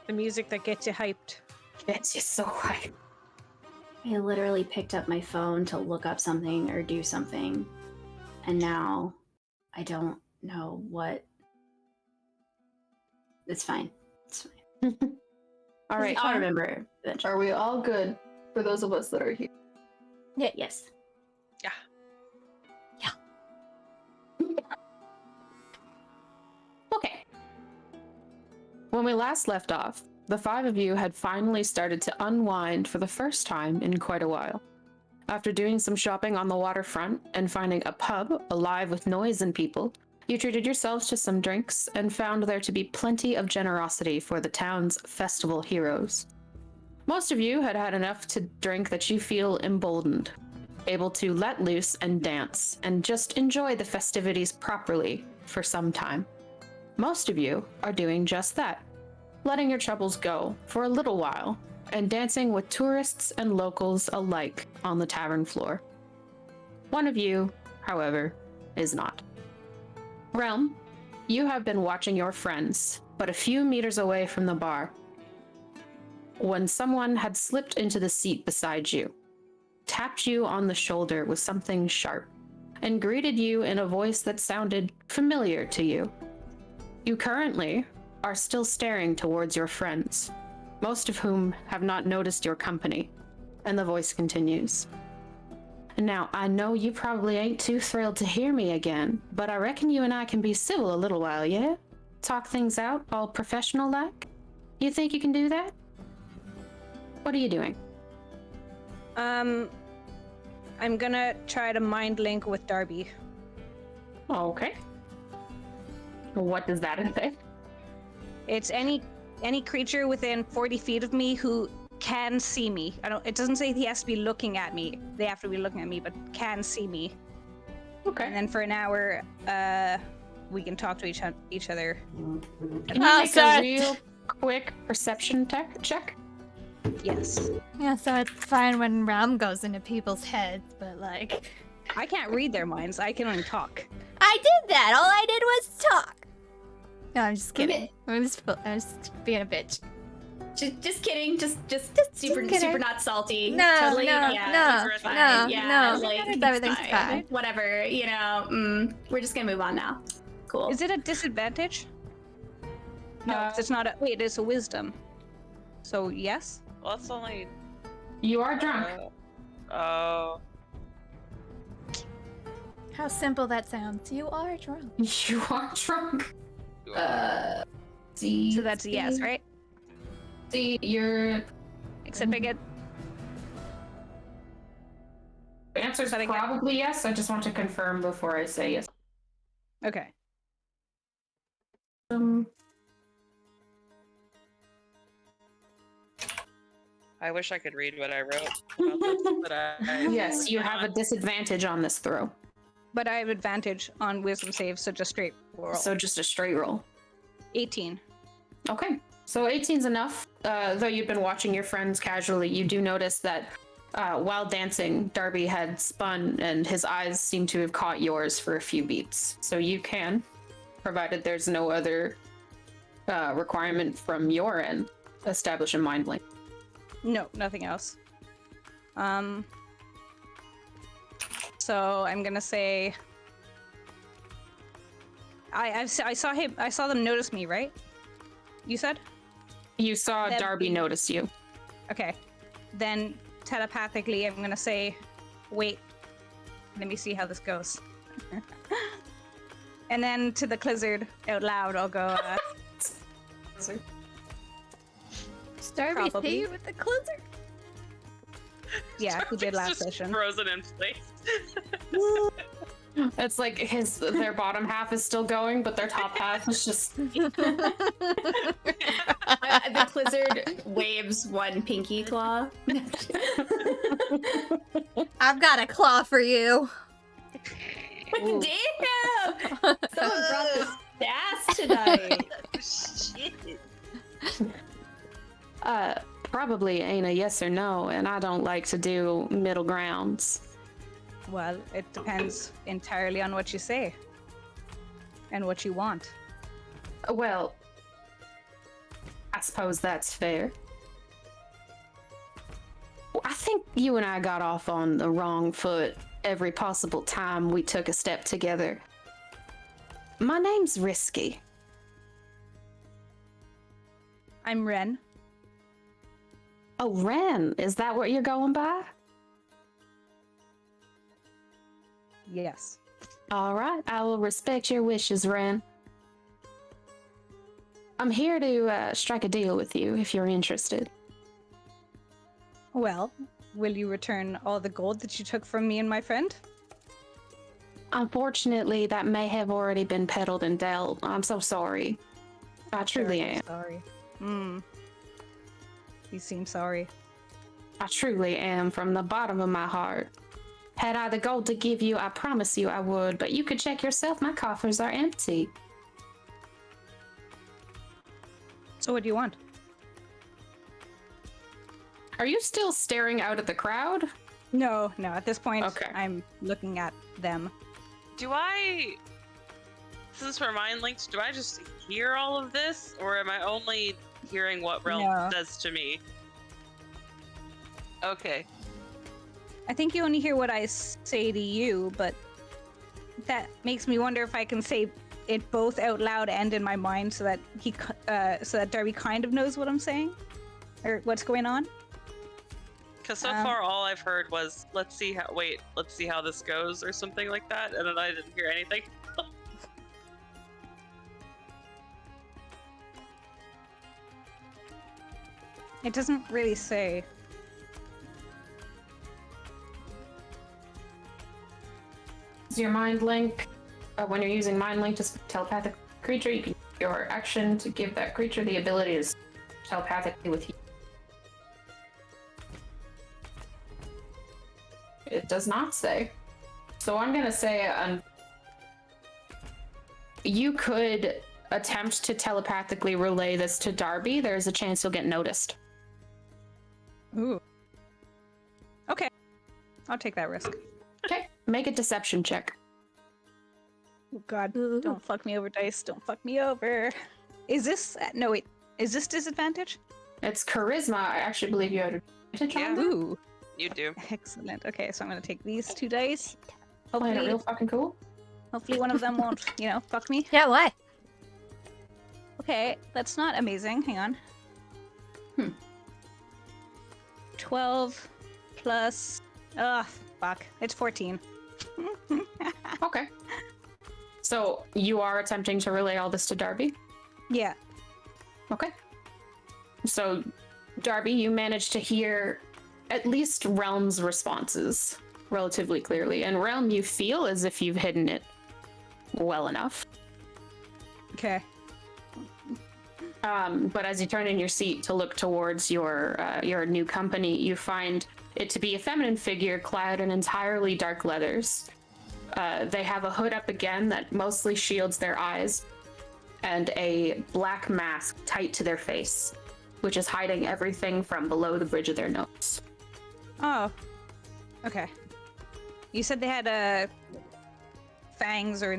The music that gets you hyped. Gets you so hyped. I literally picked up my phone to look up something or do something, and now I don't know what. It's fine. It's fine. All right. I'll remember eventually. Are we all good for those of us that are here? Yeah. Yes. Yeah. Okay. When we last left off, the 5 of you had finally started to unwind for the first time in quite a while. After doing some shopping on the waterfront and finding a pub alive with noise and people, you treated yourselves to some drinks and found there to be plenty of generosity for the town's festival heroes. Most of you had had enough to drink that you feel emboldened, able to let loose and dance, and just enjoy the festivities properly for some time. Most of you are doing just that, letting your troubles go for a little while, and dancing with tourists and locals alike on the tavern floor. One of you, however, is not. Relm, you have been watching your friends, but a few meters away from the bar, when someone had slipped into the seat beside you, tapped you on the shoulder with something sharp, and greeted you in a voice that sounded familiar to you. You currently are still staring towards your friends, most of whom have not noticed your company, and the voice continues. Now, I know you probably ain't too thrilled to hear me again, but I reckon you and I can be civil a little while, yeah? Talk things out, all professional-like? You think you can do that? What are you doing? I'm gonna try to mind link with Darby. Okay. What does that entail? It's any creature within 40 feet of me who can see me. It doesn't say he has to be looking at me. They have to be looking at me, but can see me. Okay. And then for an hour, we can talk to each other. Can you make a real quick perception check? Yes. Yeah, so it's fine when Relm goes into people's heads, but like... I can't read their minds. I can only talk. I did that! All I did was talk! No, I'm just kidding. I was being a bitch. Just kidding. Just super kidding. super not salty. No, totally, no, yeah, no, it's fine. no, Yeah, no. like, Everything's it's fine. Whatever, we're just gonna move on now. Cool. Is it a disadvantage? No, 'cause it's not a... Wait, it's a wisdom. So, yes? Well, that's only... You are drunk. Oh. How simple that sounds. You are drunk. You are drunk. So that's a yes, right? See, you're... Except I get... The answer's probably yes. I just want to confirm before I say yes. Okay. I wish I could read what I wrote about this, but Yes, you have a disadvantage on this throw. But I have advantage on wisdom saves, so just straight roll. So just a straight roll. 18. Okay, so 18's enough. Though you've been watching your friends casually, you do notice that while dancing, Darby had spun and his eyes seem to have caught yours for a few beats. So you can, provided there's no other requirement from your end, establish a mind link. No, nothing else. So I'm gonna say I saw them notice me, right? You said? You saw Darby notice you. Okay. Then telepathically I'm gonna say, wait, let me see how this goes. And then to the Clizzard out loud I'll go Darby Probably. see you with the closer. yeah, he did last just session. frozen in place. It's like their bottom half is still going, but their top half is just... The Clizzard waves one pinky claw. I've got a claw for you. Damn! Someone brought this ass tonight. Shit. Probably ain't a yes or no, and I don't like to do middle grounds. Well, it depends entirely on what you say. And what you want. Well, I suppose that's fair. I think you and I got off on the wrong foot every possible time we took a step together. My name's Risky. I'm Ren. Oh, Ren, is that what you're going by? Yes. All right, I will respect your wishes, Ren. I'm here to strike a deal with you if you're interested. Well, will you return all the gold that you took from me and my friend? Unfortunately, that may have already been peddled and dealt. I'm so sorry. I truly am. Sorry. You seem sorry. I truly am from the bottom of my heart. Had I the gold to give you, I promise you I would, but you could check yourself, my coffers are empty. So what do you want? Are you still staring out at the crowd? No, at this point, Okay. I'm looking at them. Since we're mind linked, do I just hear all of this? Or am I only hearing what Relm No. says to me? Okay. I think you only hear what I say to you, but that makes me wonder if I can say it both out loud and in my mind, so that so that Darby kind of knows what I'm saying or what's going on. Because so far all I've heard was, let's see how this goes, or something like that, and then I didn't hear anything. It doesn't really say. Is your mind link, when you're using mind link to telepathic creature, you can use your action to give that creature the ability to telepathically with you. It does not say. So I'm gonna say you could attempt to telepathically relay this to Darby. There's a chance you'll get noticed. Ooh. Okay. I'll take that risk. Okay, make a deception check. Oh God, don't fuck me over, dice. Don't fuck me over. Is this... no, wait. Is this disadvantage? It's charisma. I actually believe you had advantage on that. Ooh. You do. Excellent. Okay, so I'm going to take these 2 dice. Playing it Hopefully, real fucking cool. hopefully one of them won't, fuck me. Yeah, what? Okay, that's not amazing. Hang on. 12 plus... fuck. It's 14. Okay. So you are attempting to relay all this to Darby? Yeah. Okay. So, Darby, you managed to hear at least Relm's responses relatively clearly. And Relm, you feel as if you've hidden it well enough. Okay. But as you turn in your seat to look towards your new company, you find it to be a feminine figure clad in entirely dark leathers. They have a hood up again that mostly shields their eyes, and a black mask tight to their face, which is hiding everything from below the bridge of their nose. Oh. Okay. You said they had fangs or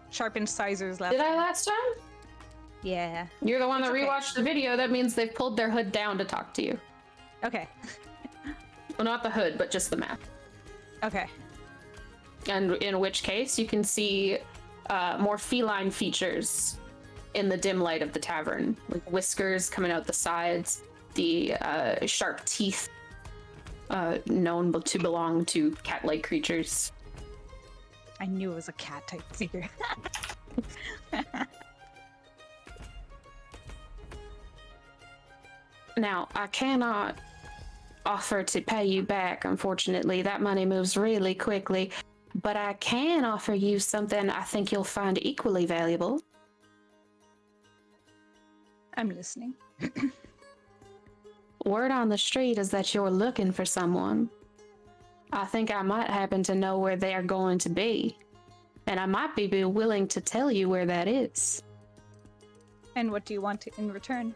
sharp incisors left. Did I last time? Yeah. You're the one that okay. rewatched the video. That means they've pulled their hood down to talk to you. Okay. Well, not the hood, but just the mask. Okay. And in which case, you can see more feline features in the dim light of the tavern, like whiskers coming out the sides, the sharp teeth known to belong to cat-like creatures. I knew it was a cat type figure. Now, I cannot offer to pay you back, unfortunately. That money moves really quickly. But I can offer you something I think you'll find equally valuable. I'm listening. Word on the street is that you're looking for someone. I think I might happen to know where they are going to be. And I might be willing to tell you where that is. And what do you want in return?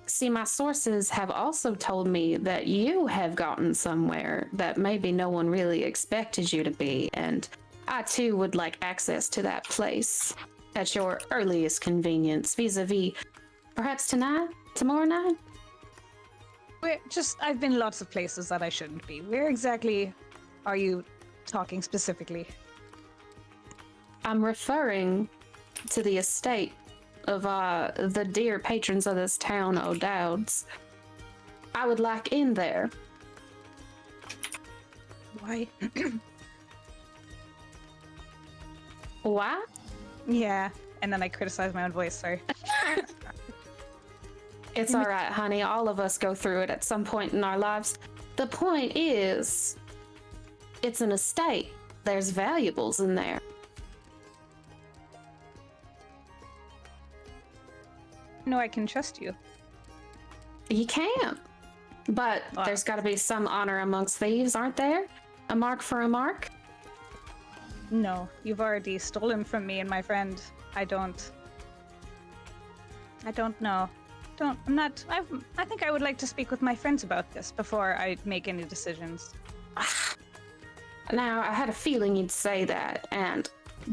See, my sources have also told me that you have gotten somewhere that maybe no one really expected you to be, and I too would like access to that place at your earliest convenience, vis-a-vis Perhaps tonight? Tomorrow night? I've been lots of places that I shouldn't be. Where exactly are you talking specifically? I'm referring to the estate of the dear patrons of this town, O'Dowds. I would like in there. Why? Why? Yeah, and then I criticize my own voice, sorry. It's all right, honey. All of us go through it at some point in our lives. The point is, it's an estate. There's valuables in there. No, I can trust you. You can't. But Wow. there's got to be some honor amongst thieves, aren't there? A mark for a mark? No, you've already stolen from me and my friend. I don't know. I think I would like to speak with my friends about this before I make any decisions. Now, I had a feeling you'd say that, and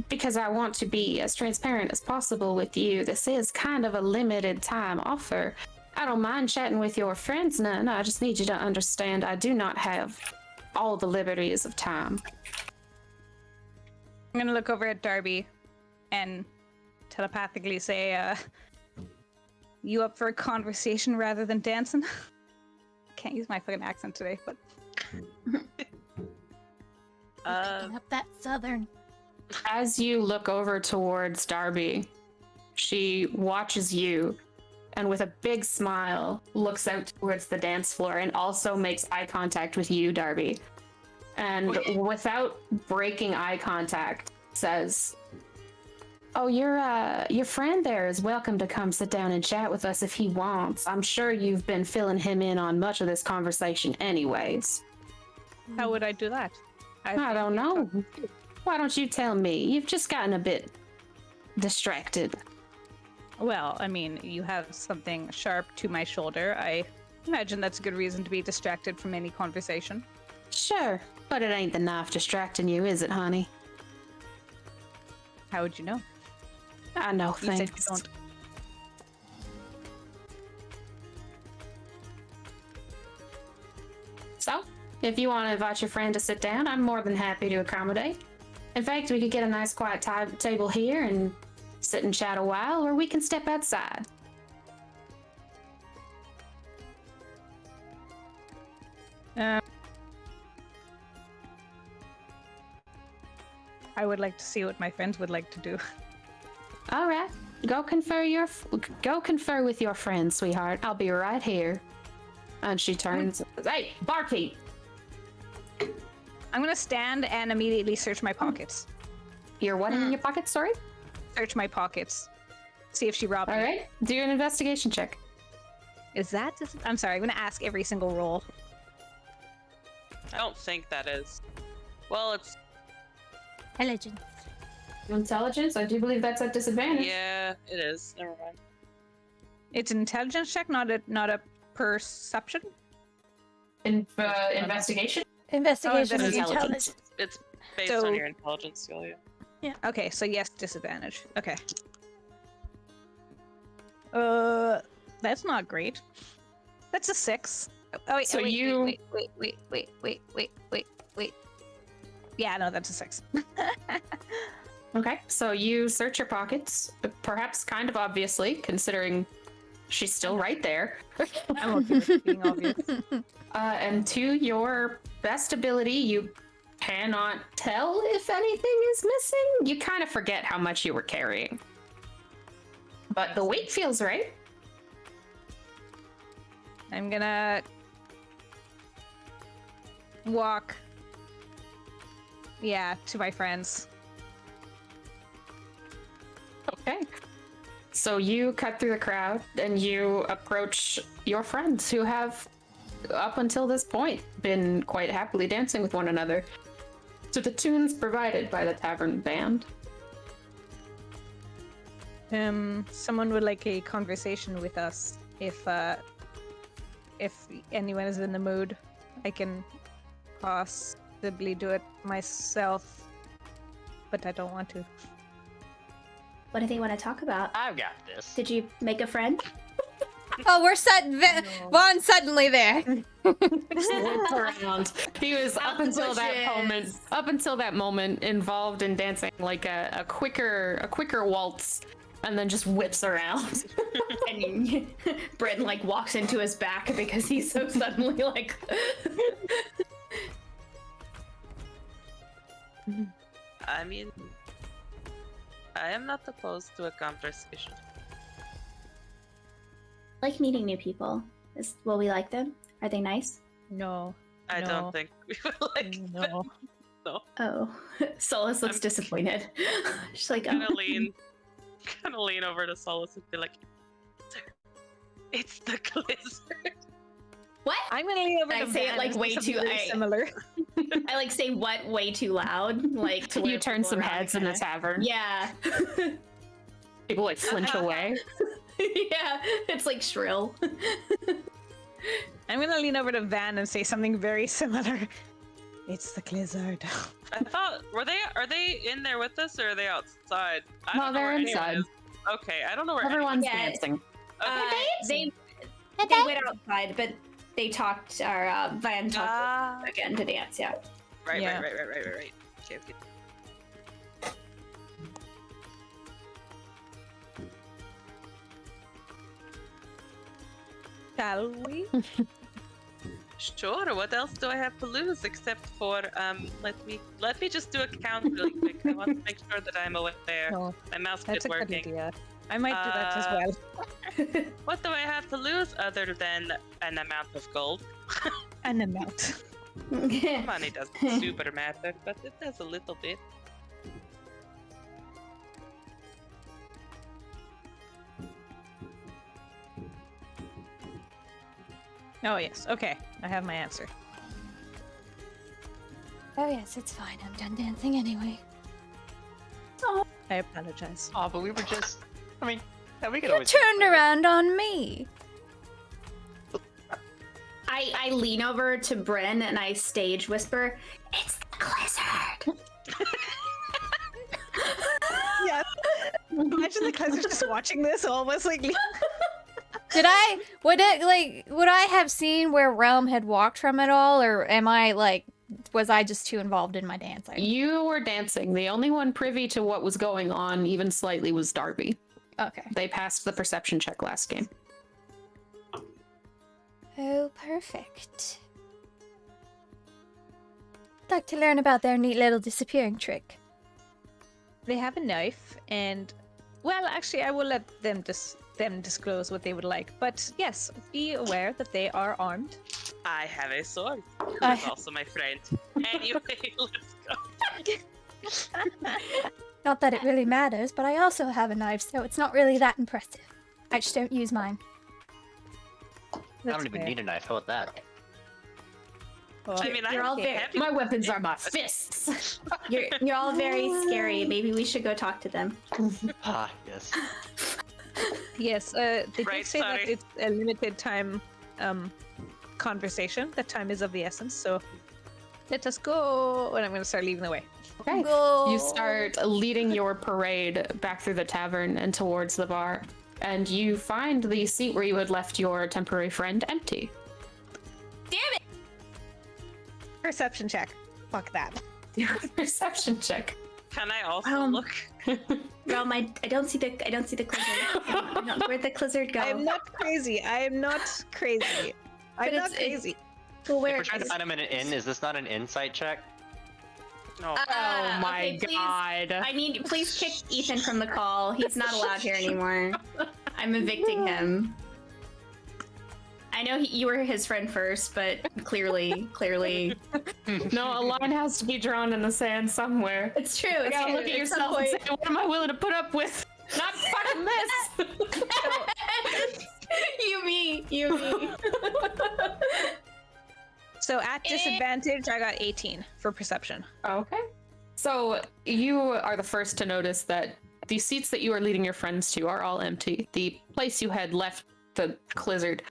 because I want to be as transparent as possible with you, this is kind of a limited time offer. I don't mind chatting with your friends none. I just need you to understand I do not have all the liberties of time. I'm gonna look over at Darby and telepathically say, you up for a conversation rather than dancing? Can't use my fucking accent today, but... Picking up that southern. As you look over towards Darby, she watches you and with a big smile looks out towards the dance floor and also makes eye contact with you, Darby. And without breaking eye contact, says, "Oh, your friend there is welcome to come sit down and chat with us if he wants. I'm sure you've been filling him in on much of this conversation anyways." How would I do that? I don't know. Why don't you tell me? You've just gotten a bit distracted. Well, I mean, you have something sharp to my shoulder. I imagine that's a good reason to be distracted from any conversation. Sure, but it ain't the knife distracting you, is it, honey? How would you know? I know You said you things. don't. So, if you want to invite your friend to sit down, I'm more than happy to accommodate. In fact, we could get a nice quiet table here and sit and chat a while, or we can step outside. I would like to see what my friends would like to do. All right, go confer with your friend, sweetheart. I'll be right here. And she turns. Hey, barkeep! I'm gonna stand and immediately search my pockets. You're what in your pocket? Sorry. Search my pockets. See if she robbed All me. right, do an investigation check. Is that? I'm sorry. I'm gonna ask every single roll. I don't think that is. Well, it's Intelligence. Intelligence. I do believe that's at disadvantage. yeah, it is. Never mind. It's an intelligence check, not a perception. Investigation. Investigation is investigation. intelligence. It's based So- on your intelligence skill. Yeah. Okay, so yes, disadvantage. Okay. That's not great. That's a 6. Oh wait. So wait, you- wait. Yeah, no, that's a 6. Okay, so you search your pockets, perhaps kind of obviously, considering she's still right there. I'm okay with it being obvious. And to your best ability, you cannot tell if anything is missing. You kind of forget how much you were carrying. But the weight feels right. I'm gonna walk. Yeah, to my friends. Okay. So you cut through the crowd and you approach your friends who have, up until this point, been quite happily dancing with one another to the tunes provided by the tavern band. Someone would like a conversation with us. If anyone is in the mood, I can possibly do it myself, but I don't want to. What do they want to talk about? I've got this. Did you make a friend? Oh, we're Vaughn's suddenly there. Whips around. He was up until that moment involved in dancing like a quicker waltz, and then just whips around. And Brynn like walks into his back because he's so suddenly like. I mean, I am not opposed to a conversation. Like meeting new people. Will we like them? Are they nice? No. I don't think we will like them. No. No. Oh, Solace looks disappointed. She's like, Kind of lean over to Solace and be like, "Sir, it's the Blizzard." what? I'm gonna lean over I to say it, Van like, and say way something too- really similar. I like say what way too loud, like to You where turn people some around heads in the kinda- tavern. Yeah. People like flinch away. Yeah, it's like shrill. I'm gonna lean over to Van and say something very similar. It's the Blizzard. I thought, are they in there with us or are they outside? I No, don't know they're where anyone inside. is. Okay, I don't know where Everyone's Yeah. dancing. Okay. They went outside, but they talked. Van talked again to dance. Yeah. Right. Yeah. Okay, okay. Shall we? Sure. What else do I have to lose except for let me just do a count really quick. I want to make sure that I'm aware. No, My mouse that's is a good working. idea. I might do that as well. What do I have to lose other than an amount of gold? An amount. Money doesn't super matter, but it does a little bit. Oh yes. Okay, I have my answer. Oh yes, it's fine. I'm done dancing anyway. I apologize. Oh, but we were just. I mean, yeah, we could You always. turned around on me. I lean over to Brynn and I stage whisper, "It's the Blizzard." Yeah. Imagine the Blizzard just watching this, almost like. Would I have seen where Relm had walked from it all, or was I just too involved in my dancing? You were dancing. The only one privy to what was going on, even slightly, was Darby. Okay. They passed the perception check last game. Oh, perfect. I'd like to learn about their neat little disappearing trick. They have a knife, and well, actually, I will let them disclose what they would like. But yes, be aware that they are armed. I have a sword. I- Who's also my friend. Anyway, let's go. Not that it really matters, but I also have a knife, so it's not really that impressive. I just don't use mine. I don't even need a knife. How about that? I mean, You're all very- My weapons are my fists. You're all very scary. Maybe we should go talk to them. Ah, yes. Yes, they did Right, say that sorry. it's a limited time conversation. That time is of the essence, so let us go. And I'm going to start leading the way. Okay. Go. You start leading your parade back through the tavern and towards the bar, and you find the seat where you had left your temporary friend empty. Perception check. Fuck that. Perception check. Can I also look? Realm, I don't see the Blizzard. Where'd the Blizzard go? I am not crazy. I am not crazy. I'm But not it's- crazy. Well, If where we're trying to find him in an inn, is this not an insight check? No. Oh my okay, please. god. Please kick Ethan from the call. He's not allowed here anymore. I'm evicting him. I know you were his friend first, but clearly, No, a line has to be drawn in the sand somewhere. it's true. You It's gotta true. look at At some yourself and point- say, what am I willing to put up with? Not fucking this! you me. So at disadvantage, I got 18 for perception. Okay. So you are the first to notice that the seats that you are leading your friends to are all empty. The place you had left the Blizzard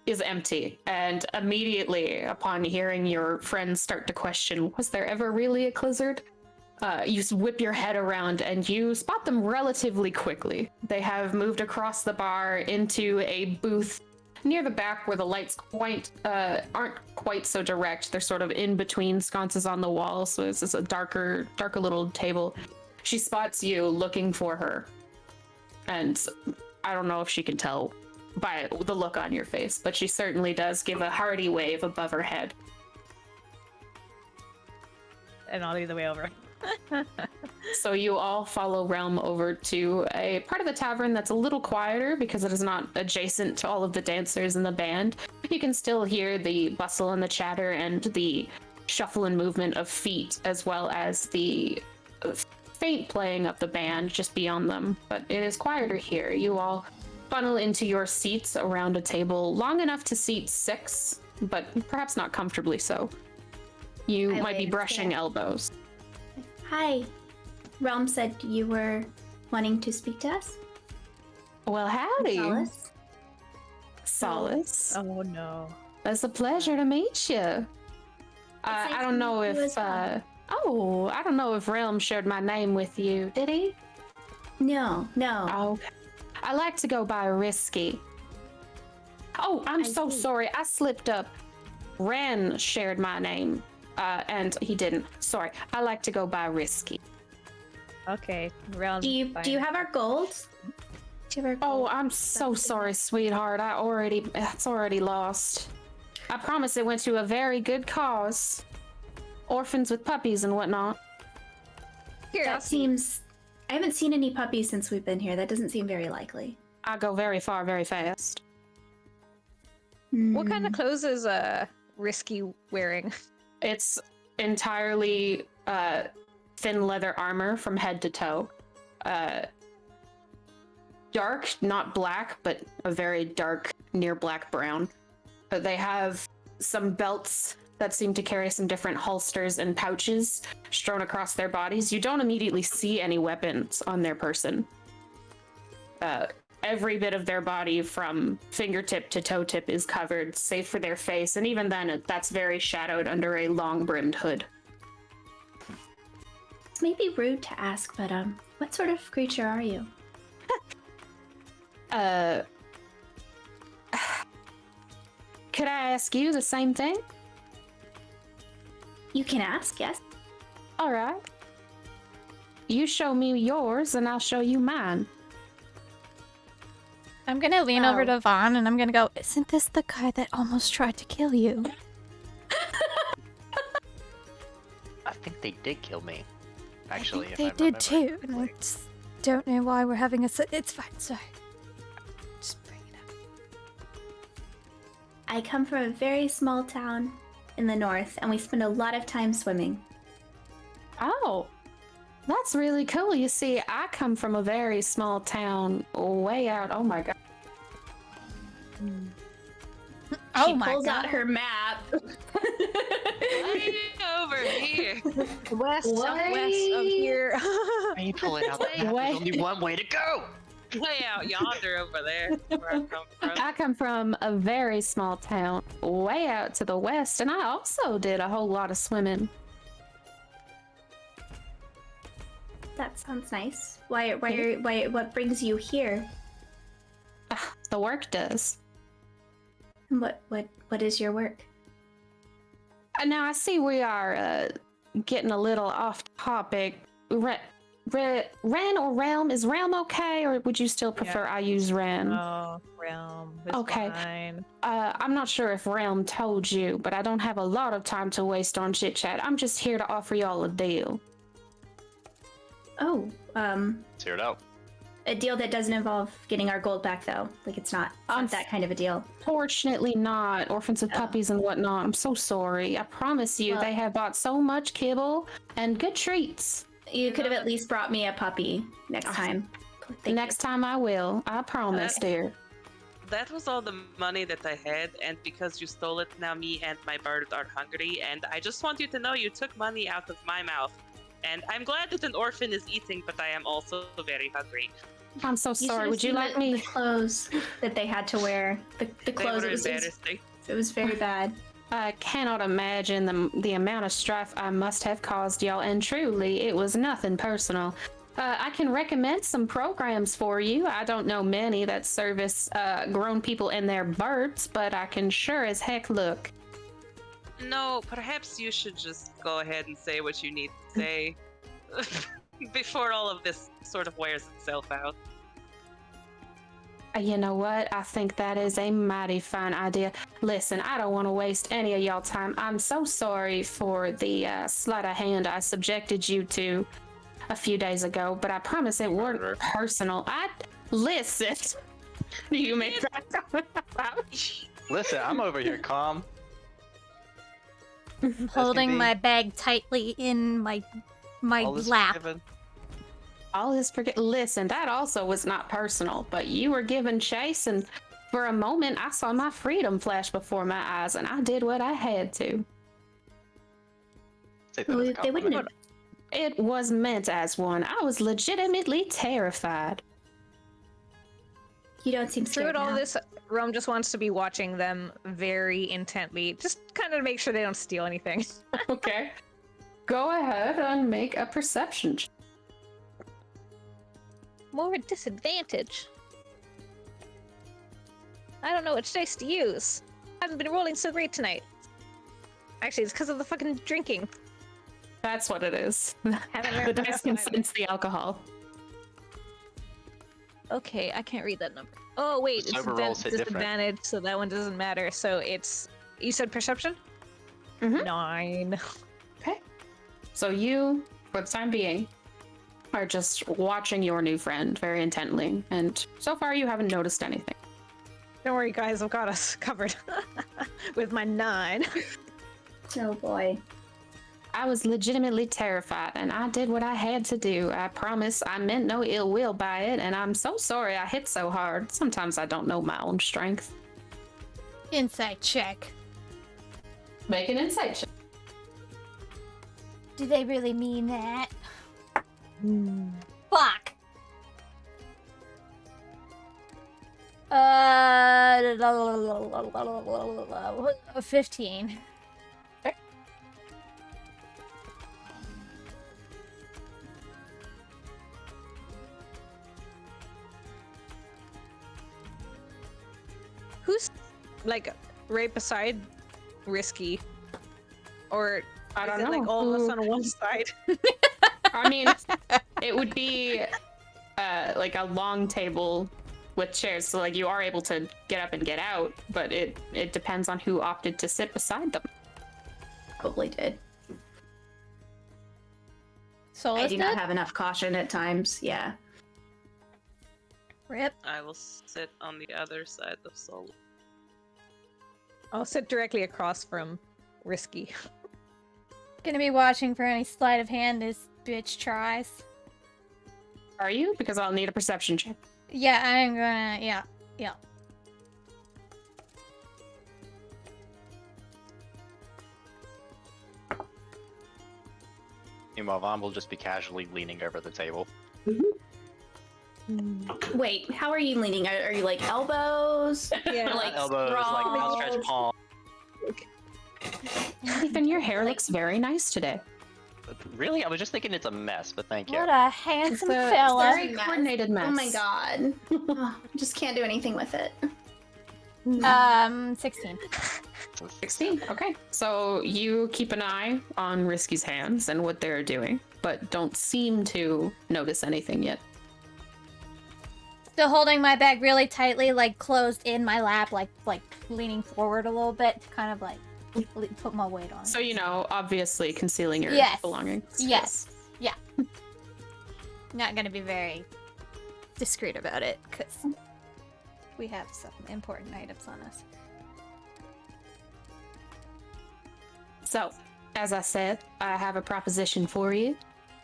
is empty. And immediately upon hearing your friends start to question, was there ever really a Blizzard? You whip your head around and you spot them relatively quickly. They have moved across the bar into a booth near the back where the lights aren't quite so direct. They're sort of in between sconces on the wall, so it's just a darker little table. She spots you looking for her, and I don't know if she can tell by the look on your face, but she certainly does give a hearty wave above her head. And I'll lead the way over. So you all follow Relm over to a part of the tavern that's a little quieter because it is not adjacent to all of the dancers and the band. You can still hear the bustle and the chatter and the shuffle and movement of feet, as well as the faint playing of the band just beyond them. But it is quieter here. You all funnel into your seats around a table long enough to seat 6, but perhaps not comfortably so. You might be brushing elbows. Hi. Relm said you were wanting to speak to us. Well, howdy. Solace. Solace. Oh no. It's a pleasure to meet you. I don't know if I don't know if Relm shared my name with you. Did he? No. Oh, I like to go by Risky. Oh, I'm so sorry. I slipped up. Ren shared my name. And he didn't. Sorry. I like to go by Risky. Okay. Realm. Do you have our gold? Do you have our gold? Oh, I'm so sorry, sweetheart. It's already lost. I promise it went to a very good cause. Orphans with puppies and whatnot. That seems... I haven't seen any puppies since we've been here. That doesn't seem very likely. I go very far, very fast. What kind of clothes is Risky wearing? It's entirely thin leather armor from head to toe. Dark, not black, but a very dark, near black brown. But they have some belts that seem to carry some different holsters and pouches strewn across their bodies. You don't immediately see any weapons on their person. Every bit of their body from fingertip to toe tip is covered, save for their face, and even then that's very shadowed under a long-brimmed hood. This may be rude to ask, but what sort of creature are you? Could I ask you the same thing? You can ask, yes. All right. You show me yours, and I'll show you mine. I'm gonna lean over to Vaughn and I'm gonna go, isn't this the guy that almost tried to kill you? I think they did kill me. Actually, I think they did too, and I just don't know why we're having a... It's fine, sorry. Just bring it up. I come from a very small town in the north, and we spend a lot of time swimming. Oh, that's really cool. You see, I come from a very small town way out. Oh my god. She pulls out her map. Way over here. West of here. Why are you pulling out the map? There's only one way to go! Way out yonder over there. Where I come from. I come from a very small town way out to the west, and I also did a whole lot of swimming. That sounds nice. What brings you here? The work does. What is your work? Now I see we are getting a little off topic. Ren or Relm? Is Relm okay, or would you still prefer I use Ren? Oh, Relm. Okay. Fine. I'm not sure if Relm told you, but I don't have a lot of time to waste on chit chat. I'm just here to offer y'all a deal. Oh, Let's hear it out. a deal that doesn't involve getting our gold back, though. Like, it's not that kind of a deal. Fortunately not. Orphans with puppies and whatnot. I'm so sorry. I promise you, they have bought so much kibble and good treats. You could have at least brought me a puppy next time. Next time I will. I promise, dear. That was all the money that I had, and because you stole it, now me and my bird are hungry, and I just want you to know you took money out of my mouth. And I'm glad that an orphan is eating, but I am also very hungry. I'm so sorry. Would you like me? The clothes that they had to wear. The clothes. They were embarrassing. It was very bad. I cannot imagine the amount of strife I must have caused y'all, and truly, it was nothing personal. I can recommend some programs for you. I don't know many that service grown people and their birds, but I can sure as heck look. No, perhaps you should just go ahead and say what you need to say before all of this sort of wears itself out. You know what? I think that is a mighty fine idea. Listen, I don't want to waste any of y'all time. I'm so sorry for the sleight of hand I subjected you to a few days ago, but I promise it weren't personal. Listen. You make that comment out. Listen, I'm over here calm. Holding be. my bag tightly in my All is lap. forgiven. All is forget. Listen, that also was not personal, but you were given chase, and for a moment I saw my freedom flash before my eyes, and I did what I had to. Take that as a They wouldn't compliment. have. It was meant as one. I was legitimately terrified. You don't seem Through scared it all now. this, Rome just wants to be watching them very intently, just kind of make sure they don't steal anything. Okay. Go ahead and make a perception check. More disadvantage. I don't know which dice to use. I haven't been rolling so great tonight. Actually, it's because of the fucking drinking. That's what it is. Haven't The learned dice that can either. sense the alcohol. Okay, I can't read that number. Oh wait, it's Sober rolls hit different. disadvantage, so that one doesn't matter. So it's, you said perception? Mhm. 9. Okay. So you, for the time being, are just watching your new friend very intently, and so far you haven't noticed anything. Don't worry, guys, I've got us covered with my 9. Oh boy. I was legitimately terrified, and I did what I had to do. I promise I meant no ill will by it, and I'm so sorry I hit so hard. Sometimes I don't know my own strength. Insight check. Make an insight check. Do they really mean that? Fuck. 15. Who's, like, right beside Risky? Or I don't is it, know. like, all of us Who- on one side? I mean, it would be like a long table with chairs, so like you are able to get up and get out, but it depends on who opted to sit beside them. Probably did. Solace I do not did? have enough caution at times. Yeah. Rip. I will sit on the other side of Solace. I'll sit directly across from Risky. Gonna be watching for any sleight of hand this bitch tries. Are you? Because I'll need a perception check. Yeah, I'm gonna. Yeah. Meanwhile, Vaughn will just be casually leaning over the table. Wait, how are you leaning? Are you like elbows? Yeah. Like Elbows, like outstretched palm. Ethan, your hair looks very nice today. Really? I was just thinking it's a mess, but thank you. What a handsome It's a fella. very coordinated mess. Oh my god. Just can't do anything with it. 16. 16. Okay. So you keep an eye on Risky's hands and what they're doing, but don't seem to notice anything yet. Still holding my bag really tightly, like closed in my lap, like leaning forward a little bit to kind of like put my weight on. So, you know, obviously concealing your Yes. belongings. Yes. Yeah. Not gonna be very discreet about it, because we have some important items on us. So, as I said, I have a proposition for you.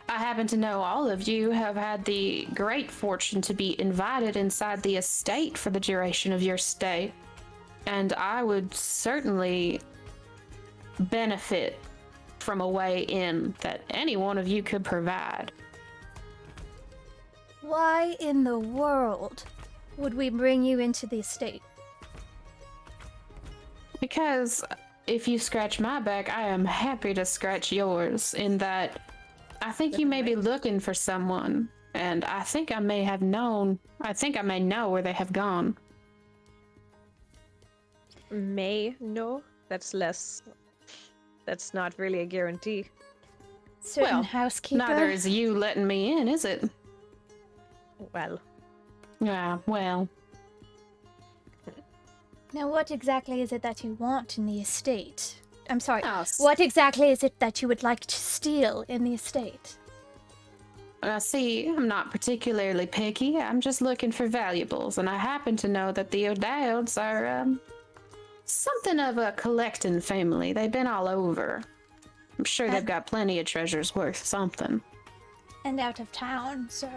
I happen to know all of you have had the great fortune to be invited inside the estate for the duration of your stay, and I would certainly benefit from a way in that any one of you could provide. Why in the world would we bring you into the estate? Because if you scratch my back, I am happy to scratch yours, in that I think you may be looking for someone and I think I may know where they have gone. May no. That's not really a guarantee. Certain Well, housekeeper. Neither is you letting me in, is it? Well, Yeah, well, Now, what exactly is it that you want in the estate? I'm sorry. Yes. What exactly is it that you would like to steal in the estate? See, I'm not particularly picky. I'm just looking for valuables, and I happen to know that the O'Dowds are, something of a collecting family. They've been all over. I'm sure they've got plenty of treasures worth something. And out of town, so...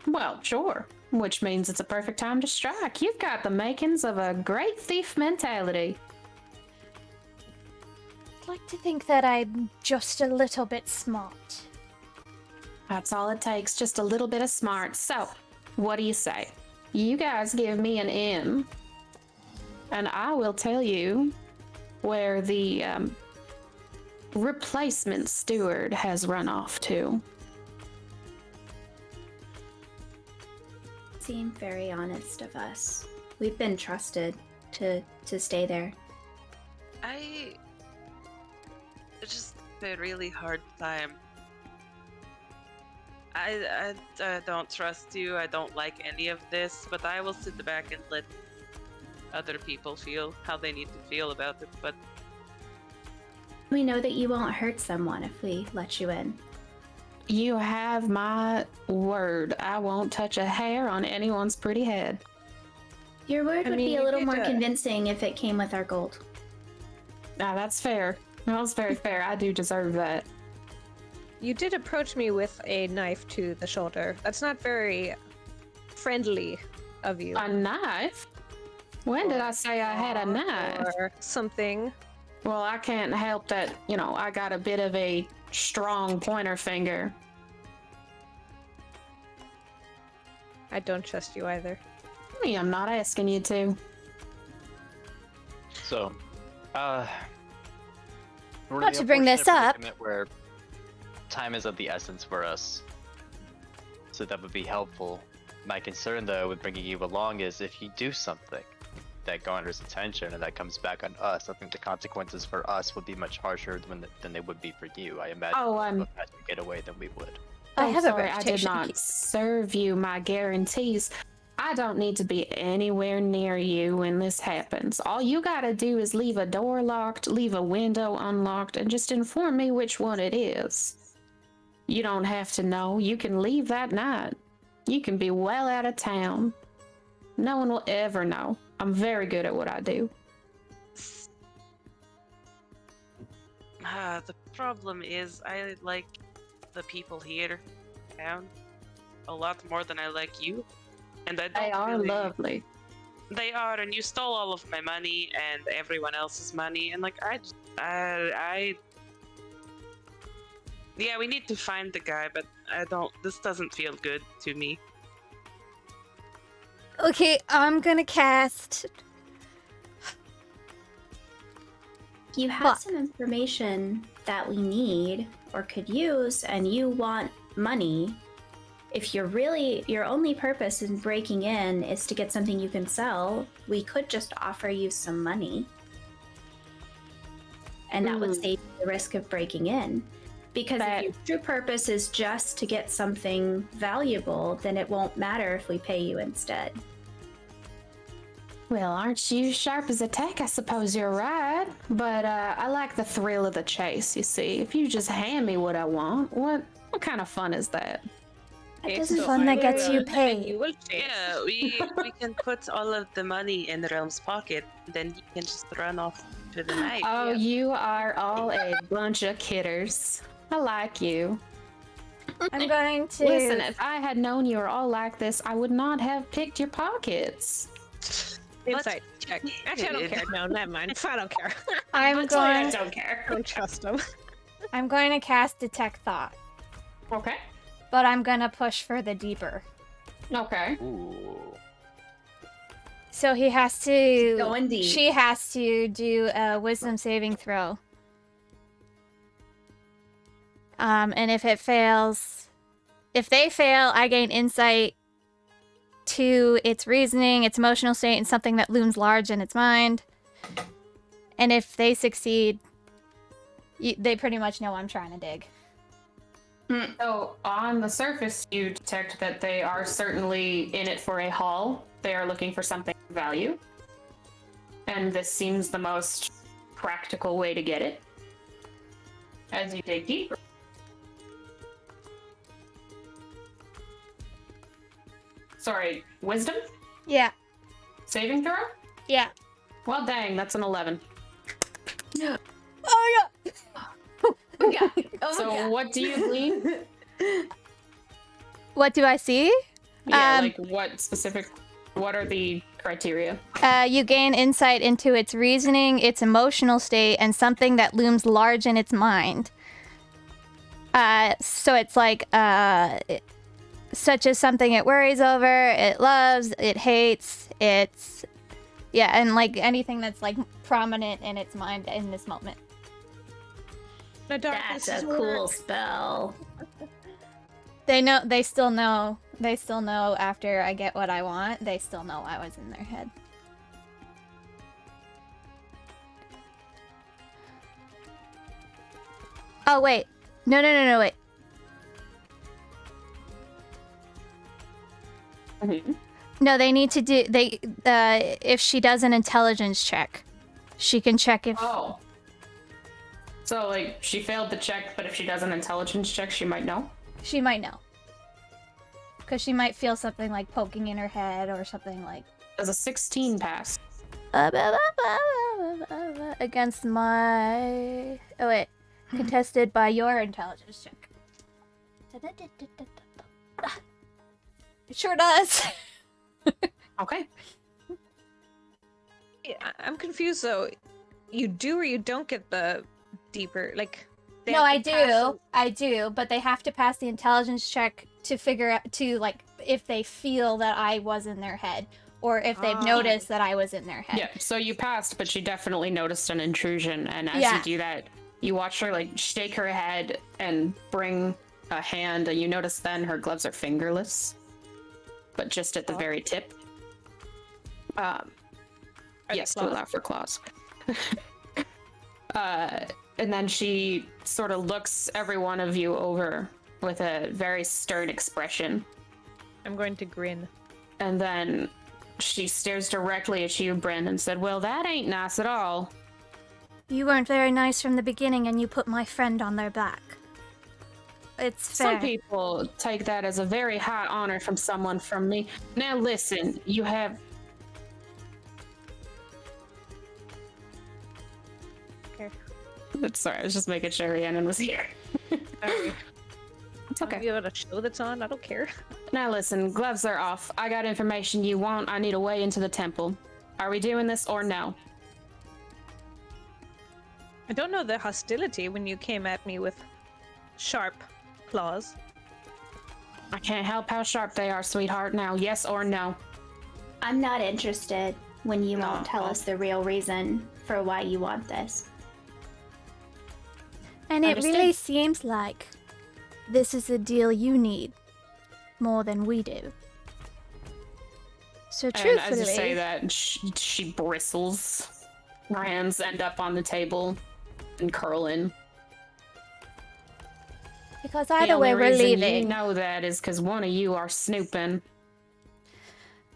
Well, sure. Which means it's a perfect time to strike. You've got the makings of a great thief mentality. I'd like to think that I'm just a little bit smart. That's all it takes, just a little bit of smart. So, what do you say? You guys give me an in, and I will tell you where the replacement steward has run off to. Seem very honest of us. We've been trusted to stay there. I just had a really hard time. I don't trust you. I don't like any of this, but I will sit back and let other people feel how they need to feel about it. But We know that you won't hurt someone if we let you in. You have my word. I won't touch a hair on anyone's pretty head. Your word would mean, be a you little did more a- convincing if it came with our gold. Now, that's fair. That's very fair. I do deserve that. you did approach me with a knife to the shoulder. That's not very friendly of you. A knife? When did I say I had a knife? Or something. Well, I can't help that, I got a bit of a strong pointer finger. I don't trust you either. I'm not asking you to. So, we're Not in the to bring this unfortunate up. predicament where time is of the essence for us, so that would be helpful. My concern, though, with bringing you along is if you do something that garners attention and that comes back on us, I think the consequences for us would be much harsher than they would be for you. I imagine Oh, I'm- you would have to get away than we would. I Oh, have a sorry, I did reputation to not keep. serve you my guarantees. I don't need to be anywhere near you when this happens. All you gotta do is leave a door locked, leave a window unlocked, and just inform me which one it is. You don't have to know. You can leave that night. You can be well out of town. No one will ever know. I'm very good at what I do. the problem is I like the people here in town a lot more than I like you. And I don't They are really... lovely. They are, and you stole all of my money and everyone else's money, and like yeah, we need to find the guy, but this doesn't feel good to me. Okay, I'm gonna cast... You have Fuck. some information that we need or could use, and you want money. If your only purpose in breaking in is to get something you can sell, we could just offer you some money. And that would save you the risk of breaking in. Because if your true purpose is just to get something valuable, then it won't matter if we pay you instead. Well, aren't you sharp as a tack? I suppose you're right. But I like the thrill of the chase, you see. If you just hand me what I want, what kind of fun is that? That Okay, doesn't so Fun I that gets will- you and paid. You will chase. Yeah, we can put all of the money in Relm's pocket, then you can just run off to the night. Oh, you are all a bunch of kidders. I like you. I'm going to... Listen, if I had known you were all like this, I would not have picked your pockets. Insight check. Actually, I don't Dude. care. No, never mind. I don't care. I'm going... don't care. I don't trust him. I'm going to cast Detect Thought. Okay. But I'm gonna push further deeper. Okay. Ooh. So he has to... Going deep. She has to do a wisdom saving throw. And if it fails, If they fail, I gain insight to its reasoning, its emotional state, and something that looms large in its mind. And if they succeed, they pretty much know I'm trying to dig. So on the surface, you detect that they are certainly in it for a haul. They are looking for something of value. And this seems the most practical way to get it. As you dig deeper. Sorry, wisdom? Yeah. Saving throw? Yeah. Well, dang, that's an 11. Oh, yeah. So what do you glean? What do I see? Yeah, like what are the criteria? You gain insight into its reasoning, its emotional state, and something that looms large in its mind. So it's like, such as something it worries over, it loves, it hates, it's, yeah, and like anything that's like prominent in its mind in this moment. That's a cool spell. They still know after I get what I want, they still know I was in their head. Oh, wait. No, wait. Mm-hmm. No, they need to do, if she does an intelligence check, she can check if... Oh. So, like, she failed the check, but if she does an intelligence check, she might know? She might know. Because she might feel something like poking in her head or something like... Does a 16 pass? Against my... Oh, wait. Contested by your intelligence check. It sure does. Okay. Yeah, I'm confused though. You do or you don't get the deeper, like... they No, have to pass I do, but they have to pass the intelligence check to figure out, like, if they feel that I was in their head, or if they've noticed that I was in their head. Yeah, so you passed, but she definitely noticed an intrusion, and as you do that, you watch her, like, shake her head and bring a hand, and you notice then her gloves are fingerless, but just at the very tip. Yes, to allow for claws. And then she sort of looks every one of you over with a very stern expression. I'm going to grin. And then she stares directly at you, Brynn, and said, well, that ain't nice at all. You weren't very nice from the beginning, and you put my friend on their back. It's fair. Some people take that as a very high honor from someone from me. Now listen, you have... Okay. Sorry, I was just making sure Rhiannon was here. Sorry. It's okay. You have a show that's on? I don't care. Now listen, gloves are off. I got information you want. I need a way into the temple. Are we doing this or no? I don't know the hostility when you came at me with sharp claws. I can't help how sharp they are, sweetheart. Now, yes or no? I'm not interested when you No. won't tell us the real reason for why you want this. And it Understood. really seems like this is a deal you need more than we do. So And truthfully, as you say that, she bristles. Her hands end up on the table and curl in. because The either only way we're reason leaving. you know that is because one of you are snooping.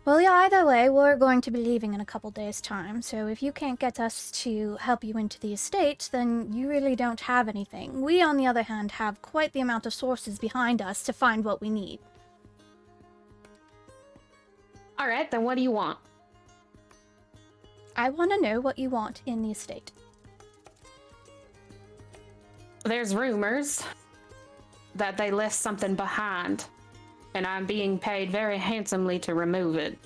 Well, yeah, either way, we're going to be leaving in a couple days' time, so if you can't get us to help you into the estate, then you really don't have anything. We, on the other hand, have quite the amount of sources behind us to find what we need. All right, then what do you want? I want to know what you want in the estate. There's rumors that they left something behind, and I'm being paid very handsomely to remove it.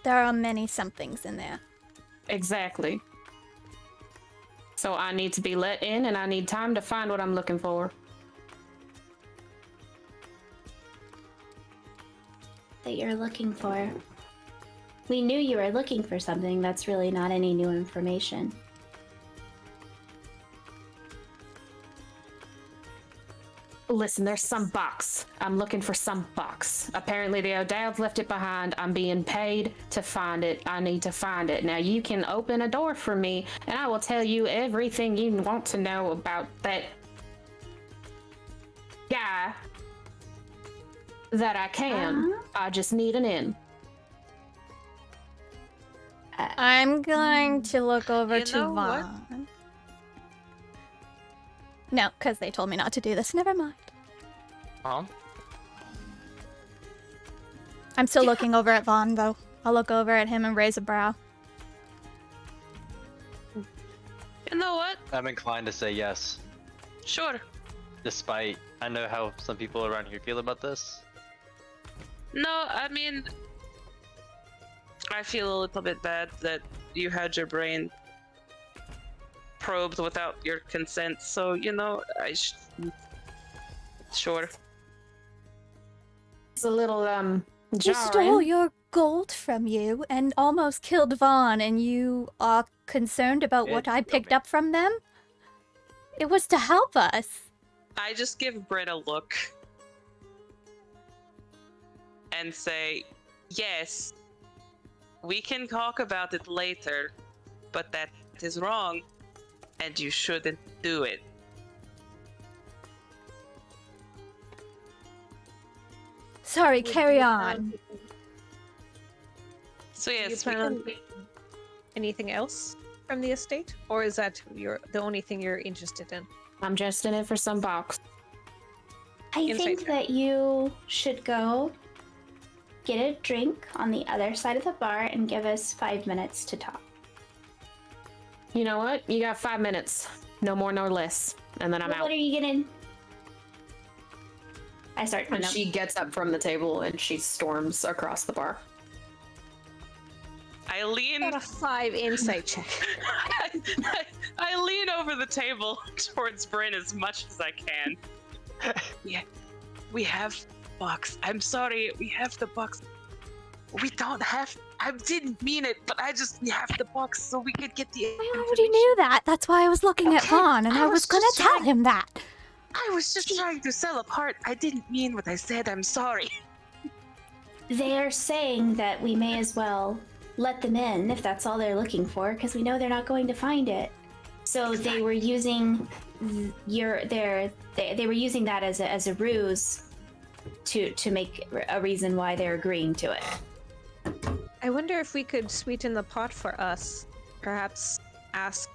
There are many somethings in there. Exactly. So I need to be let in, and I need time to find what I'm looking for. That you're looking for. We knew you were looking for something. That's really not any new information. Listen, there's some box. I'm looking for some box. Apparently the O'Dowds left it behind. I'm being paid to find it. I need to find it. Now you can open a door for me, and I will tell you everything you want to know about that guy that I can. I just need an in. I'm going to look over You to know what? Vaughn. No, because they told me not to do this. Never mind. Huh? I'm still looking over at Vaughn, though. I'll look over at him and raise a brow. You know what? I'm inclined to say yes. Sure. Despite, I know how some people around here feel about this. No, I mean, I feel a little bit bad that you had your brain probed without your consent, so, you know, Sure. It's a little, He jarring. stole your gold from you and almost killed Vaughn, and you are concerned about what I picked up from them? It was to help us. I just give Brynn a look and say, yes, we can talk about it later, but that is wrong, and you shouldn't do it. Sorry, carry on. So Do you yes, plan on taking anything else from the estate, or is that the only thing you're interested in? I'm just in it for some box. I Insight think check. that you should go get a drink on the other side of the bar and give us 5 minutes to talk. You know what? You got 5 minutes. No more nor less. And then I'm Well, out. what are you gonna... I start And no. she gets up from the table and she storms across the bar. I lean. Got a 5 insight check. I lean over the table towards Brynn as much as I can. Yeah, we have box. I'm sorry, we have the box. We don't have. I didn't mean it, but we have the box so we could get the. I already knew that. That's why I was looking at Okay, Vaughn, and I I was was gonna just tell trying- him that. I was just trying to sell a part. I didn't mean what I said. I'm sorry. They're saying that we may as well let them in if that's all they're looking for, because we know they're not going to find it. So they were using they were using that as a ruse to make a reason why they're agreeing to it. I wonder if we could sweeten the pot for us. Perhaps ask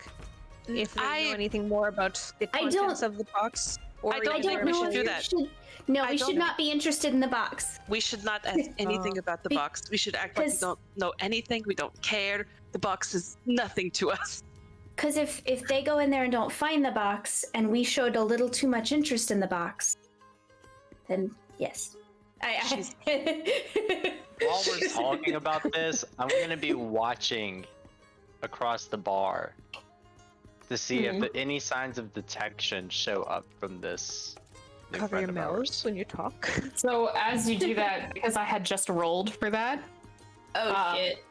if they know anything more about the I contents don't- of the box. Or I don't I even don't think we know should if do you that. should. No, I we don't should know. not be interested in the box. We should not ask anything about the Be- box. We should act like we 'cause- don't know anything. We don't care. The box is nothing to us. Because if they go in there and don't find the box, and we showed a little too much interest in the box, then yes. While we're talking about this, I'm gonna be watching across the bar to see if any signs of detection show up from this. new cover friend your of mouths ours. when you talk. So as you do that, because I had just rolled for that, Oh shit!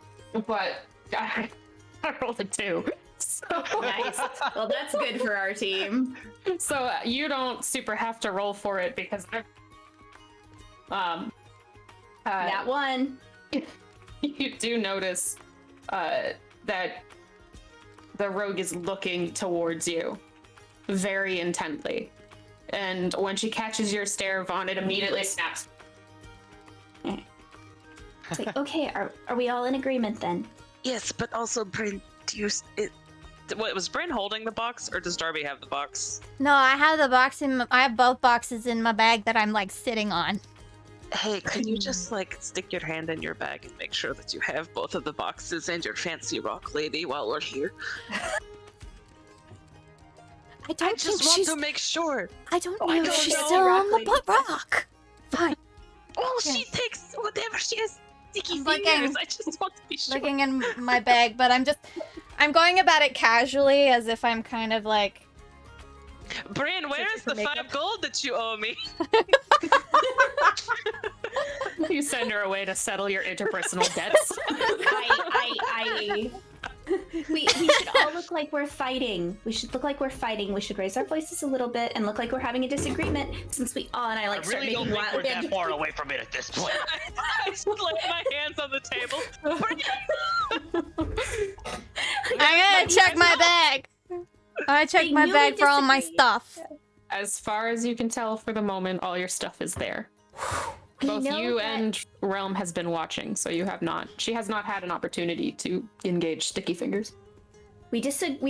but I rolled a 2. So, Nice. Well, that's good for our team. so you don't super have to roll for it because That one. you do notice that the rogue is looking towards you very intently. And when she catches your stare, Vaughn, it immediately snaps. It's like, okay, are we all in agreement then? Yes, but also, Brynn, what was Brynn holding the box, or does Darby have the box? No, I have the box I have both boxes in my bag that I'm like sitting on. Hey, can you just stick your hand in your bag and make sure that you have both of the boxes and your fancy rock lady while we're here? I don't I just think want she's. to make sure. I don't know I if don't she's know, still Rock on the Lady. rock. Fine. Oh, Yeah. she takes whatever she has. Sticky I'm looking- fingers. I just want to be sure. Looking in my bag, but I'm going about it casually, as if I'm kind of like. Brynn, where's for the makeup? 5 gold that you owe me? You send her away to settle your interpersonal debts. I We should all look like we're fighting. We should look like we're fighting. We should raise our voices a little bit and look like we're having a disagreement. Since we all and I like I start really don't making think we're that far away from it at this point. I just lay my hands on the table. I'm gonna check my bag. I check my bag for all my stuff. As far as you can tell for the moment, all your stuff is there. Both you and Relm has been watching, so you have not. She has not had an opportunity to engage Sticky Fingers. We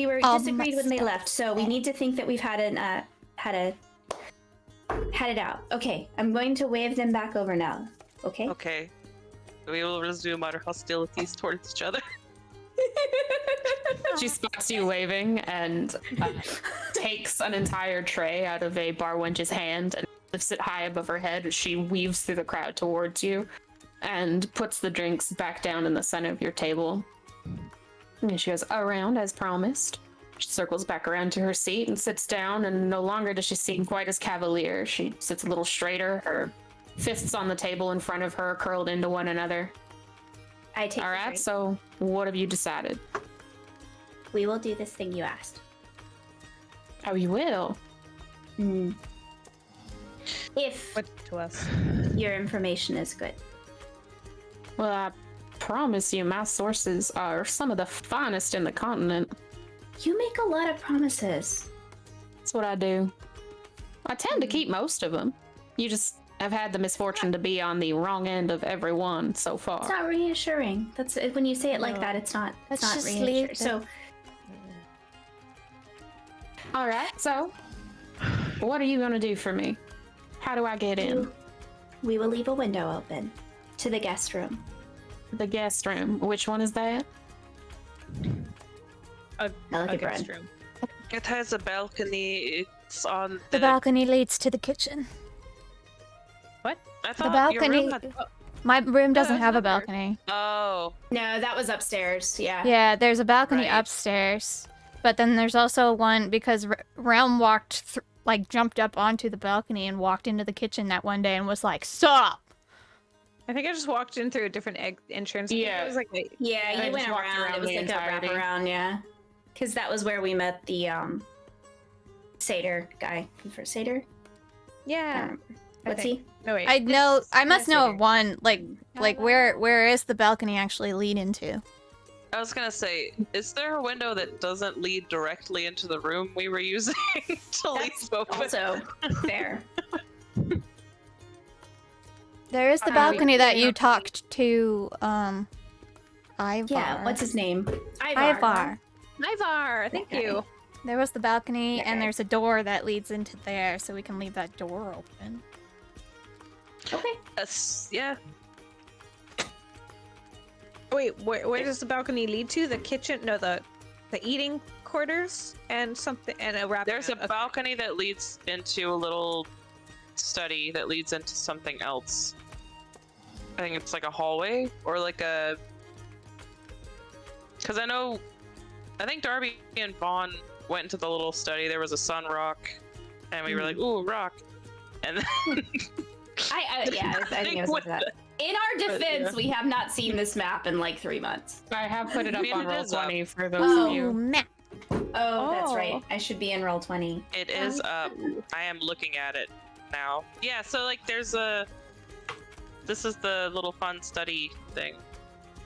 were disagreed when they left, so we need to think that we've had it out. Okay, I'm going to wave them back over now. Okay. Okay. We will resume our hostilities towards each other. She spots you waving and takes an entire tray out of a bar wench's hand and lifts it high above her head as she weaves through the crowd towards you and puts the drinks back down in the center of your table. And she goes around as promised. She circles back around to her seat and sits down, and no longer does she seem quite as cavalier. She sits a little straighter, her fists on the table in front of her curled into one another. I take All the right, drink. so what have you decided? We will do this thing you asked. Oh, you will? If What to us? your information is good. Well, I promise you my sources are some of the finest in the continent. You make a lot of promises. That's what I do. I tend to keep most of them. You just have had the misfortune to be on the wrong end of every one so far. It's not reassuring. That's when you say it like No. that. It's not. Let's It's not just reassuring. leave So All right, so what are you gonna do for me? How do I get in? we will leave a window open to the guest room. The guest room. Which one is that? I look at guest Brynn. room. It has a balcony. It's on The balcony leads to the kitchen. I The thought your balcony. room had... My room doesn't that's have a not fair. balcony. Oh. No, that was upstairs. Yeah. Yeah, there's a balcony Right. upstairs, but then there's also one because Relm jumped up onto the balcony and walked into the kitchen that one day and was like, "Sup?" I think I just walked in through a different entrance. I think Yeah. It was like Yeah, I you just went walked around. around It was the like entirety. a wraparound. Yeah. Because that was where we met the satyr guy. For satyr. yeah. What's think. he? No wait. I know. I this must know satyr. of one. Like where is the balcony actually lead into? I was gonna say, is there a window that doesn't lead directly into the room we were using to leave open? Also fair. There is the balcony that you talked to. Ivar. Yeah. What's his name? Ivar. Ivar, thank Okay. you. There was the balcony, and Okay. there's a door that leads into there, so we can leave that door open. Okay. Yeah. Wait, where does the balcony lead to? The kitchen? No, the eating quarters and something and a wrap. There's a balcony that leads into a little study that leads into something else. I think it's like a hallway or like a... Because I think Darby and Vaughn went into the little study. There was a sun rock, and we were like, ooh, rock. And then... I think it was like that. In our defense, we have not seen this map in like 3 months. I have put it up I mean, on it is up. Roll20 for those Oh. of you. Meh. Oh, that's Oh. right. I should be in Roll20. It is up. I am looking at it now. Yeah, so like there's a... This is the little fun study thing.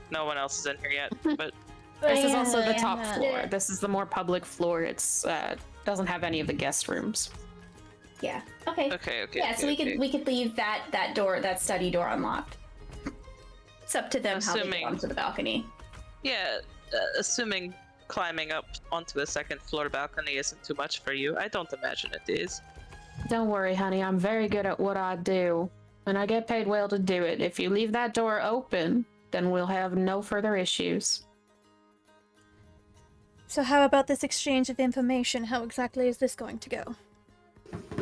No one else is in here yet, but... This is also the top Yeah. floor. This is the more public floor. It's doesn't have any of the guest rooms. Yeah. Okay. Okay. Yeah. So we could leave that door, that study door, unlocked. It's up to them how they Assuming- get onto the balcony. Yeah, assuming climbing up onto a second floor balcony isn't too much for you. I don't imagine it is. Don't worry, honey. I'm very good at what I do, and I get paid well to do it. If you leave that door open, then we'll have no further issues. So how about this exchange of information? How exactly is this going to go?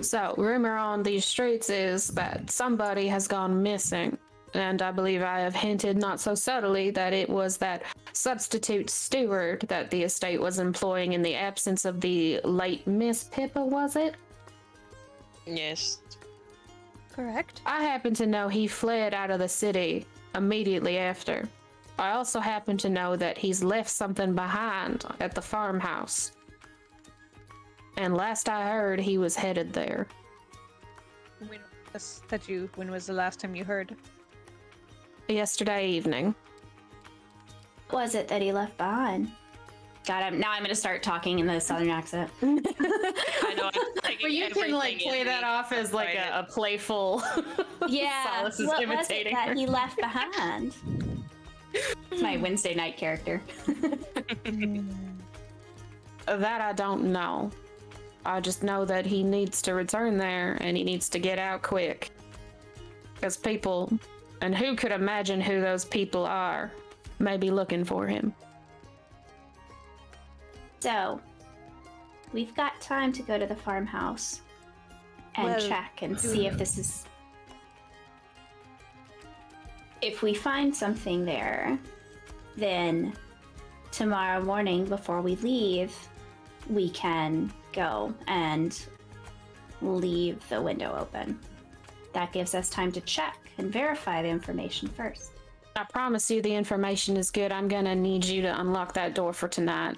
So, rumor on these streets is that somebody has gone missing, and I believe I have hinted not so subtly that it was that substitute steward that the estate was employing in the absence of the late Miss Pippa, was it? Yes. Correct. I happen to know he fled out of the city immediately after. I also happen to know that he's left something behind at the farmhouse. And last I heard, he was headed there. When was the last time you heard? Yesterday evening. What was it that he left behind? God, now I'm gonna start talking in the southern accent. I know. But you can like play that off as like a playful. Yeah, Solace is what imitating was it her. that he left behind? It's my Wednesday night character. That I don't know. I just know that he needs to return there and he needs to get out quick. Because people, and who could imagine who those people are, may be looking for him. So, we've got time to go to the farmhouse and check and see if this is. If we find something there, then tomorrow morning before we leave, we can go and leave the window open. That gives us time to check and verify the information first. I promise you the information is good. I'm gonna need you to unlock that door for tonight.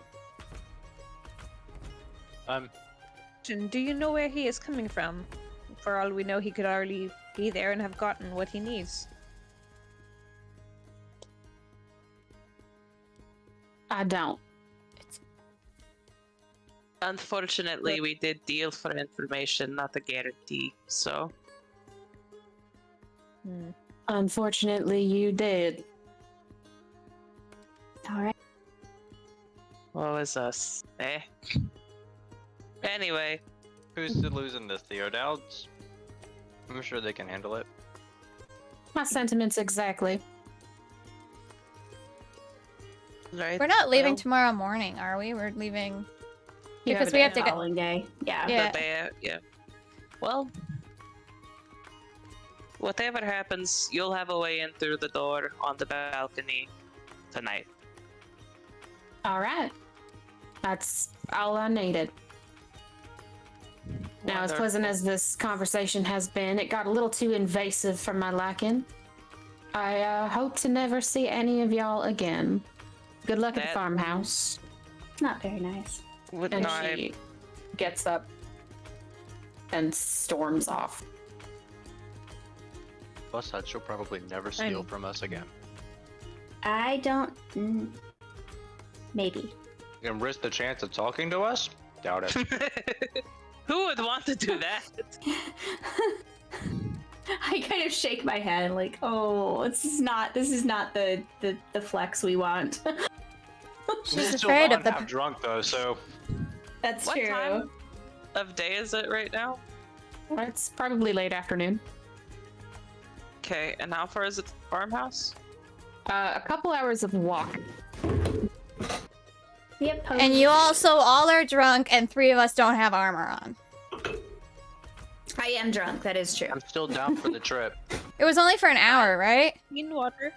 Do you know where he is coming from? For all we know, he could already be there and have gotten what he needs. I don't. Unfortunately, we did deal for information, not a guarantee, so... Unfortunately, you did. Alright. Woe is us, eh? Anyway. Who's losing this, the O'Dowds? I'm sure they can handle it. My sentiments exactly. Right, We're not leaving well, tomorrow morning, are we? We're leaving You because have we a have to go. Following day. Yeah. Yeah. the day, yeah. Well, whatever happens, you'll have a way in through the door on the balcony tonight. All right. That's all I needed. Now, as pleasant as this conversation has been, it got a little too invasive for my liking. I hope to never see any of y'all again. Good luck at the farmhouse. Not very nice. And she gets up and storms off. Plus that she'll probably never steal from us again. I don't. Maybe. You can risk the chance of talking to us? Doubt it. Who would want to do that? I kind of shake my head like, oh, this is not the flex we want. She's still afraid gone of the. half drunk though, so That's What true. time of day is it right now? It's probably late afternoon. Okay, and how far is it to the farmhouse? A couple hours of walk. Yep. And you also all are drunk, and 3 of us don't have armor on. I am drunk. That is true. I'm still down for the trip. It was only for an hour, right? Clean water.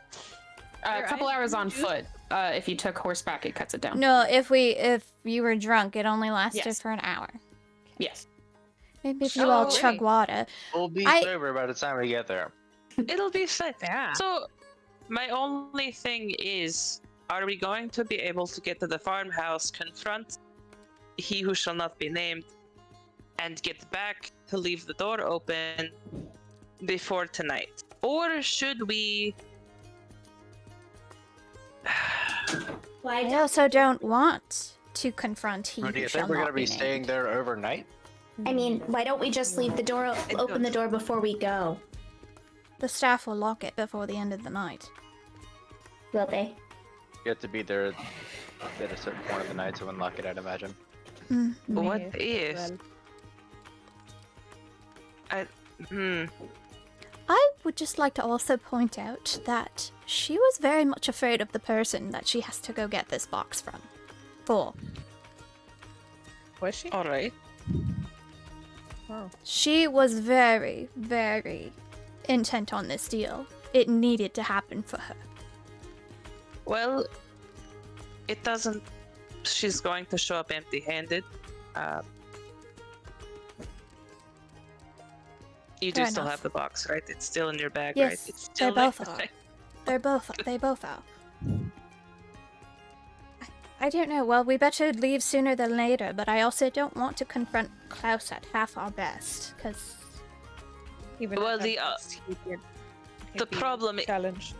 A couple hours on foot. If you took horseback, it cuts it down. No, if you were drunk, it only lasted Yes. for an hour. Yes. Maybe if you all Oh, chug wait. water. We'll be I- sober by the time we get there. It'll be fine. Yeah. So, my only thing is, are we going to be able to get to the farmhouse, confront he who shall not be named, and get back to leave the door open before tonight? Or should we... I also don't want to confront he Or do who you shall think we're not gonna be be staying named. there overnight? I mean, why don't we just leave the door open the door before we go? The staff will lock it before the end of the night. Will they? You have to be there at a certain point of the night to unlock it, I'd imagine. What Maybe. if... I would just like to also point out that she was very much afraid of the person that she has to go get this box from. For. Was she? Alright. Oh. She was very, very intent on this deal. It needed to happen for her. Well, it doesn't... She's going to show up empty-handed. You do Fair still enough. have the box, right? It's still in your bag, Yes, right? It's they still both there. are. They both are. I don't know. Well, we better leave sooner than later, but I also don't want to confront Klaus at half our best, because... Even Well, at the, best, he'd the be problem challenged.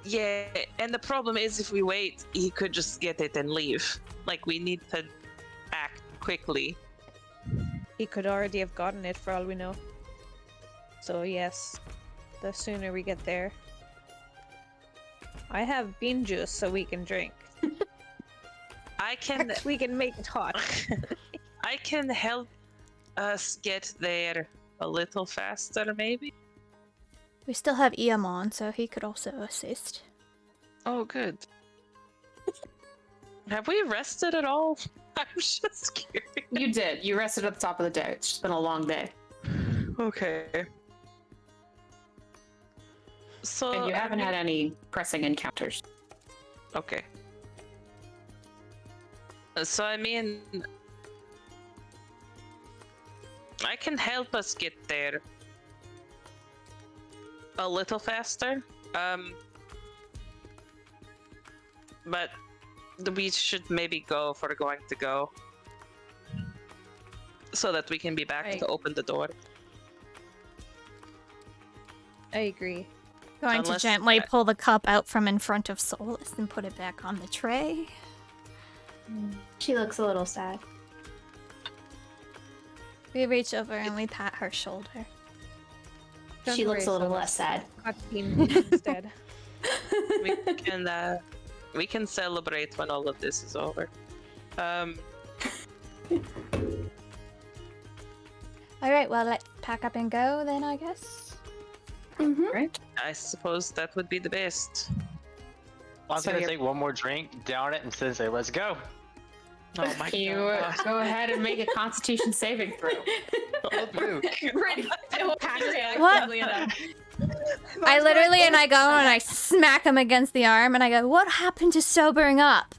Yeah, and the problem is if we wait, he could just get it and leave. Like, we need to act quickly. He could already have gotten it for all we know. So yes, the sooner we get there. I have bean juice so we can drink. I can We can make it hot. I can help us get there a little faster, maybe? We still have Iamon, so he could also assist. Oh, good. Have we rested at all? I'm just curious. You did. You rested at the top of the day. It's just been a long day. Okay. So And you haven't had any pressing encounters. Okay. So I mean, I can help us get there a little faster. But we should maybe go if we're going to go, so that we can be back Right. to open the door. I agree. Going Unless- to gently pull the cup out from in front of Solace and put it back on the tray. She looks a little sad. We reach over and we pat her shoulder. Don't She worry, looks a little Solace. less sad. Got bean instead. We can celebrate when all of this is over. Alright, well, let's pack up and go then, I guess. Mm-hmm. Right? I suppose that would be the best. I'm So gonna you're- take one more drink, down it, and then say, "Let's go." Oh my Can you god. go ahead and make a Constitution saving throw? Ready. What? I literally, and I go and I smack him against the arm and I go, what happened to sobering up?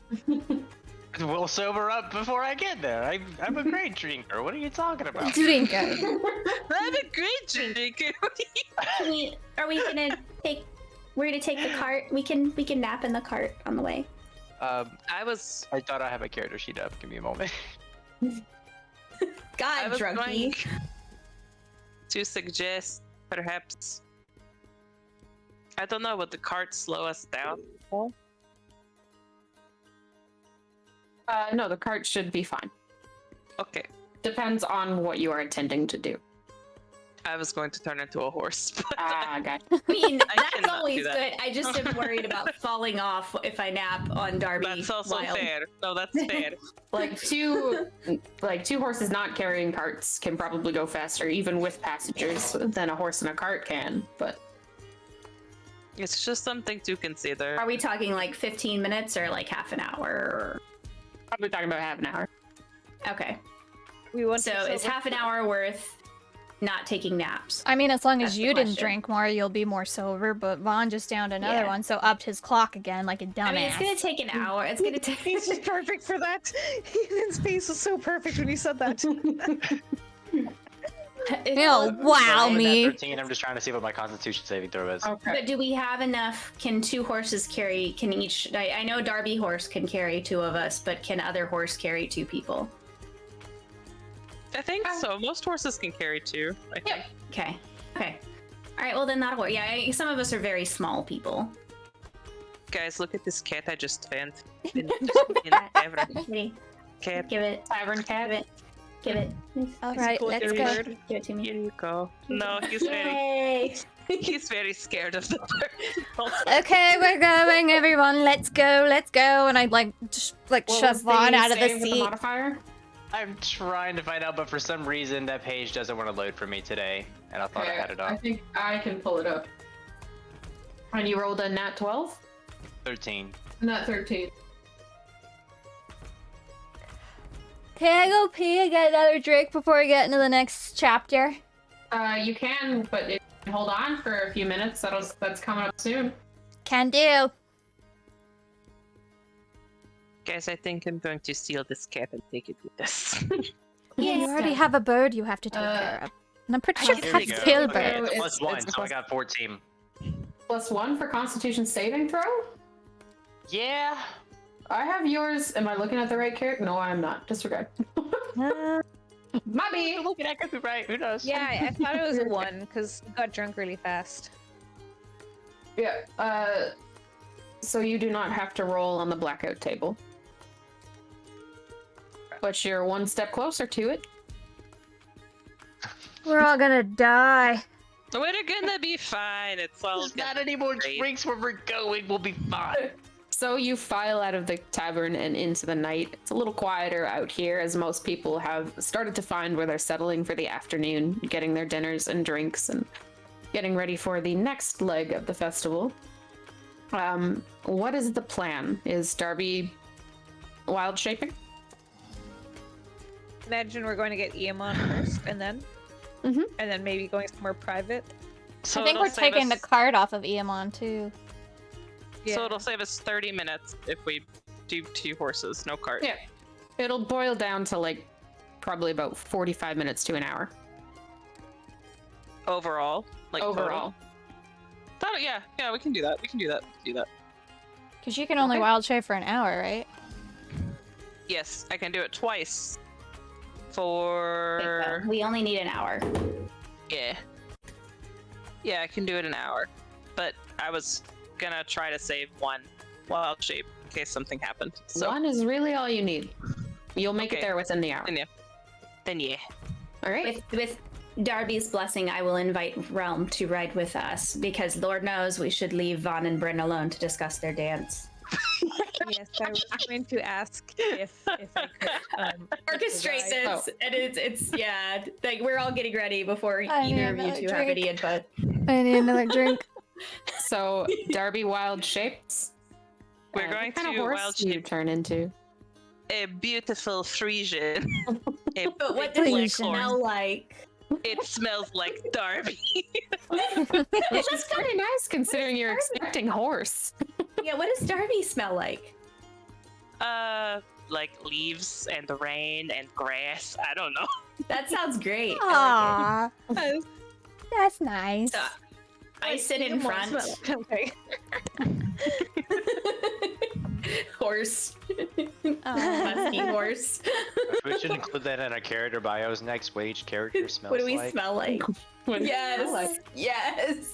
We'll sober up before I get there. I'm a great drinker. What are you talking about? Drinker. I'm a great drinker. Are we gonna take? We're gonna take the cart. We can nap in the cart on the way. I I thought I have a character sheet up. Give me a moment. I was going to suggest perhaps, I don't know, would the cart slow us down? No, the cart should be fine. Okay, Depends on what you are intending to do. I was going to turn into a horse. But Ah, okay. I mean, I that's cannot always do that. good. I just am worried about falling off if I nap on Darby. that's also while- fair. No, that's fair. Like two horses not carrying carts can probably go faster, even with passengers, than a horse and a cart can. But It's just something to consider. Are we talking like 15 minutes or like half an hour? probably talking about half an hour. Okay, We want so to it's half an hour worth not taking naps. I mean, as long That's as the you didn't question. drink more, you'll be more sober, but Vaughn just downed another Yeah. one, so upped his clock again like a dumbass. I mean, it's gonna take an hour. It's gonna take. He's just perfect for that. Ethan's face was so perfect when he said that. Oh, wow, I'm at me. 13. I'm just trying to see what my Constitution saving throw is. Okay. But do we have enough? Can two horses carry? Can each? I know Darby horse can carry two of us, but can other horse carry two people? I think so. Most horses can carry two. I think. Okay. Okay. All right. Well, then that'll work. Yeah. Some of us are very small people. Guys, look at this cat I just found. In the tavern. Ready? Cat, Give it. Tavern cat. Give it. Give it. Alright, Suppose let's they're go. weird. Give it to me. here you go. No, he's very Yay! he's very scared of the bird. Okay, we're going, everyone. Let's go, let's go. And I just What shove was Vaughn out of the save with seat. modifier? I'm trying to find out, but for some reason that page doesn't want to load for me today, and I thought I had it I up. think I can pull it up. And you rolled a nat 12? 13. Nat 13. Can I go pee and get another drink before we get into the next chapter? You can, but if you hold on for a few minutes, that's coming up soon. Can do. Guys, I think I'm going to steal this cat and take it with us. You already have a bird you have to take care of. And I'm pretty sure Here cats we go. kill Okay, birds. it's It's- plus 1, it's so I plus- got 14. +1 for Constitution saving throw? Yeah. I have yours. Am I looking at the right character? No, I'm not. Disregard. Mommy! Looking at could be right. Who knows? Yeah, I thought it was a 1 because you got drunk really fast. Yeah, so you do not have to roll on the blackout table. But you're one step closer to it. We're all gonna die. We're gonna be fine. It's all There's not any more great. drinks where we're going. We'll be fine. So you file out of the tavern and into the night. It's a little quieter out here as most people have started to find where they're settling for the afternoon, getting their dinners and drinks and getting ready for the next leg of the festival. What is the plan? Is Darby wild shaping? Imagine we're going to get Iamon first, and then maybe going somewhere private. So I think it'll we're save taking the us- card off of Iamon too. So it'll save us 30 minutes if we do 2 horses, no cart. Yeah. It'll boil down to like probably about 45 minutes to an hour. Overall, like Overall. Yeah, we can do that. We can do that. Because you can only Okay. wild shape for an hour, right? Yes, I can do it twice. For We only need an hour. yeah, I can do it an hour. But I was gonna try to save 1 wild shape in case something happened. So One is really all you need. You'll make it Okay. there within the hour. then yeah. All right. With Darby's blessing, I will invite Relm to ride with us because Lord knows we should leave Vaughn and Brynn alone to discuss their dance. Yes, I was going to ask if I could Orchestrate provide- this, and it's yeah, like we're all getting ready before I need either of you another two have any drink. input. I need another drink. So Darby wild shapes. We're What going kind of to horse wild do you shape turn into? a beautiful Frisian. A But what big does black it horse. smell like? It smells like Darby. Which is kind of nice considering you're expecting horse. Yeah, what does Darby smell like? Like leaves and rain and grass. I don't know. That sounds great. I Aww. That's nice. like it. I sit in front. Okay. Horse. Aw. Musky horse. We should include that in our character bios next. What each character smells What do we like. smell like? What does it smell Yes.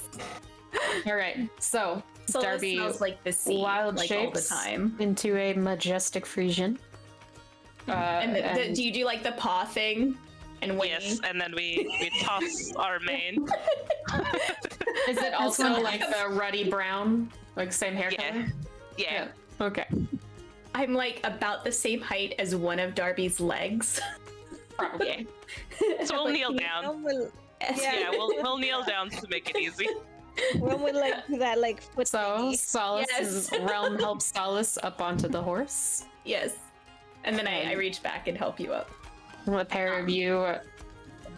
Yes. All right. So Solace Darby smells like the sea, wild like all the shapes time. into a majestic Frisian. And, and do you do like the paw thing and wing? Yes, and then we toss our mane. is it also like the ruddy brown, like same hair Yeah. color? Yeah. Okay. I'm like about the same height as one of Darby's legs. Probably. So we'll kneel down. One will, Yeah, we'll kneel down to make it easy. one will like do that like foot So thingy. Solace Yes. Relm helps Solace up onto the horse. Yes. And then I reach back and help you up. The pair of you I'm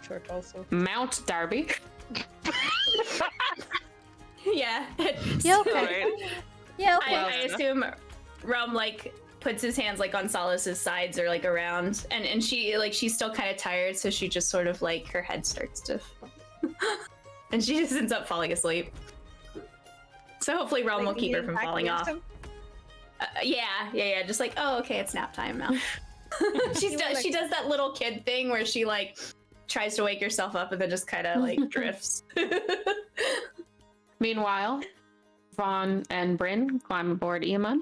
short also. mount Darby. Yeah. You okay? Alright. Yeah, I, okay. I assume Relm like puts his hands like on Solace's sides or like around, and she like she's still kind of tired, so she just sort of like her head starts to, and she just ends up falling asleep. So hopefully Relm will keep her from falling off. Yeah. Just like, oh, okay, it's nap time now. She does that little kid thing where she like tries to wake herself up and then just kind of like drifts. Meanwhile, Vaughn and Brynn climb aboard Iamon.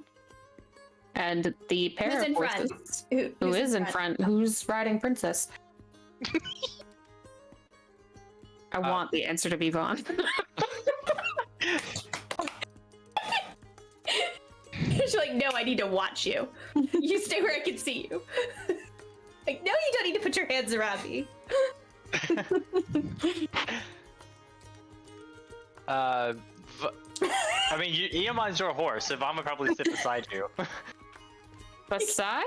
And the pair Who's of in front? horses. Who Who is in front? Who's riding Princess? I want the answer to be Vaughn. She's like, no, I need to watch you. You stay where I can see you. Like, no, you don't need to put your hands around me. I mean, Iamon's your horse, so Vaughn would probably sit beside you. Beside?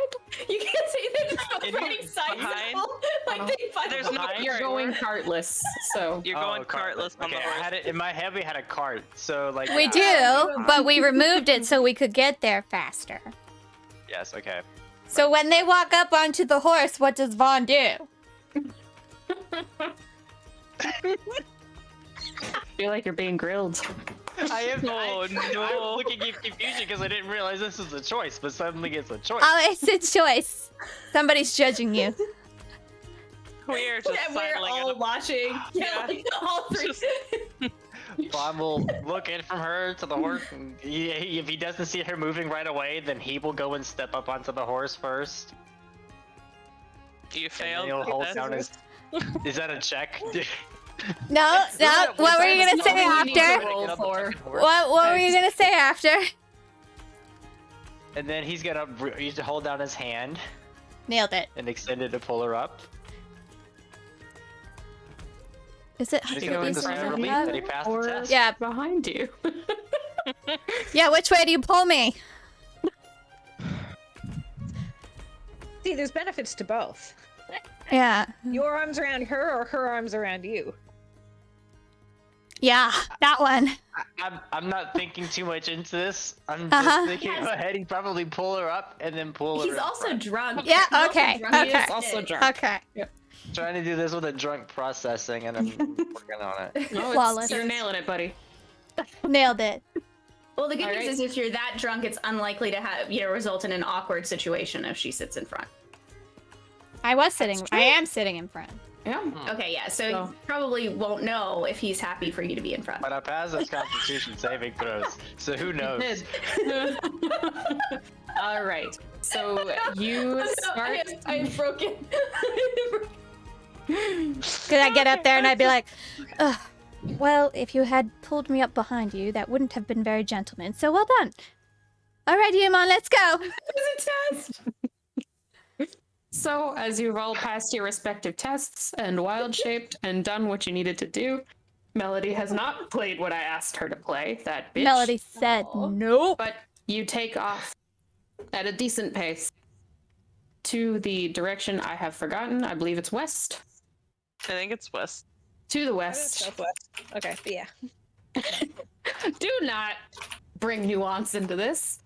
You can't say they're just Can riding you- side behind? saddle. Like they find There's no- Behind? You're going cartless, so. You're going cartless on Okay, the I horse. had it in my head. We had a cart, so like. We do, but we removed it so we could get there faster. Yes. Okay. So when they walk up onto the horse, what does Vaughn do? I feel like you're being grilled. I'm no. looking in confusion because I didn't realize this was a choice, but suddenly it's a choice. Oh, it's a choice. Somebody's judging you. We are just And we're sidling all up. watching. Yeah, Yeah. like all three. Vaughn will look in from her to the horse. And if he doesn't see her moving right away, then he will go and step up onto the horse first. You And then failed. he'll hold That's- down his. Is that a check? No, no. What were you gonna say after? Roll for. What were you gonna say after? And then he's gonna hold down his hand Nailed it. and extend it to pull her up. Is it? He's You gonna go bring in the front sign of of relief you that he passed the or test. Yeah, behind you. yeah. Which way do you pull me? See, there's benefits to both. Yeah, Your arms around her or her arms around you. yeah. That one. I'm not thinking too much into this. I'm just Uh-huh. thinking ahead. He'd probably pull her up and then pull her. He's in also front. drunk. Yeah, He's also okay, drunk. He okay. is Also sick. drunk. Okay. Trying to do this with a drunk processing, and I'm working on it. No, Flawless. you're nailing it, buddy. Nailed it. Well, the good All news right. is if you're that drunk, it's unlikely to have result in an awkward situation if she sits in front. I was sitting. I am sitting in front. Yeah. Okay, yeah, so So- you probably won't know if he's happy for you to be in front. But I passed those Constitution saving throws, so who knows? All right. So you start. I'm broken. Cause I get up there and I'd be like, ugh. Well, if you had pulled me up behind you, that wouldn't have been very gentleman. So well done. All right, Yamon, let's go. It's a test. So as you've all passed your respective tests and wild shaped and done what you needed to do, Melody has not played what I asked her to play. That bitch. Melody said Aw. nope. But you take off at a decent pace to the direction I have forgotten. I believe it's west. I think it's west. To the I west. Southwest. Okay, but yeah. Do not bring nuance into this.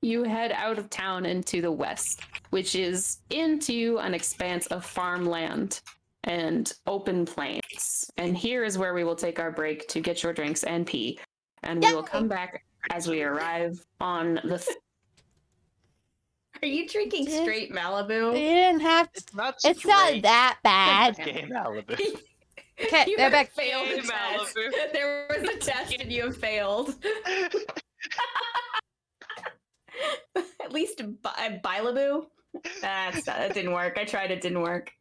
You head out of town into the west, which is into an expanse of farmland and open plains. And here is where we will take our break to get your drinks and pee. And we will come back as we arrive on the... Are you drinking straight Malibu? You didn't have to. It's not. It's not straight. that bad. Game Malibu. Okay, You they're have back. failed Hey, the test. Malibu. There was a test and you have failed. At least Bilaboo. That didn't work. I tried. It didn't work.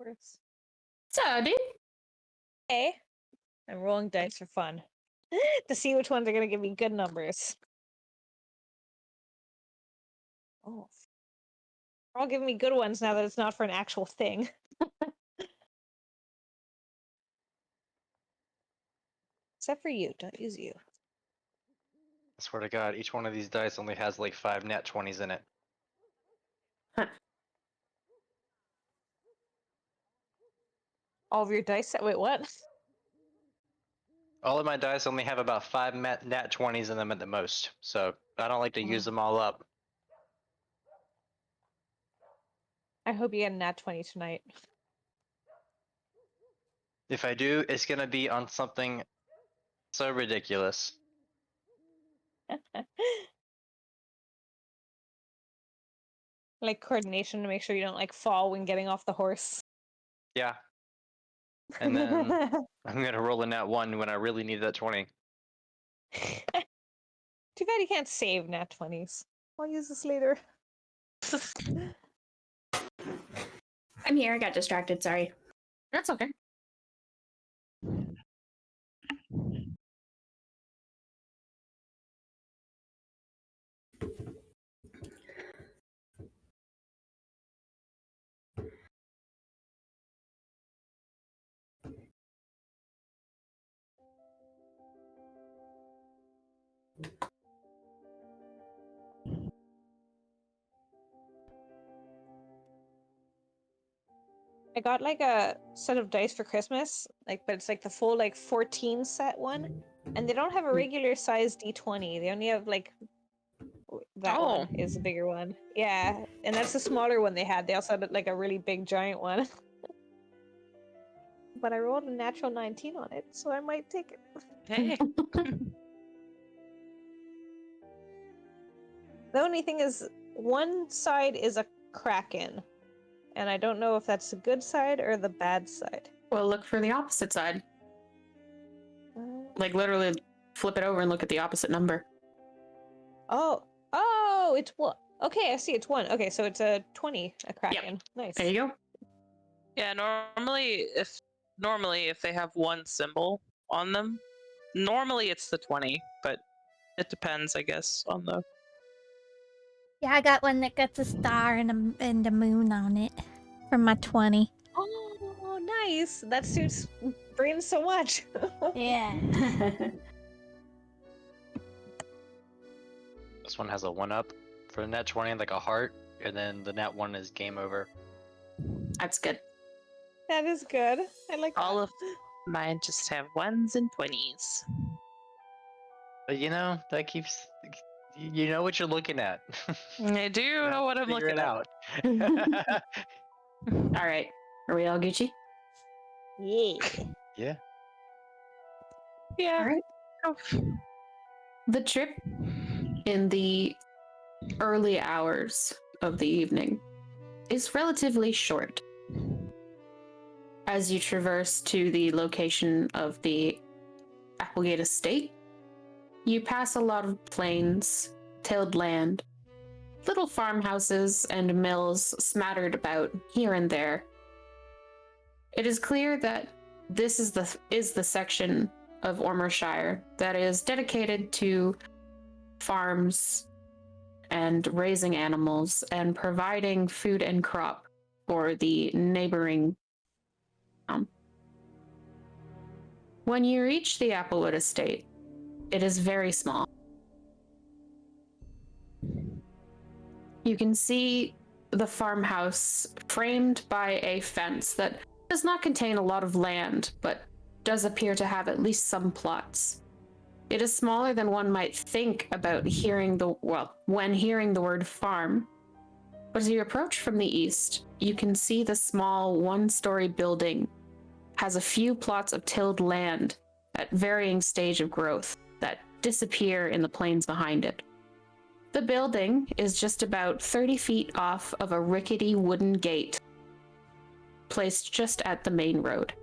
course. So, dude. Hey, I'm rolling dice for fun to see which ones are going to give me good numbers. Oh, they're all giving me good ones now that it's not for an actual thing. Except for you. Don't use you. I swear to God, each one of these dice only has like 5 nat 20s in it. All of your dice. Wait, what? All of my dice only have about 5 nat 20s in them at the most, so I don't like to use them all up. I hope you get a nat 20 tonight. If I do, it's gonna be on something so ridiculous. Like coordination to make sure you don't like fall when getting off the horse. Yeah. And then I'm gonna roll a nat 1 when I really need that 20. Too bad you can't save nat 20s. I'll use this later. I'm here. I got distracted. Sorry. That's okay. I got like a set of dice for Christmas, like, but it's like the full like 14 set one, and they don't have a regular size D20. They only have like that one is a bigger one. Yeah, and that's the smaller one they had. They also had like a really big giant one. But I rolled a natural 19 on it, so I might take it. Hey. The only thing is, one side is a kraken, and I don't know if that's the good side or the bad side. Well, look for the opposite side. Uh, Like, literally flip it over and look at the opposite number. oh, it's one. Okay, I see. It's one. Okay, so it's a 20, a kraken. Nice. There you go. Yeah, normally if they have one symbol on them, normally it's the 20, but it depends, I guess, on the. Yeah, I got one that gets a star and the moon on it for my 20. Oh, nice. That suits Brynn so much. Yeah. This one has a 1-up for the nat 20, like a heart, and then the nat 1 is game over. That's good. That is good. I like All that. of mine just have 1s and 20s. But you know, that keeps. You know what you're looking at. I do know what I'm Figure looking it at. out. All right. Are we all Gucci? Yeah. Yeah. Yeah. All right. Oh. The trip in the early hours of the evening is relatively short. As you traverse to the location of the Applegate Estate, you pass a lot of plains, tilled land, little farmhouses and mills smattered about here and there. It is clear that this is the section of Ormershire that is dedicated to farms and raising animals and providing food and crop for the neighboring town. When you reach the Applewood Estate, it is very small. You can see the farmhouse framed by a fence that does not contain a lot of land, but does appear to have at least some plots. It is smaller than one might think about when hearing the word farm. But as you approach from the east, you can see the small one-story building has a few plots of tilled land at varying stage of growth that disappear in the plains behind it. The building is just about 30 feet off of a rickety wooden gate placed just at the main road,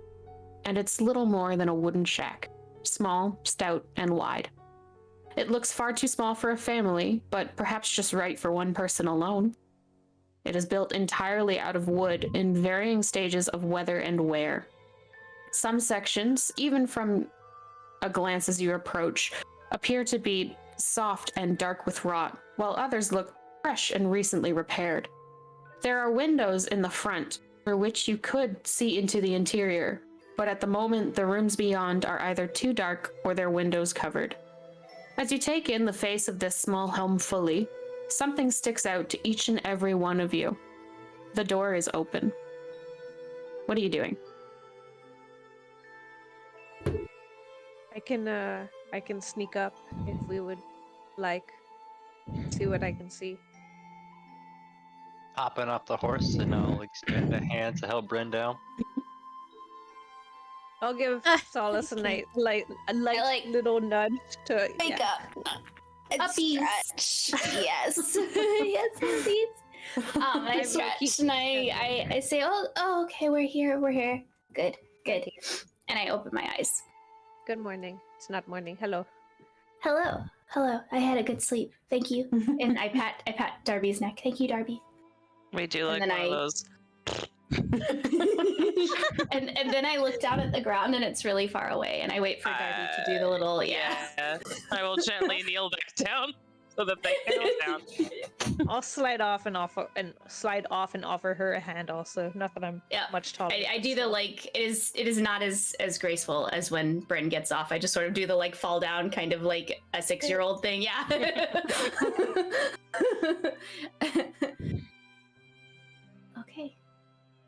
and it's little more than a wooden shack, small, stout, and wide. It looks far too small for a family, but perhaps just right for one person alone. It is built entirely out of wood in varying stages of weather and wear. Some sections, even from a glance as you approach, appear to be soft and dark with rot, while others look fresh and recently repaired. There are windows in the front through which you could see into the interior, but at the moment the rooms beyond are either too dark or their windows covered. As you take in the face of this small home fully, something sticks out to each and every one of you. The door is open. What are you doing? I can sneak up if we would like. See what I can see. Hopping off the horse, and I'll extend a hand to help Brynn down. I'll give Solace a Okay. light little nudge to Wake yeah. up. And Uppies. stretch. Yes. Yes, indeed. I will stretch keep- and I say, oh, okay, we're here. Good. And I open my eyes. Good morning. It's not morning. Hello. Hello. I had a good sleep. Thank you. And I pat Darby's neck. Thank you, Darby. We do And like then one of those. and then I look down at the ground and it's really far away and I wait for Darby to do the little Yeah. I will gently kneel back down so that they can go down. I'll slide off and offer her a hand. Also, not that I'm Yeah. much taller. I do the like it is not as graceful as when Brynn gets off. I just sort of do the like fall down kind of like a 6-year-old thing. Yeah. Okay.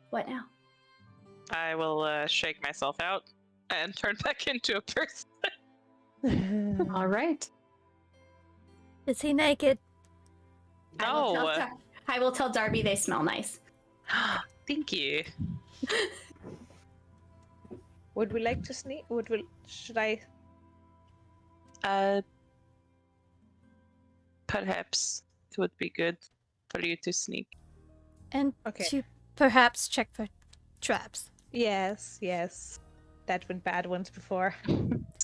What now? I will shake myself out and turn back into a person. All right. Is he naked? No. I will tell Darby they smell nice. Thank you. Would we like to sneak? Should I? Perhaps it would be good for you to sneak. And Okay. to perhaps check for traps. Yes. That's been bad ones before.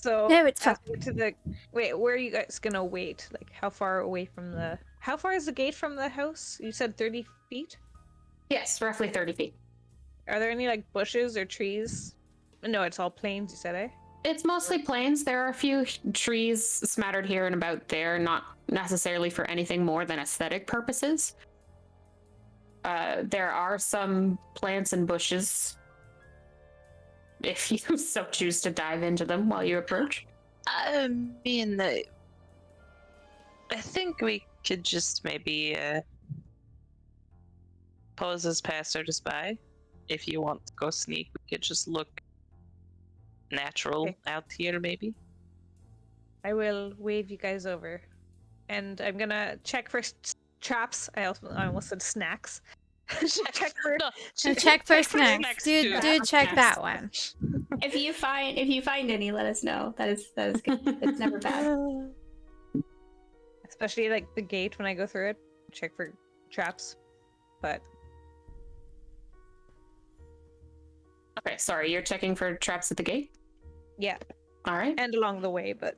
So No, it's I'll fine. go to the wait. Where are you guys gonna wait? Like, how far away from the? How far is the gate from the house? You said 30 feet. Yes, roughly 30 feet. Are there any like bushes or trees? No, it's all plains. You said, eh? It's mostly plains. There are a few trees smattered here and about there, not necessarily for anything more than aesthetic purposes. There are some plants and bushes, if you so choose to dive into them while you approach. I mean, I think we could just maybe pose as passers-by. If you want to go sneak, we could just look natural Okay. out here, maybe. I will wave you guys over, and I'm gonna check for traps. I almost said snacks. check for No, And check for for snacks. Do too. check that one. If you find any, let us know. That is good. It's never bad. especially like the gate when I go through it. Check for traps, but Okay, sorry, you're checking for traps at the gate? yeah, All right. and along the way. But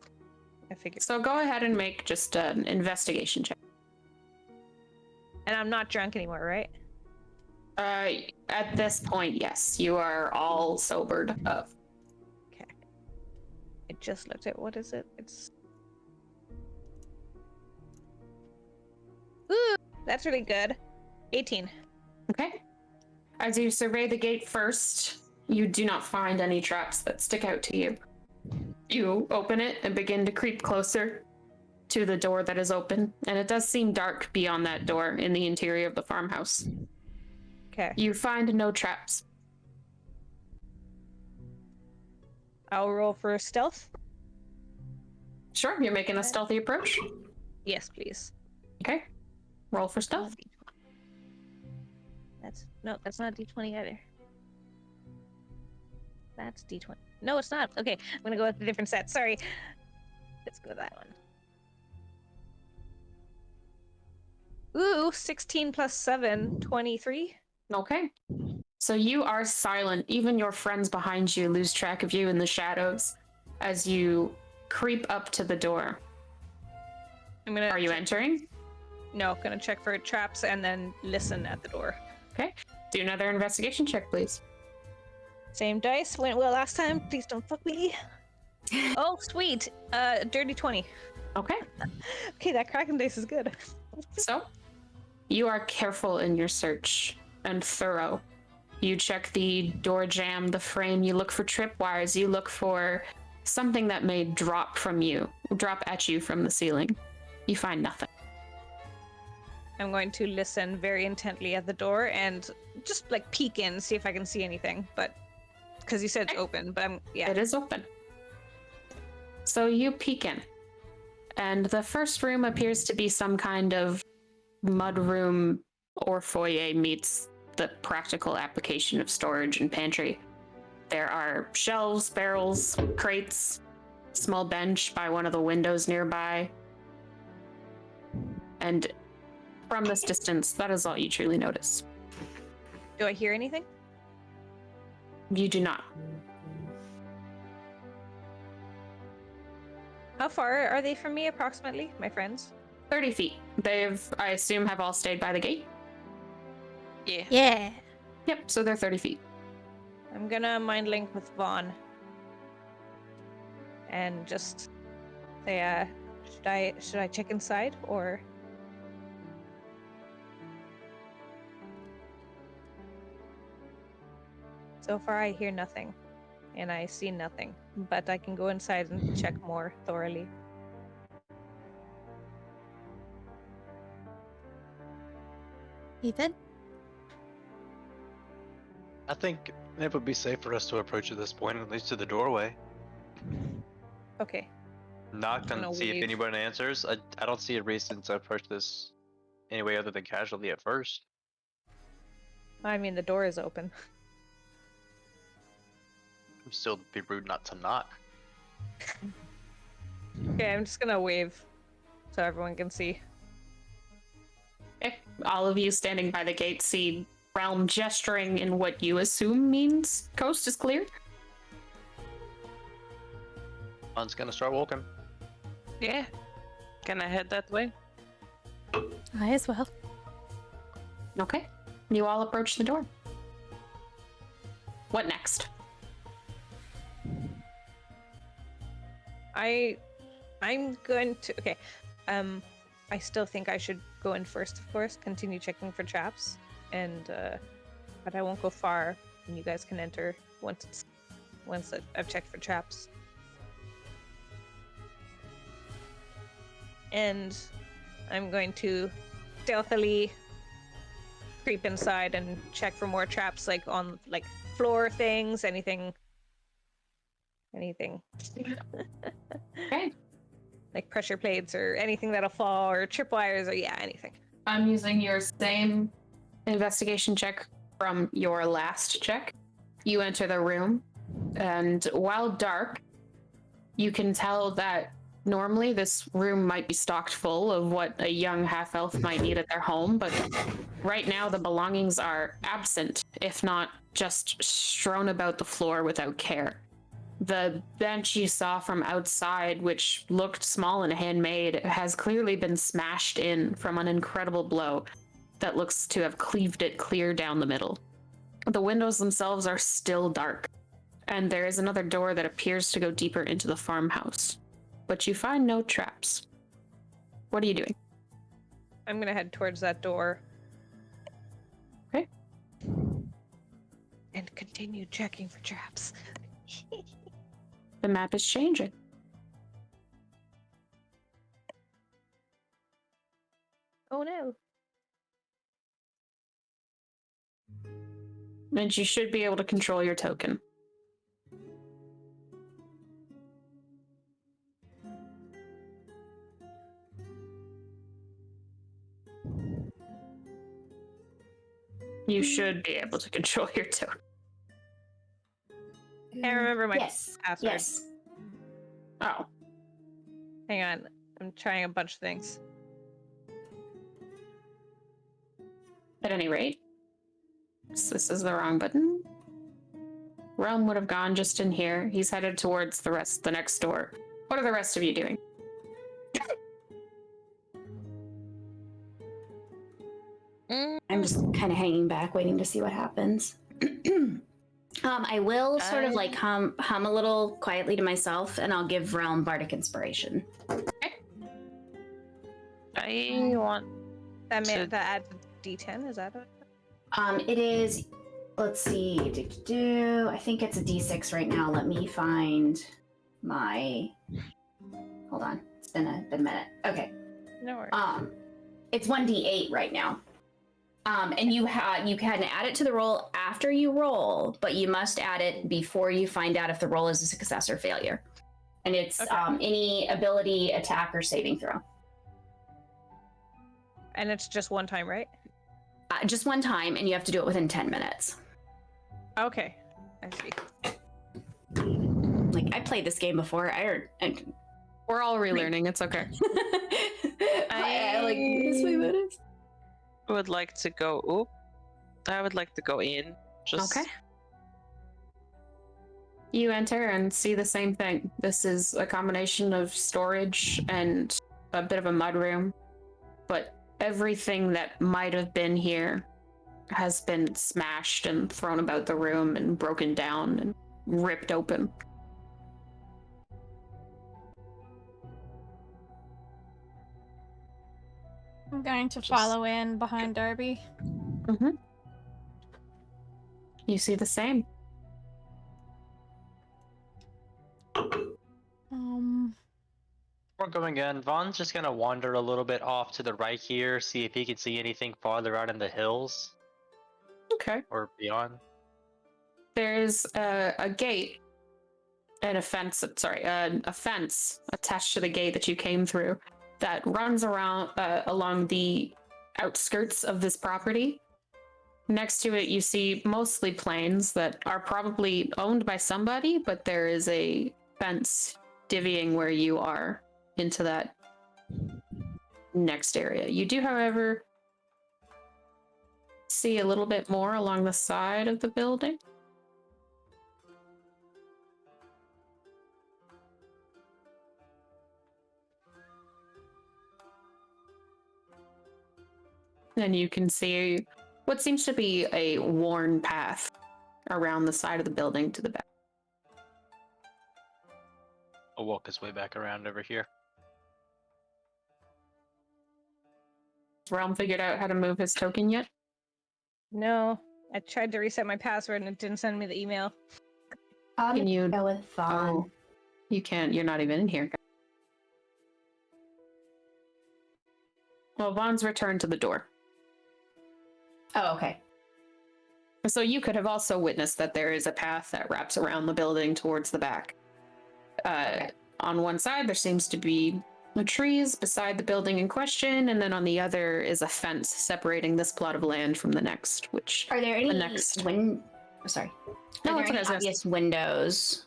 I figured, So go ahead and make just an investigation check. and I'm not drunk anymore, right? At this point, yes, you are all sobered up. Okay. I just looked at what is it? It's. Ooh, that's really good. 18. Okay. As you survey the gate first, you do not find any traps that stick out to you. You open it and begin to creep closer to the door that is open, and it does seem dark beyond that door in the interior of the farmhouse. Okay. You find no traps. I'll roll for stealth. Sure, you're making a stealthy approach. Yes, please. Okay. Roll for stealth. That's not D20 either. That's D20. No, it's not. Okay, I'm gonna go with a different set. Sorry. Let's go with that one. Ooh, 16 plus 7, 23. Okay. So you are silent. Even your friends behind you lose track of you in the shadows as you creep up to the door. I'm gonna. Are you entering? No, gonna check for traps and then listen at the door. Okay. Do another investigation check, please. Same dice. Went well last time. Please don't fuck me. Oh, sweet. Dirty 20. Okay. Okay, that Kraken dice is good. So, you are careful in your search and thorough. You check the door jamb, the frame, you look for tripwires, you look for something that may drop at you from the ceiling. You find nothing. I'm going to listen very intently at the door and just like peek in, see if I can see anything. But because you said it's open, but yeah. It is open. So you peek in, and the first room appears to be some kind of mud room or foyer meets the practical application of storage and pantry. There are shelves, barrels, crates, small bench by one of the windows nearby. And from this distance, that is all you truly notice. Do I hear anything? You do not. How far are they from me approximately, my friends? 30 feet. I assume, have all stayed by the gate? Yeah. Yeah. Yep, so they're 30 feet. I'm gonna mind link with Vaughn. And just say, should I check inside or? So far I hear nothing. And I see nothing. But I can go inside and check more thoroughly. Ethan? I think it would be safe for us to approach at this point, at least to the doorway. Okay. Knock I'm and gonna see if wave. anyone answers. I don't see a reason to approach this any way other than casually at first. I mean, the door is open. It'd still be rude not to knock. Okay, I'm just gonna wave so everyone can see. Okay. All of you standing by the gate see Relm gesturing in what you assume means coast is clear. One's gonna start walking. Yeah. Can I head that way? I as well. Okay. You all approach the door. What next? I'm going to okay. I still think I should go in first, of course. Continue checking for traps, and but I won't go far, and you guys can enter once I've checked for traps. And I'm going to stealthily creep inside and check for more traps, like on like floor things, anything. Okay. Like pressure plates or anything that'll fall, or tripwires, or yeah, anything. I'm using your same investigation check from your last check. You enter the room, and while dark, you can tell that normally this room might be stocked full of what a young half-elf might need at their home, but right now the belongings are absent, if not just strewn about the floor without care. The bench you saw from outside, which looked small and handmade, has clearly been smashed in from an incredible blow that looks to have cleaved it clear down the middle. The windows themselves are still dark, and there is another door that appears to go deeper into the farmhouse. But you find no traps. What are you doing? I'm gonna head towards that door. Okay. And continue checking for traps. The map is changing. Oh no. And you should be able to control your token. You should be able to control your token. Can't remember my Yes. password. Yes. Oh. Hang on. I'm trying a bunch of things. At any rate, so this is the wrong button. Relm would have gone just in here. He's headed towards the next door. What are the rest of you doing? I'm just kind of hanging back, waiting to see what happens. I will sort of like hum a little quietly to myself, and I'll give Relm Bardic Inspiration. I want That to- adds a D10. Is that it? It is. Let's see. I think it's a D6 right now. Let me find my. Hold on. It's been a minute. Okay. No worries. It's 1d8 right now. And you can add it to the roll after you roll, but you must add it before you find out if the roll is a success or failure. And it's any ability, attack, or saving throw. And it's just one time, right? Just one time, and you have to do it within 10 minutes. Okay. I see. Like, I played this game before. We're all relearning. It's okay. I like this way minutes. would like to go. Oop. I would like to go in. Just Okay. You enter and see the same thing. This is a combination of storage and a bit of a mudroom, but everything that might have been here has been smashed and thrown about the room and broken down and ripped open. I'm going to follow in behind Darby. Mm-hmm. You see the same. We're going in. Vaughn's just gonna wander a little bit off to the right here, see if he can see anything farther out in the hills Okay. or beyond. There's a gate and a fence. Sorry, a fence attached to the gate that you came through that runs around along the outskirts of this property. Next to it, you see mostly plains that are probably owned by somebody, but there is a fence divvying where you are into that next area. You do, however, see a little bit more along the side of the building. And you can see what seems to be a worn path around the side of the building to the back. I'll walk his way back around over here. Has Relm figured out how to move his token yet? No, I tried to reset my password and it didn't send me the email. Can you go with Vaughn? Oh, you can't. You're not even in here. Well, Vaughn's returned to the door. Oh, okay. So you could have also witnessed that there is a path that wraps around the building towards the back. On one side, there seems to be the trees beside the building in question, and then on the other is a fence separating this plot of land from the next, which Are there any the next... sorry. No, Are that's there what I any was gonna obvious windows?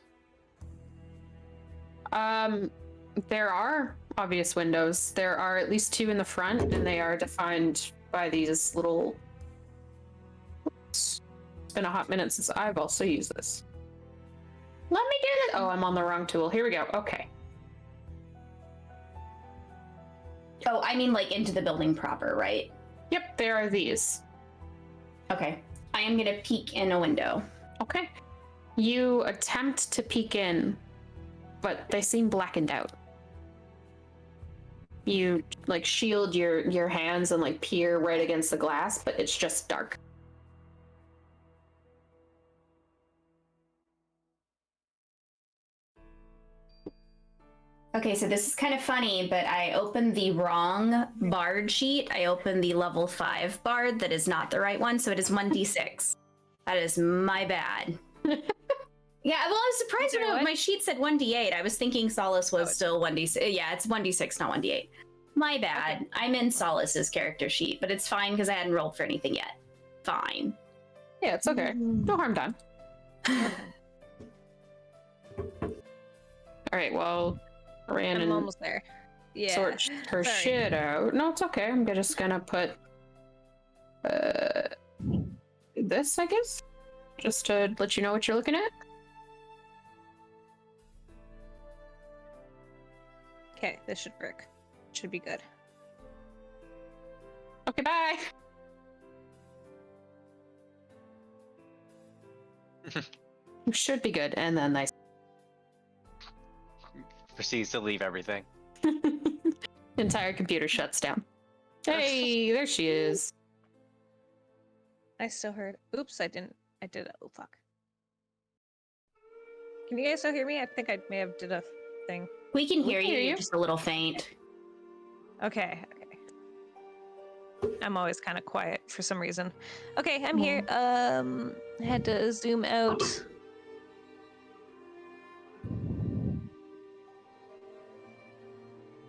There are obvious windows. There are at least two in the front, and they are defined by these little... It's been a hot minute since I've also used this. Let me get it. Oh, I'm on the wrong tool. Here we go. Okay. Oh, I mean like into the building proper, right? Yep, there are these. Okay. I am gonna peek in a window. Okay. You attempt to peek in, but they seem blackened out. You like shield your hands and like peer right against the glass, but it's just dark. Okay, so this is kind of funny, but I opened the wrong bard sheet. I opened the level 5 bard that is not the right one, so it is 1d6. That is my bad. Yeah, well, I was surprised when my sheet said 1d8. I was thinking Solace was still 1d6. Yeah, it's 1d6, not 1d8. My bad. Okay. I'm in Solace's character sheet, but it's fine because I hadn't rolled for anything yet. Fine. Yeah, it's okay. No harm done. All right, well... Ran I'm almost there. Yeah. Sort her shit out. No, it's okay. I'm just gonna put this, I guess, just to let you know what you're looking at. Okay, this should work. Should be good. Okay, bye. Should be good. And then they Proceeds to leave everything. entire computer shuts down. Hey, there she is. I still heard. Oops, I didn't. I did it. Oh fuck. Can you guys still hear me? I think I may have did a thing. We can hear hear you. you. You're just a little faint. Okay. I'm always kind of quiet for some reason. Okay, I'm here. I had to zoom out.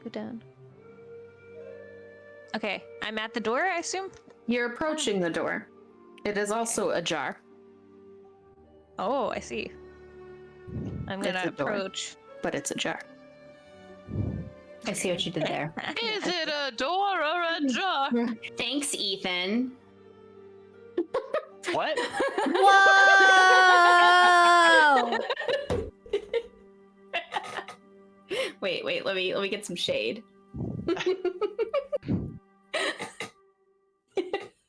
Go down. Okay, I'm at the door, I assume? You're approaching the door. It is also ajar. Oh, I see. I'm gonna It's a door. approach. But it's ajar. I see what you did there. Is it a door or a jar? Thanks, Ethan. What? Whoa! Wait, let me get some shade.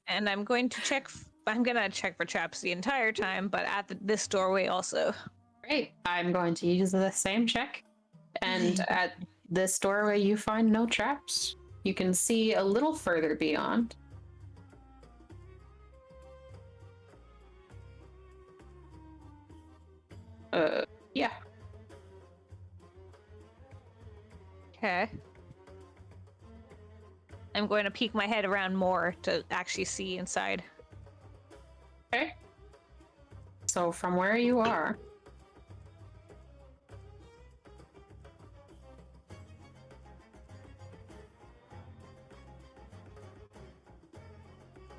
And I'm going to check. I'm gonna check for traps the entire time, but at this doorway also. Great. I'm going to use the same check. And at this doorway, you find no traps. You can see a little further beyond. Yeah. Okay. I'm going to peek my head around more to actually see inside. Okay. So from where you are,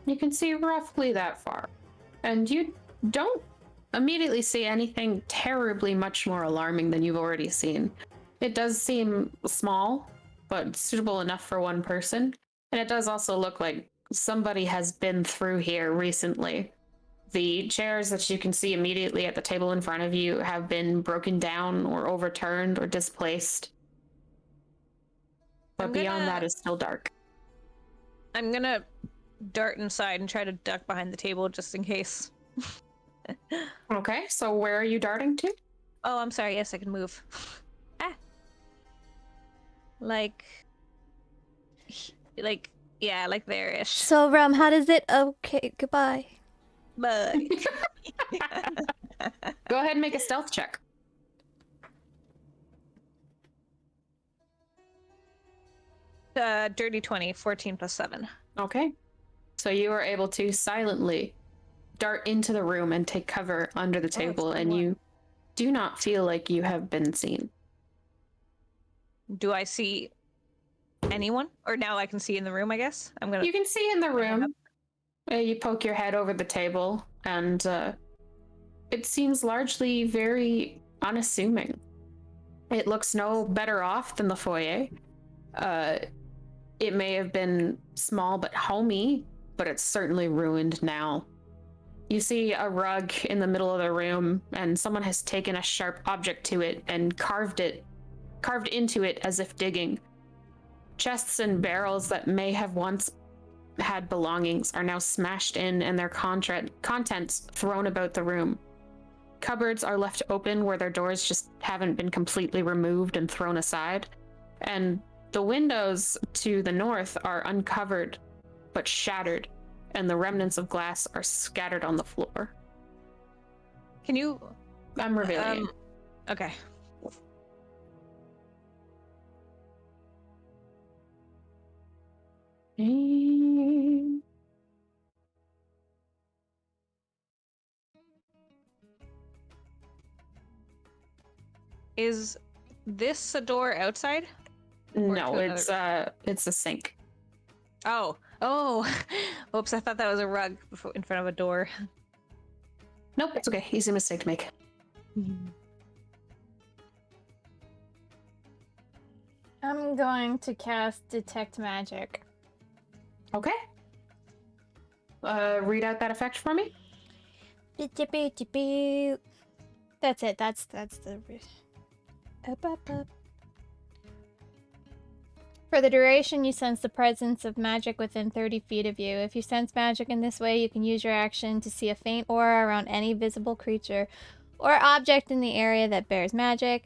you can see roughly that far. And you don't immediately see anything terribly much more alarming than you've already seen. It does seem small, but suitable enough for one person. And it does also look like somebody has been through here recently. The chairs that you can see immediately at the table in front of you have been broken down or overturned or displaced. But beyond that is still dark. I'm gonna dart inside and try to duck behind the table just in case. Okay, so where are you darting to? Oh, I'm sorry. Yes, I can move. Like, yeah, like there-ish. So, Relm, how does it? Okay, goodbye. But Go ahead and make a stealth check. dirty 20, 14 plus 7. Okay. So you are able to silently dart into the room and take cover under the table, and you do not feel like you have been seen. Do I see anyone? Or now I can see in the room, I guess? You can see in the room. You poke your head over the table, and it seems largely very unassuming. It looks no better off than the foyer. It may have been small but homey, but it's certainly ruined now. You see a rug in the middle of the room, and someone has taken a sharp object to it and carved into it as if digging. Chests and barrels that may have once had belongings are now smashed in and their contents thrown about the room. Cupboards are left open where their doors just haven't been completely removed and thrown aside. And the windows to the north are uncovered but shattered, and the remnants of glass are scattered on the floor. Can you... I'm revealing it. Okay. Is this a door outside? No, it's a sink. Oh. Oops, I thought that was a rug in front of a door. Nope, it's okay. Easy mistake to make. I'm going to cast Detect Magic. Okay. Read out that effect for me. That's it. That's the. Up. For the duration, you sense the presence of magic within 30 feet of you. If you sense magic in this way, you can use your action to see a faint aura around any visible creature or object in the area that bears magic,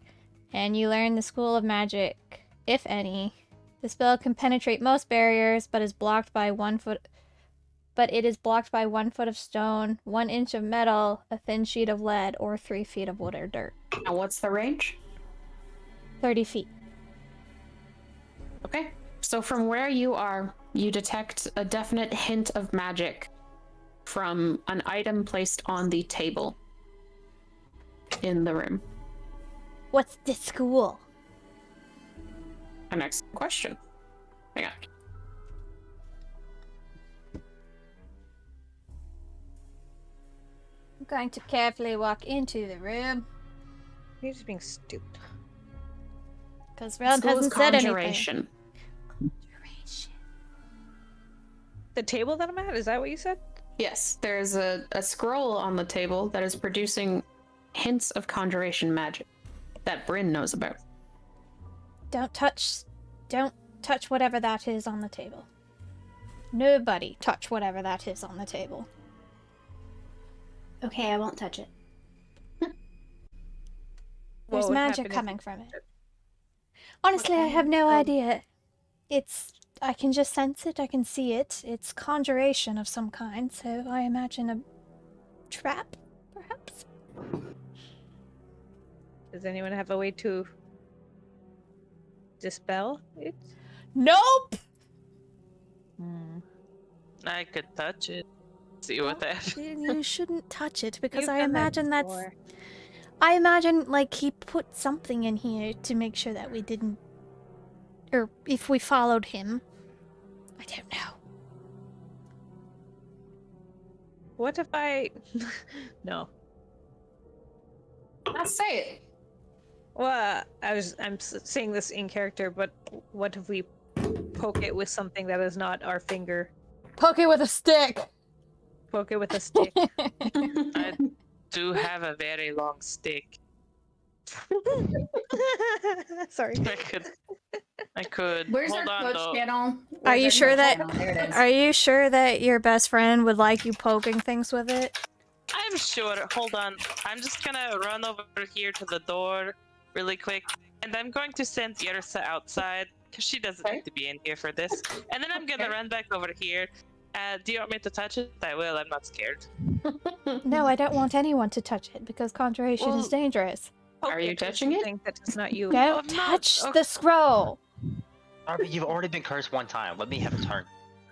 and you learn the school of magic, if any. The spell can penetrate most barriers, but is blocked by 1 foot. But it is blocked by 1 foot of stone, 1 inch of metal, a thin sheet of lead, or 3 feet of wood or dirt. And what's the range? 30 feet. Okay. So from where you are, you detect a definite hint of magic from an item placed on the table in the room. What's the school? An excellent question. Hang on. I'm going to carefully walk into the room, You're just being stupid. because Relm School is hasn't said anything. conjuration. Conjuration. The table that I'm at, is that what you said? Yes, there's a scroll on the table that is producing hints of conjuration magic that Brynn knows about. Don't touch whatever that is on the table. Nobody touch whatever that is on the table. Okay, I won't touch it. What There's would magic happen if- coming from it. Honestly, I have no idea. I can just sense it, I can see it. It's conjuration of some kind, so I imagine a trap, perhaps? Does anyone have a way to dispel it? Nope! I could touch it. See what that. You shouldn't touch it, because You've I done that imagine that's... before. I imagine, like, he put something in here to make sure that we didn't... Or if we followed him. I don't know. What if I... No. Let's say it. Well, I'm saying this in character, but what if we poke it with something that is not our finger? Poke it with a stick! Poke it with a stick. I do have a very long stick. Sorry. I could. Where's Hold our on, Twitch though. channel? Are you Where's sure our that- channel? There it is. Are you sure that your best friend would like you poking things with it? I'm sure. Hold on. I'm just gonna run over here to the door really quick, and I'm going to send Yersa outside because she doesn't Okay. need to be in here for this. And then I'm gonna run back over here. Do you want me to touch it? I will. I'm not scared. No, I don't want anyone to touch it because conjuration is Well- dangerous. Oh, Are you Poke with touching it? something that is not you. Don't I'm not- touch okay. the scroll! Darby, you've already been cursed one time. Let me have a turn.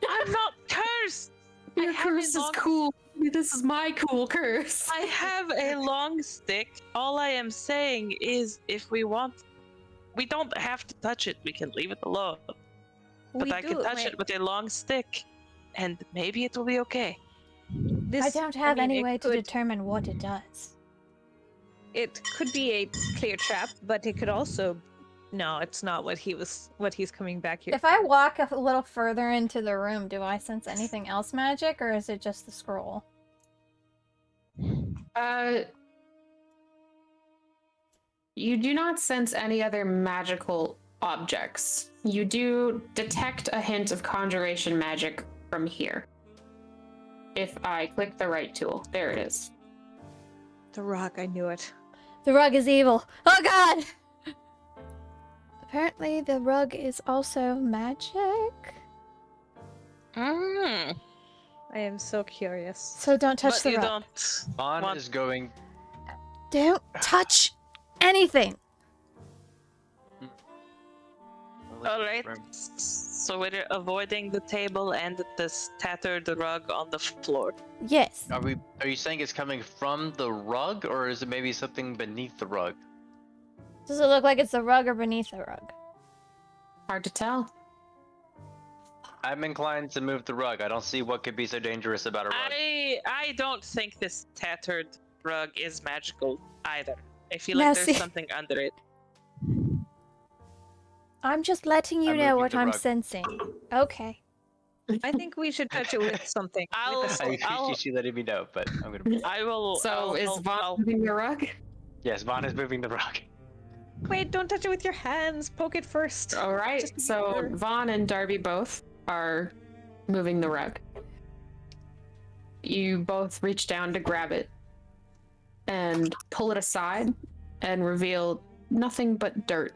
I'm not cursed. I Your have a curse is long- cool. This is my cool curse. I have a long stick. All I am saying is, if we want, we don't have to touch it. We can leave it alone. But We I do- can touch wait, it with a long stick, and maybe it will be okay. This, I don't have mean, any it way to could- determine what it does. It could be a clear trap, but it could also. No, it's not what he's coming back here. If I walk a little further into the room, do I sense anything else magic, or is it just the scroll? You do not sense any other magical objects. You do detect a hint of conjuration magic from here. If I click the right tool. There it is. The rock, I knew it. The rug is evil. Oh god! Apparently the rug is also magic. Mm, I am so curious. So don't touch but the you rug. don't. Vaughn want- is going. Don't touch anything! All right. So we're avoiding the table and this tattered rug on the floor. Yes. Are you saying it's coming from the rug, or is it maybe something beneath the rug? Does it look like it's the rug or beneath the rug? Hard to tell. I'm inclined to move the rug. I don't see what could be so dangerous about a rug. I don't think this tattered rug is magical either. I feel Now like there's see- something under it. I'm just letting you I'm know moving what the I'm rug. sensing. Okay. I think we should touch it with something. I'll- With a I stick. appreciate you letting me know, but I'm gonna. I will. So I'll- is I'll- Vaughn I'll- moving the rug? Yes, Vaughn is moving the rug. Wait, don't touch it with your hands. Poke it first. All right, Just to be so sure. Vaughn and Darby both are moving the rug. You both reach down to grab it and pull it aside and reveal nothing but dirt.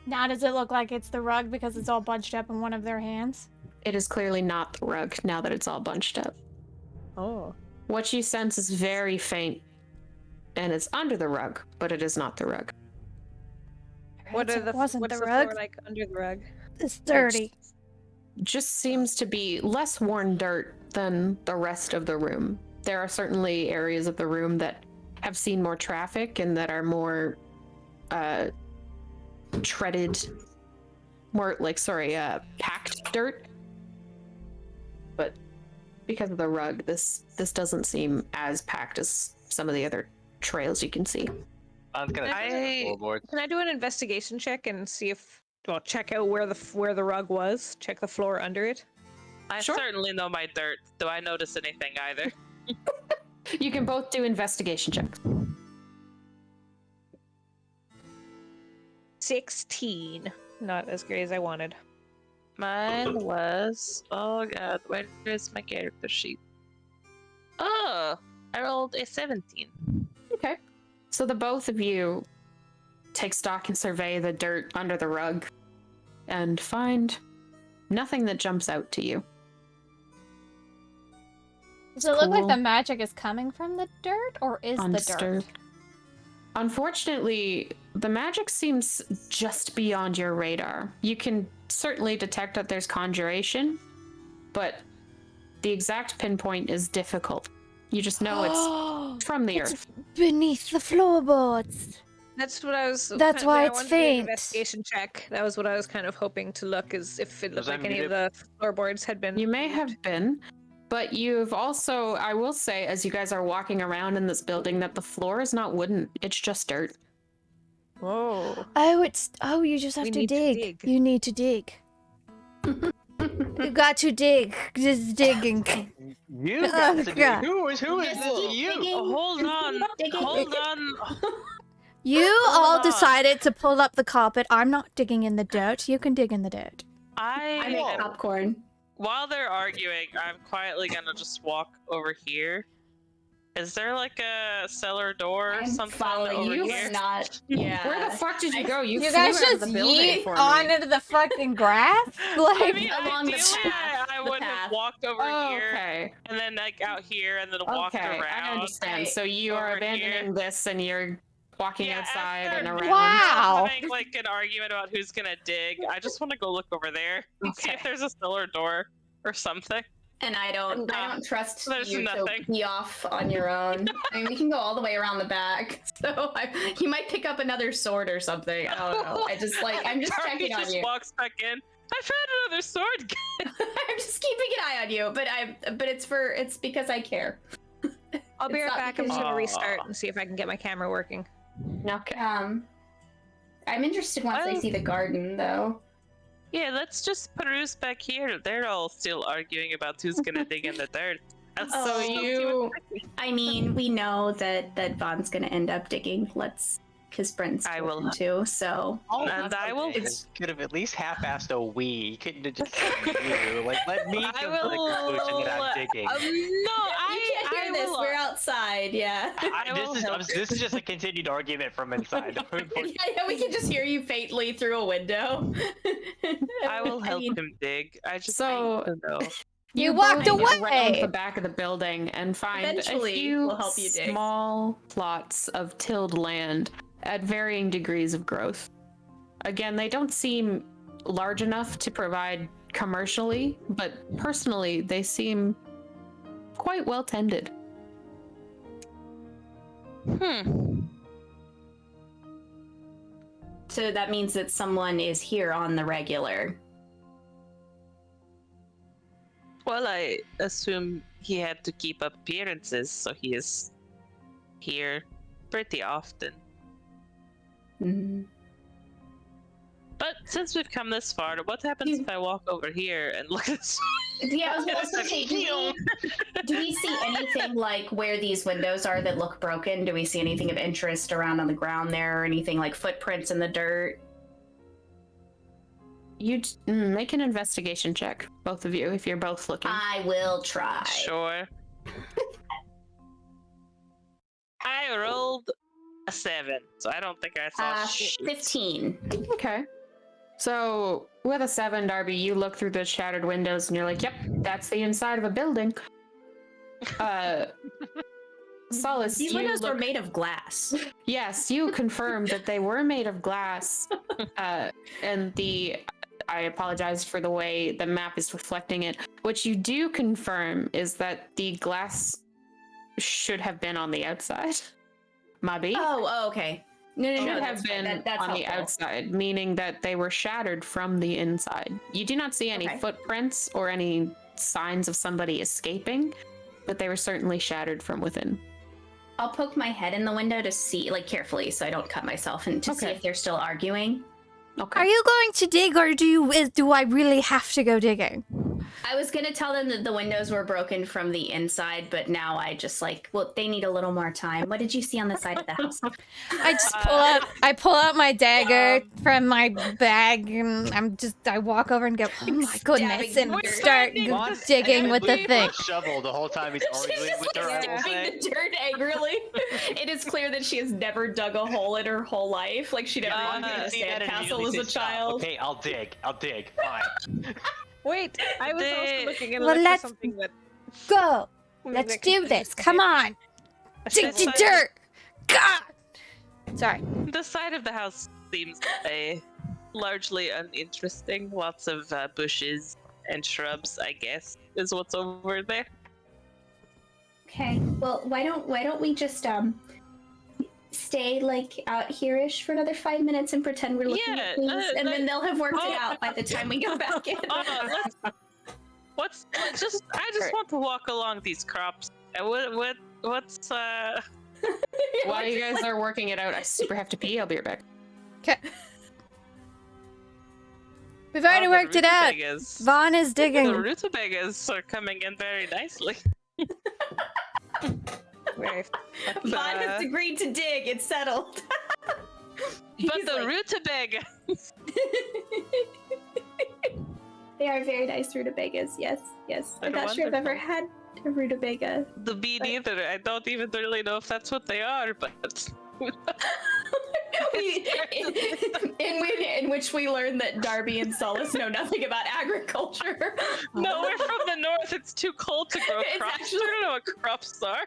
Now does it look like it's the rug because it's all bunched up in one of their hands? It is clearly not the rug now that it's all bunched up. Oh. What you sense is very faint, and it's under the rug, but it is not the rug. What are the wasn't what's the the rug? floor like under the rug? It's dirty. Just seems to be less worn dirt than the rest of the room. There are certainly areas of the room that have seen more traffic and that are more treaded, more like, packed dirt. But because of the rug, this doesn't seem as packed as some of the other trails you can see. I'm gonna check the floorboards. Can I do an investigation check and see if check out where the rug was? Check the floor under it. I Sure. certainly know my dirt. Do I notice anything either? You can both do investigation checks. 16. Not as great as I wanted. Mine was... Oh god, where is my character sheet? Oh, I rolled a 17. Okay. So the both of you take stock and survey the dirt under the rug and find nothing that jumps out to you. Does it look like cool. the magic is coming from the dirt, or is the dirt? Undisturbed. Unfortunately, the magic seems just beyond your radar. You can certainly detect that there's conjuration, but the exact pinpoint is difficult. You just know it's from the It's earth. beneath the floorboards. That's what I was. That's why I it's wanted to do an faint. investigation check. That was what I was kind of hoping to look, is if it Was looked I like any of the floorboards had been. You may have been, but you've also, I will say, as you guys are walking around in this building, that the floor is not wooden. It's just dirt. Whoa. Oh, you just have We to need to dig. dig. You need to dig. You got to dig. Just digging. You Oh, got to do. God. Who is Just this? keep You. digging. Hold on, Digging. hold on. You Hold all on. decided to pull up the carpet. I'm not digging in the dirt. You can dig in the dirt. I make popcorn. While they're arguing, I'm quietly gonna just walk over here. Is there like a cellar door or I'm something following over you, here? but not. Yeah. Where the fuck did you go? You You flew guys out of just the building yeet for me. onto the fucking grass? I Like, mean, Along the ideally, path, I the would path. have walked over Oh, here okay. and then like out here and then walked Okay, around. I understand. Right. So you are Over abandoning here. this and you're walking Yeah, outside after and around. Wow. having like an argument about who's gonna dig, I just want to go look over there and see if Okay. there's a cellar door or something. And I don't trust There's you nothing. to be off on your own. I mean, we can go all the way around the back, so you might pick up another sword or something. I don't know. I'm just Darby checking on just you. walks back in. I found another sword. I'm just keeping an eye on you, but it's because I care. I'll be It's right not back. I'm because just gonna you- restart and see if I can get my camera working. Okay. I'm interested once I Well- see the garden, though. Yeah, let's just peruse back here. They're all still arguing about who's gonna dig in the dirt. Let's Oh, go see what's I mean, we know that Vaughn's gonna end up digging. Because Bryn's I told will- him to. So and I will. It's- Could have at least half-assed a we. You couldn't have just said you. Like, let me I come to the conclusion that I'm digging. No, you can't hear this. will. We're outside. Yeah. I will help This is just a continued argument from inside. Yeah, we can just hear you faintly through a window. I will help mean, him dig. I just So- need to know. You walked both away! around the back of the building and find Eventually, a few we'll help you dig. small plots of tilled land at varying degrees of growth. Again, they don't seem large enough to provide commercially, but personally, they seem quite well tended. So that means that someone is here on the regular. Well, I assume he had to keep up appearances, so he is here pretty often. Mhm. But since we've come this far, what happens if I walk over here and look at this? Yeah, I was gonna say, do we see anything like where these windows are that look broken? Do we see anything of interest around on the ground there, or anything like footprints in the dirt? You make an investigation check, both of you, if you're both looking. I will try. Sure. I rolled a 7, so I don't think I saw shit. 15. Okay. So with a 7, Darby, you look through the shattered windows and you're like, yep, that's the inside of a building. Solace, These windows were made of glass. Yes, you confirmed that they were made of glass. And I apologize for the way the map is reflecting it. What you do confirm is that the glass should have been on the outside. Maybe. Oh, okay. No, Should have been that's on the helpful. outside, meaning that they were shattered from the inside. You do not see any footprints or any signs of somebody escaping, but they were certainly shattered from within. I'll poke my head in the window to see, like, carefully, so I don't cut myself, and to see if they're still arguing. Okay. Are you going to dig, or do I really have to go digging? I was gonna tell them that the windows were broken from the inside, but now I just well, they need a little more time. What did you see on the side of the house? I just pull out my dagger from my bag, and I walk over and go, oh my goodness, and start digging with the thing. Shovel the whole time he's arguing with her. Stabbing the dirt angrily. It is clear that she has never dug a hole in her whole life. Like, she never walked in a sandcastle as a child. Okay, I'll dig. Fine. Wait, I was also looking and Well, looking for let's something that. go. Maybe Let's I can do put this. it Come in. on. Dig the dirt. God. Sorry. The side of the house seems largely uninteresting. Lots of bushes and shrubs, I guess, is what's over there. Okay. Well, why don't we just stay like out here-ish for another 5 minutes and pretend we're looking at things, and then they'll have worked it out by the time we go back in. I just want to walk along these crops. What's While you guys are working it out, I super have to pee. I'll be right back. Okay. We've already worked it out. Vaughn is digging. The rutabagas are coming in very nicely. Vaughn has agreed to dig. It's settled. But the rutabaga. They are very nice rutabagas. Yes. I'm not sure I've ever had a rutabaga. Me neither. I don't even really know if that's what they are, but. in which we learn that Darby and Solace know nothing about agriculture. No, we're from the north. It's too cold to grow crops. Actually, I don't know what crops are.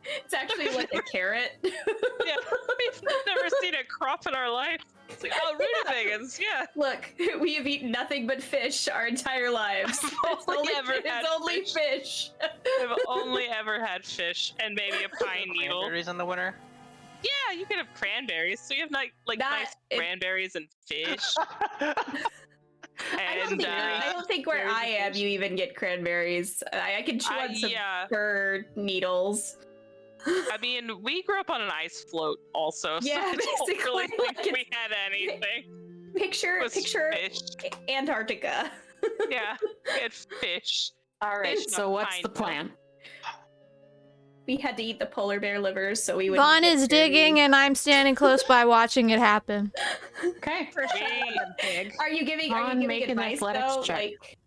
It's actually like a carrot. Yeah, we've never seen a crop in our life. It's like, oh, rutabagas, yeah. Look, we have eaten nothing but fish our entire lives. It's only fish. I've only ever had fish and maybe a pine needle. Cranberries in the winter? Yeah, you can have cranberries. So you have nice cranberries and fish. I don't think where I am you even get cranberries. I can chew on some fir needles. I mean, we grew up on an ice float also, so I don't really think we had anything. Picture fish. Antarctica. Yeah, it's fish. All right, so what's the plan? We had to eat the polar bear livers, so we would. Vaughn is digging, and I'm standing close by watching it happen. Okay. Are you giving advice though? Like,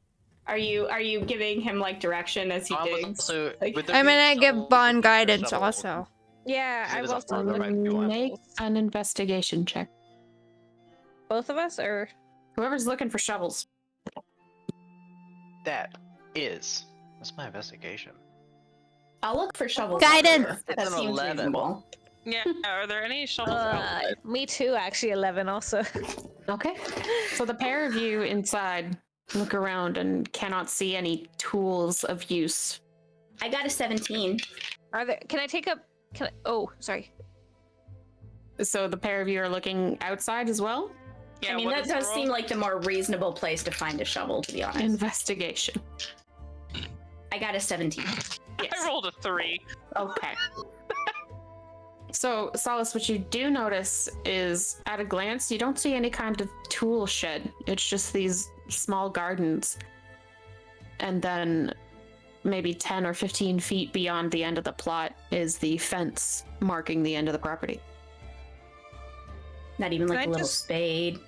are you giving him like direction as he digs? I'm gonna give Vaughn guidance also. Yeah, I will also make an investigation check. Both of us, or whoever's looking for shovels. That's my investigation. I'll look for shovels. Guidance. That seems reasonable. Yeah, are there any shovels out there? Me too, actually 11 also. Okay. So the pair of you inside look around and cannot see any tools of use. I got a 17. Can I take up? Oh, sorry. So the pair of you are looking outside as well? Yeah, I mean, that does seem like the more reasonable place to find a shovel, to be honest. Investigation. I got a 17. Yes. I rolled a 3. Okay. So, Solace, what you do notice is, at a glance, you don't see any kind of tool shed. It's just these small gardens. And then maybe 10 or 15 feet beyond the end of the plot is the fence marking the end of the property. Not even like Can a I little just- spade.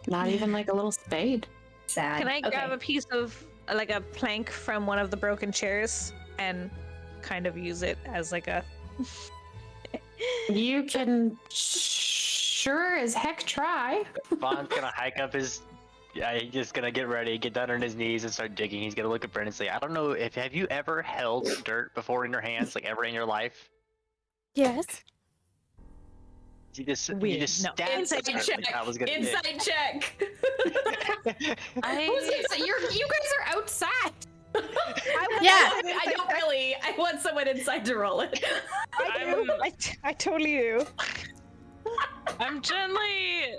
Not even like a little spade. Sad. Can I Okay. grab a piece of like a plank from one of the broken chairs and kind of use it as like a You can sure as heck try. Vaughn's gonna hike up his. Yeah, he's just gonna get ready, get down on his knees, and start digging. He's gonna look at Brynn and say, "I don't know if have you ever held dirt before in your hands, like ever in your life? Yes. You just Weird. No. stabbed Inside something check. like I was gonna dig." Inside check. You guys are outside. Yeah. I don't really. I want someone inside to roll it. I totally do. I'm gently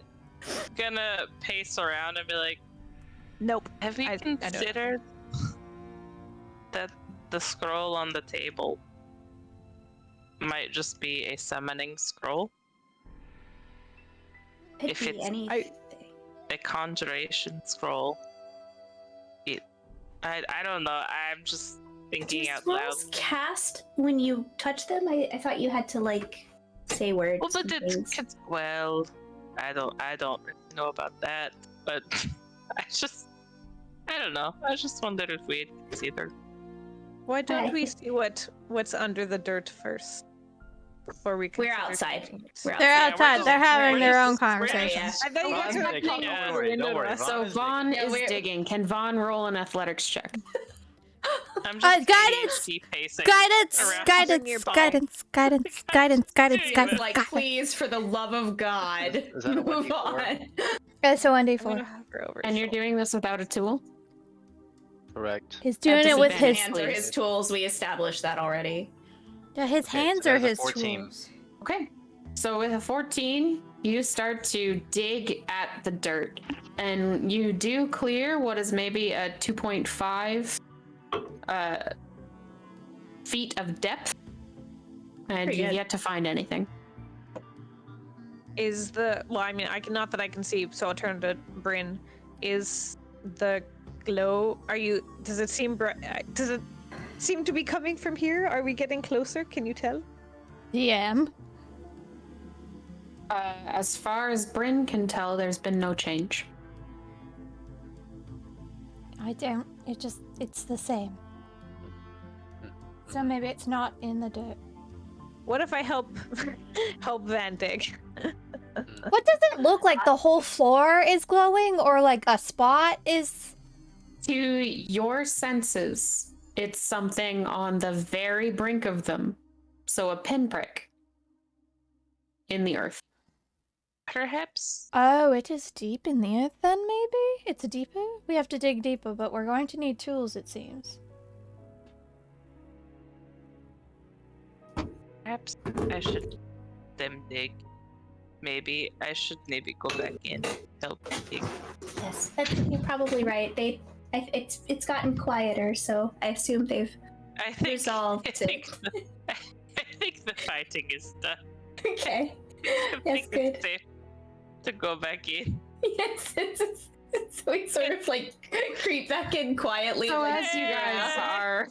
gonna pace around and be like, nope. have you I don't. considered that the scroll on the table might just be a summoning scroll? Could If be it's- anything. A conjuration scroll. I don't know. I'm just Do thinking out loud. spells cast when you touch them? I thought you had to like say words. Well, but and things. I don't really know about that. But I don't know. I just wondered if we had considered. Why don't I we see what's under the dirt first before we We're consider outside. taking it? We're They're Yeah, we're outside. just- They're having we're their just- own we're- conversations. I thought you guys Vaughn's were digging. like, Don't the worry, window don't worry. to us. So Vaughn is Vaughn digging. is Yeah, we're- digging. Can Vaughn roll an athletics check? I'm just guidance! ADHD pacing Guidance! around Guidance! your ball. Guidance! Guidance! Guidance! Guidance! He's Guidance! like, Guidance! please, for the love of God, Is that a move 1d4? on. Okay, so I'm 1d4. gonna hover over And his you're shoulder. doing this without a tool? Correct. He's doing it with his hands are his tools. We established that already. Yeah, his Okay, hands so are that's a his 14. tools. Okay. So with a 14, you start to dig at the dirt. And you do clear what is maybe a 2.5 feet of depth. And Pretty you've good. yet to find anything. Is the I mean, I can not that I can see, so I'll turn to Brynn. Is the glow? Does it seem to be coming from here? Are we getting closer? Can you tell? DM. As far as Brynn can tell, there's been no change. I don't. It's the same. So maybe it's not in the dirt. What if I help Van dig? What does it look like? The whole floor is glowing, or like a spot is? To your senses, it's something on the very brink of them. So a pinprick in the earth. Perhaps. Oh, it is deep in the earth then, maybe? It's deeper? We have to dig deeper, but we're going to need tools, it seems. Perhaps I should them dig. Maybe I should go back in, help dig. Yes, you're probably right. It's gotten quieter, so I assume they've I think resolved I think the fighting is done. Okay. I That's think good. it's safe to go back in. Yes, so we sort of like creep back in quietly. So like, as you guys are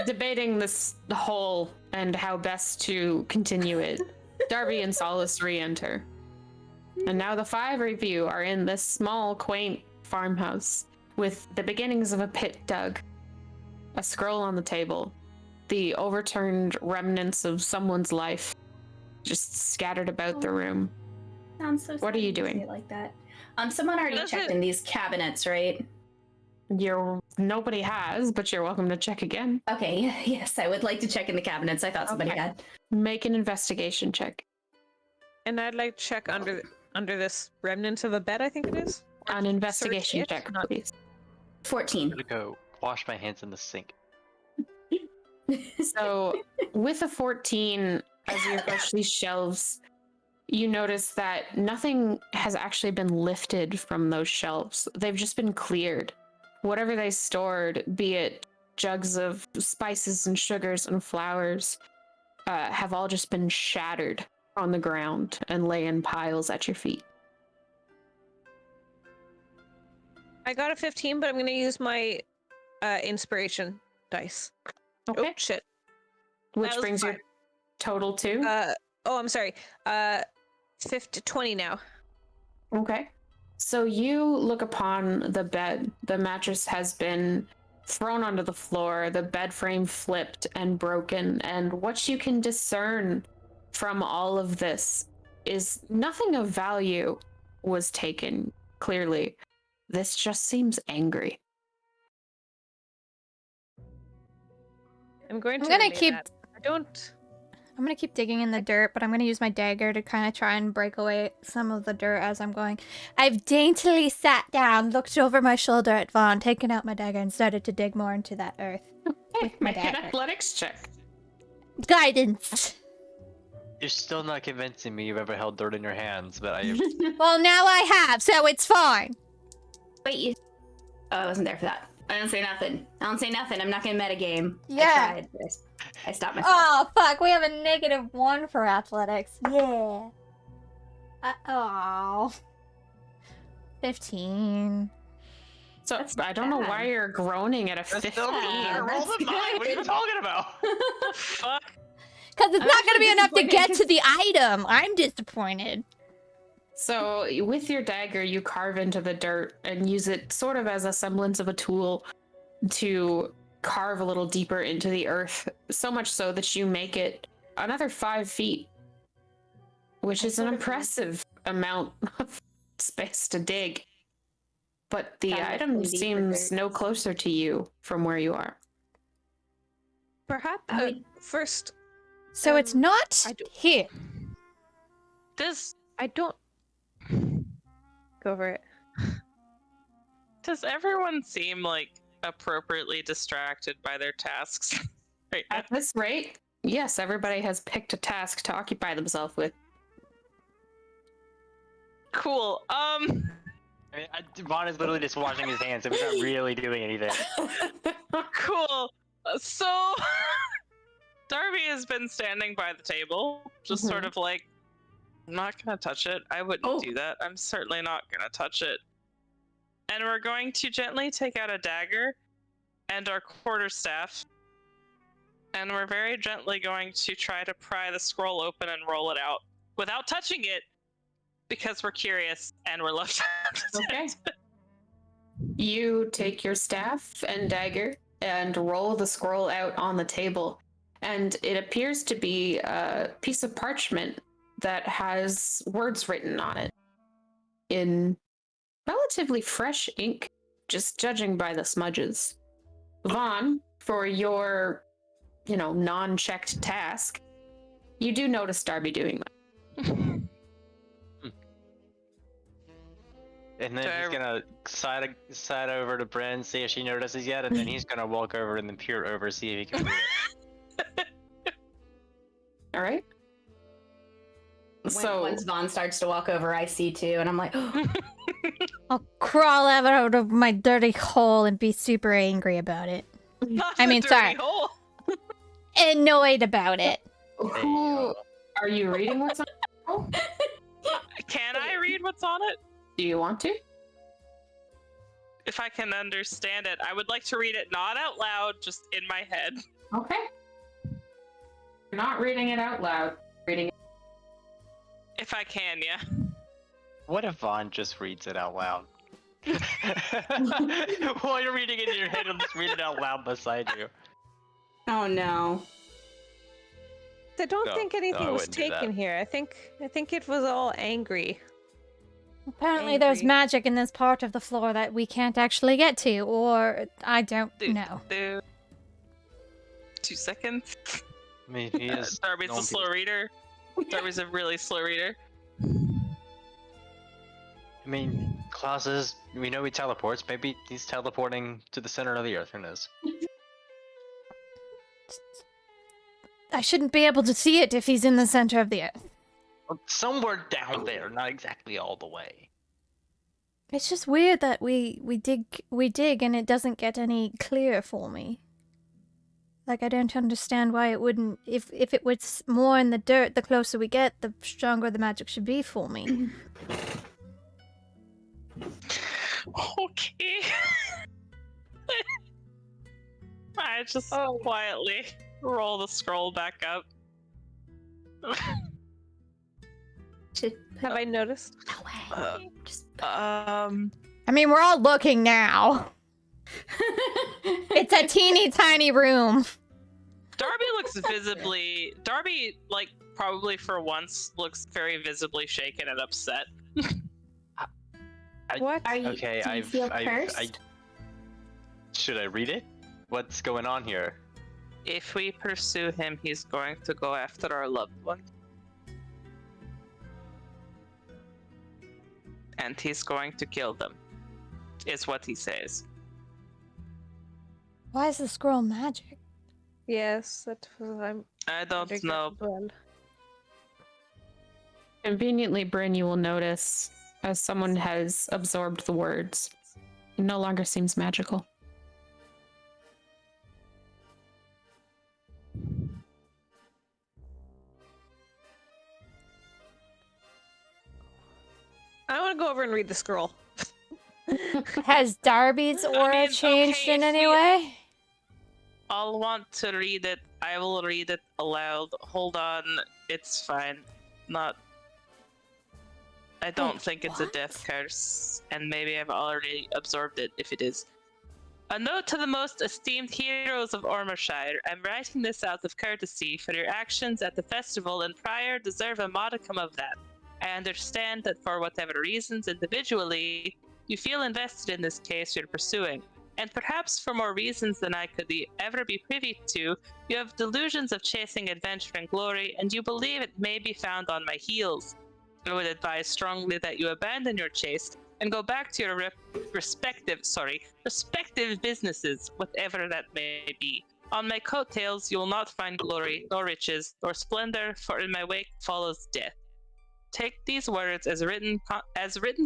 debating the hole and how best to continue it, Darby and Solace re-enter. And now the five of you are in this small, quaint farmhouse with the beginnings of a pit dug, a scroll on the table, the overturned remnants of someone's life just scattered about the room. sounds so What are sad you to say doing? it like that? Someone already Does checked it- in these cabinets, right? Nobody has, but you're welcome to check again. Okay, yes, I would like to check in the cabinets. I thought somebody Okay. had. Make an investigation check. And I'd like to check under this remnants of a bed, I think it is. Or An investigation search it, check, not- please. 14. I'm gonna go wash my hands in the sink. So, with a 14, as you approach these shelves, you notice that nothing has actually been lifted from those shelves. They've just been cleared. Whatever they stored, be it jugs of spices and sugars and flours, have all just been shattered on the ground and lay in piles at your feet. I got a 15, but I'm going to use my inspiration dice. Okay. Oh, shit. Which That was brings your fine. total to? I'm sorry. 20 now. Okay. So you look upon the bed. The mattress has been thrown onto the floor, the bed frame flipped and broken, and what you can discern from all of this is nothing of value was taken, clearly. This just seems angry. I'm going to I'm gonna relay keep- that. I don't... I'm gonna keep digging in the dirt, but I'm gonna use my dagger to kind of try and break away some of the dirt as I'm going. I've daintily sat down, looked over my shoulder at Vaughn, taken out my dagger, and started to dig more into that earth. With my Make an dagger. athletics check. Guidance! You're still not convincing me you've ever held dirt in your hands, but I. Well, now I have, so it's fine. Wait, you... Oh, I wasn't there for that. I didn't say nothing. I'm not gonna metagame. Yeah. I tried. I stopped myself. Oh, fuck, we have a -1 for athletics. Yeah. Oh. 15. So That's I don't know bad. why you're groaning at a 15. Roll the mine. What are you talking about? Fuck. Because it's I'm not going to be actually enough to get to disappointed the item. I'm disappointed. So with your dagger, you carve into the dirt and use it sort of as a semblance of a tool to carve a little deeper into the earth, so much so that you make it another 5 feet, which is an impressive amount of space to dig. But the Sounds like item some deeper seems dirt. no closer to you from where you are. Perhaps, first, So it's not I do- here. I don't... Go over it. Does everyone seem like appropriately distracted by their tasks right now? At this rate, yes, everybody has picked a task to occupy themselves with. Cool. I mean, Vaughn is literally just washing his hands, and he's not really doing anything. Cool. So Darby has been standing by the table, just sort of like, I'm not gonna touch it. I wouldn't do that. I'm certainly not gonna touch it. And we're going to gently take out a dagger and our quarterstaff, and we're very gently going to try to pry the scroll open and roll it out without touching it, because we're curious and we're left. Okay. You take your staff and dagger and roll the scroll out on the table, and it appears to be a piece of parchment that has words written on it in relatively fresh ink, just judging by the smudges. Vaughn, for your, non-checked task, you do notice Darby doing that. And then he's gonna side over to Brynn, see if she notices yet, and then he's gonna walk over and then peer over, see if he can read it. All right. Once Vaughn starts to walk over, I see too, and I'm like, I'll crawl out of my dirty hole and be super angry about it. Not I the mean, dirty sorry. hole. Annoyed about it. Who are you reading? What's on? Can I read what's on it? Do you want to? If I can understand it, I would like to read it not out loud, just in my head. Okay. You're not reading it out loud. Reading it. If I can, yeah. What if Vaughn just reads it out loud? While you're reading it in your head, I'll just read it out loud beside you. oh no. I don't No, think no, anything I was wouldn't do that. taken here. I think it was all angry. Apparently there's Angry. magic in this part of the floor that we can't actually get to, or I don't know. 2 seconds. I mean, he is. Darby's a known slow people- reader. Darby's a really slow reader. I mean, classes. We know he teleports. Maybe he's teleporting to the center of the earth. Who knows? I shouldn't be able to see it if he's in the center of the earth. Somewhere down there, not exactly all the way. It's just weird that we dig and it doesn't get any clearer for me. Like, I don't understand why it wouldn't... If it was more in the dirt, the closer we get, the stronger the magic should be for me. Okay. I just quietly roll the scroll back up. Have I noticed? No way. Just I mean, we're all looking now. It's a teeny tiny room. Darby, like, probably for once, looks very visibly shaken and upset. What? Are you? Okay, do you feel cursed? Should I read it? What's going on here? If we pursue him, he's going to go after our loved one. And he's going to kill them, is what he says. Why is the scroll magic? Yes, that's what I'm. I don't wondering know. as well. Conveniently, Brynn, you will notice as someone has absorbed the words, it no longer seems magical. I want to go over and read the scroll. Has Darby's aura changed in any way? I'll want to read it. I will read it aloud. Hold on. It's fine. I don't think it's a death curse, and maybe I've already absorbed it if it is. A note to the most esteemed heroes of Ormershire. I'm writing this out of courtesy, for your actions at the festival and prior deserve a modicum of that. I understand that for whatever reasons individually, you feel invested in this case you're pursuing. And perhaps for more reasons than I could ever be privy to, you have delusions of chasing adventure and glory, and you believe it may be found on my heels. I would advise strongly that you abandon your chase and go back to your respective businesses, whatever that may be. On my coattails, you will not find glory, nor riches, nor splendor, for in my wake follows death. Take these words as written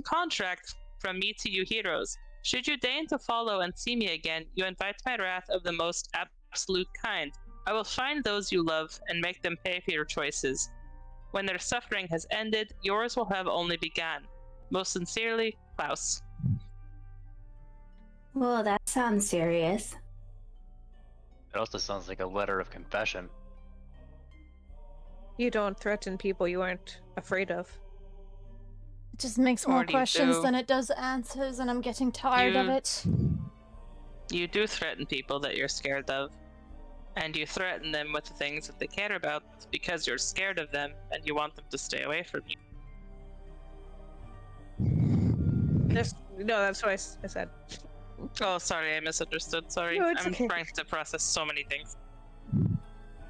contract from me to you heroes. Should you deign to follow and see me again, you invite my wrath of the most absolute kind. I will find those you love and make them pay for your choices. When their suffering has ended, yours will have only begun. Most sincerely, Klaus. Well, that sounds serious. It also sounds like a letter of confession. You don't threaten people you aren't afraid of. It just makes more questions than it does answers, and I'm getting tired of it. You do threaten people that you're scared of. And you threaten them with the things that they care about because you're scared of them and you want them to stay away from you. No, that's what I said. Oh, sorry, I misunderstood. Sorry. No, it's I'm okay. trying to process so many things.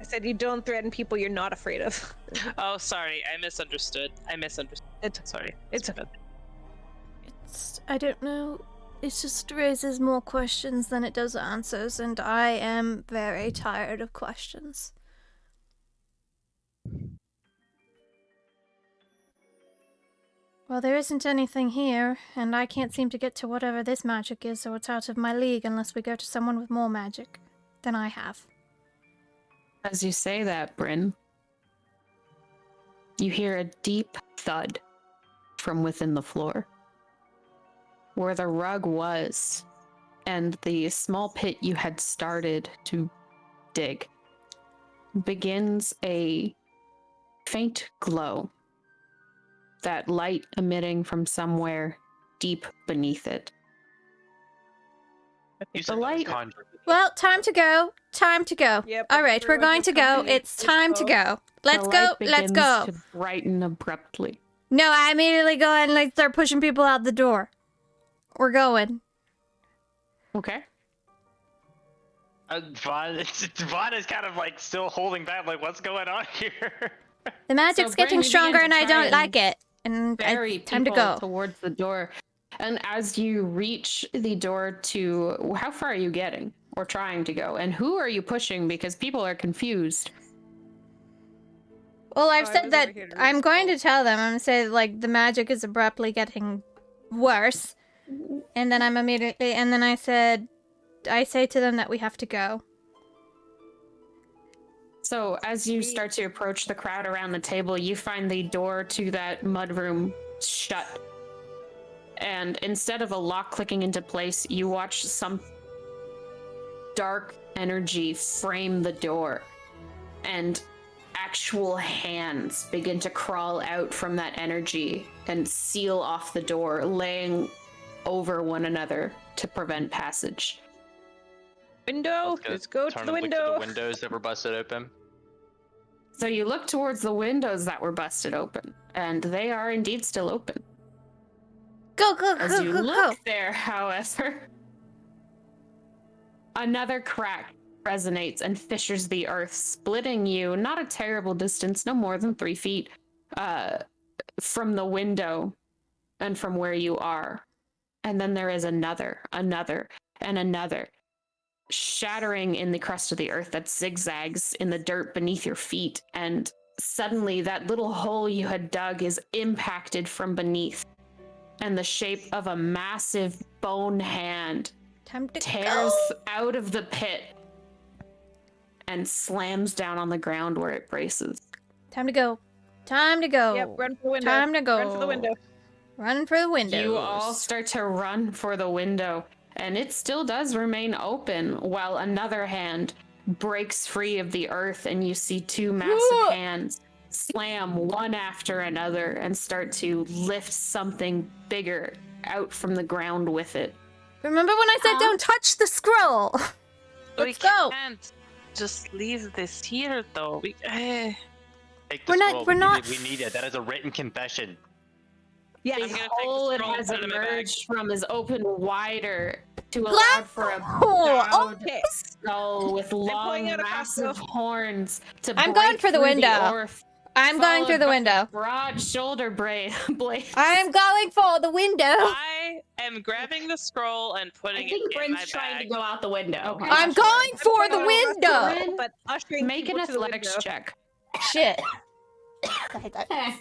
I said you don't threaten people you're not afraid of. Oh, sorry, I misunderstood. Sorry. It's okay. I don't know. It just raises more questions than it does answers, and I am very tired of questions. Well, there isn't anything here, and I can't seem to get to whatever this magic is, so it's out of my league unless we go to someone with more magic than I have. As you say that, Brynn, you hear a deep thud from within the floor. Where the rug was, and the small pit you had started to dig, begins a faint glow, that light emitting from somewhere deep beneath it. The light. Well, time to go. Time to go. Yep, All right, we're going to go. It's time to go. Let's go. Let's go. To brighten abruptly. No, I immediately go ahead and start pushing people out the door. We're going. Okay. Vaughn is kind of like still holding back, like, what's going on here? The magic's getting stronger and I don't like it. And Very time to go. Towards the door. And as you reach the door to, how far are you getting or trying to go? And who are you pushing? Because people are confused. Well, I've said that I'm going to tell them. I'm going to say, like, the magic is abruptly getting worse. And then I say to them that we have to go. So as you start to approach the crowd around the table, you find the door to that mudroom shut. And instead of a lock clicking into place, you watch some dark energy frame the door. And actual hands begin to crawl out from that energy and seal off the door, laying over one another to prevent passage. Window. Let's go to the window. Look to the windows that were busted open. So you look towards the windows that were busted open, and they are indeed still open. Go, As you look there, however, another crack resonates and fissures the earth, splitting you not a terrible distance, no more than 3 feet, from the window and from where you are. And then there is another, and another, shattering in the crust of the earth that zigzags in the dirt beneath your feet. And suddenly that little hole you had dug is impacted from beneath, and the shape of a massive bone hand tears out of the pit and slams down on the ground where it braces. Time to go. Time to go. Yep, run for the window. Time to go. Run for the window. Run for the window. You all start to run for the window, and it still does remain open while another hand breaks free of the earth, and you see 2 massive hands slam one after another and start to lift something bigger out from the ground with it. Remember when I said don't touch the scroll? Let's go. We can't just leave this here, though. Take the We're not- scroll. we're not- We need it. That is a written confession. Yes. I'm gonna take hole the it scroll has out of my bag. emerged from is open wider to allow for a Oh, proud okay. skull with long, pulling out a massive crossbow. horns to I'm break going for the through window. earth, I'm going through the followed by window. broad shoulder blade. I'm going for the window. I am grabbing the scroll and I putting think it in my Brynn's trying to bag. go out the window. Okay. I'm going for the window. Brynn, But ushering Make an people to the athletics window. check. Shit. Eh.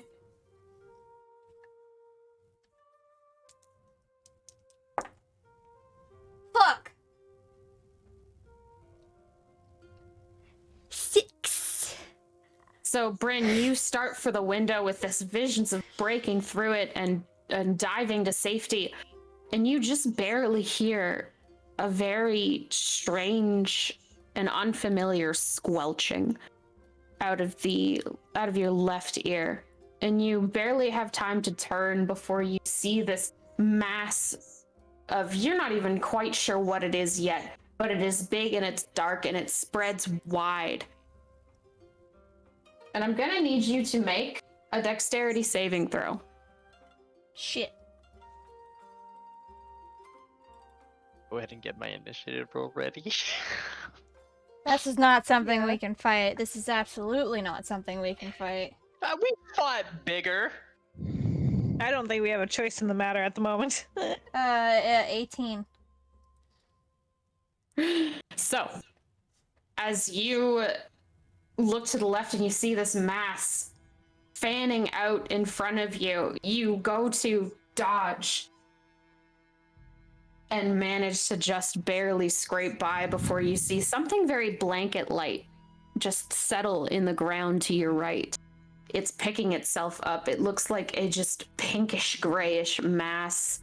Fuck. 6. So, Brynn, you start for the window with this visions of breaking through it and diving to safety, and you just barely hear a very strange and unfamiliar squelching out of your left ear, and you barely have time to turn before you see this mass of, you're not even quite sure what it is yet, but it is big and it's dark and it spreads wide. And I'm gonna need you to make a dexterity saving throw. Shit. Go ahead and get my initiative roll ready. This is not something we can fight. This is absolutely not something we can fight. We fought bigger. I don't think we have a choice in the matter at the moment. 18. So, as you look to the left and you see this mass fanning out in front of you, you go to dodge and manage to just barely scrape by before you see something very blanket light just settle in the ground to your right. It's picking itself up. It looks like a just pinkish grayish mass.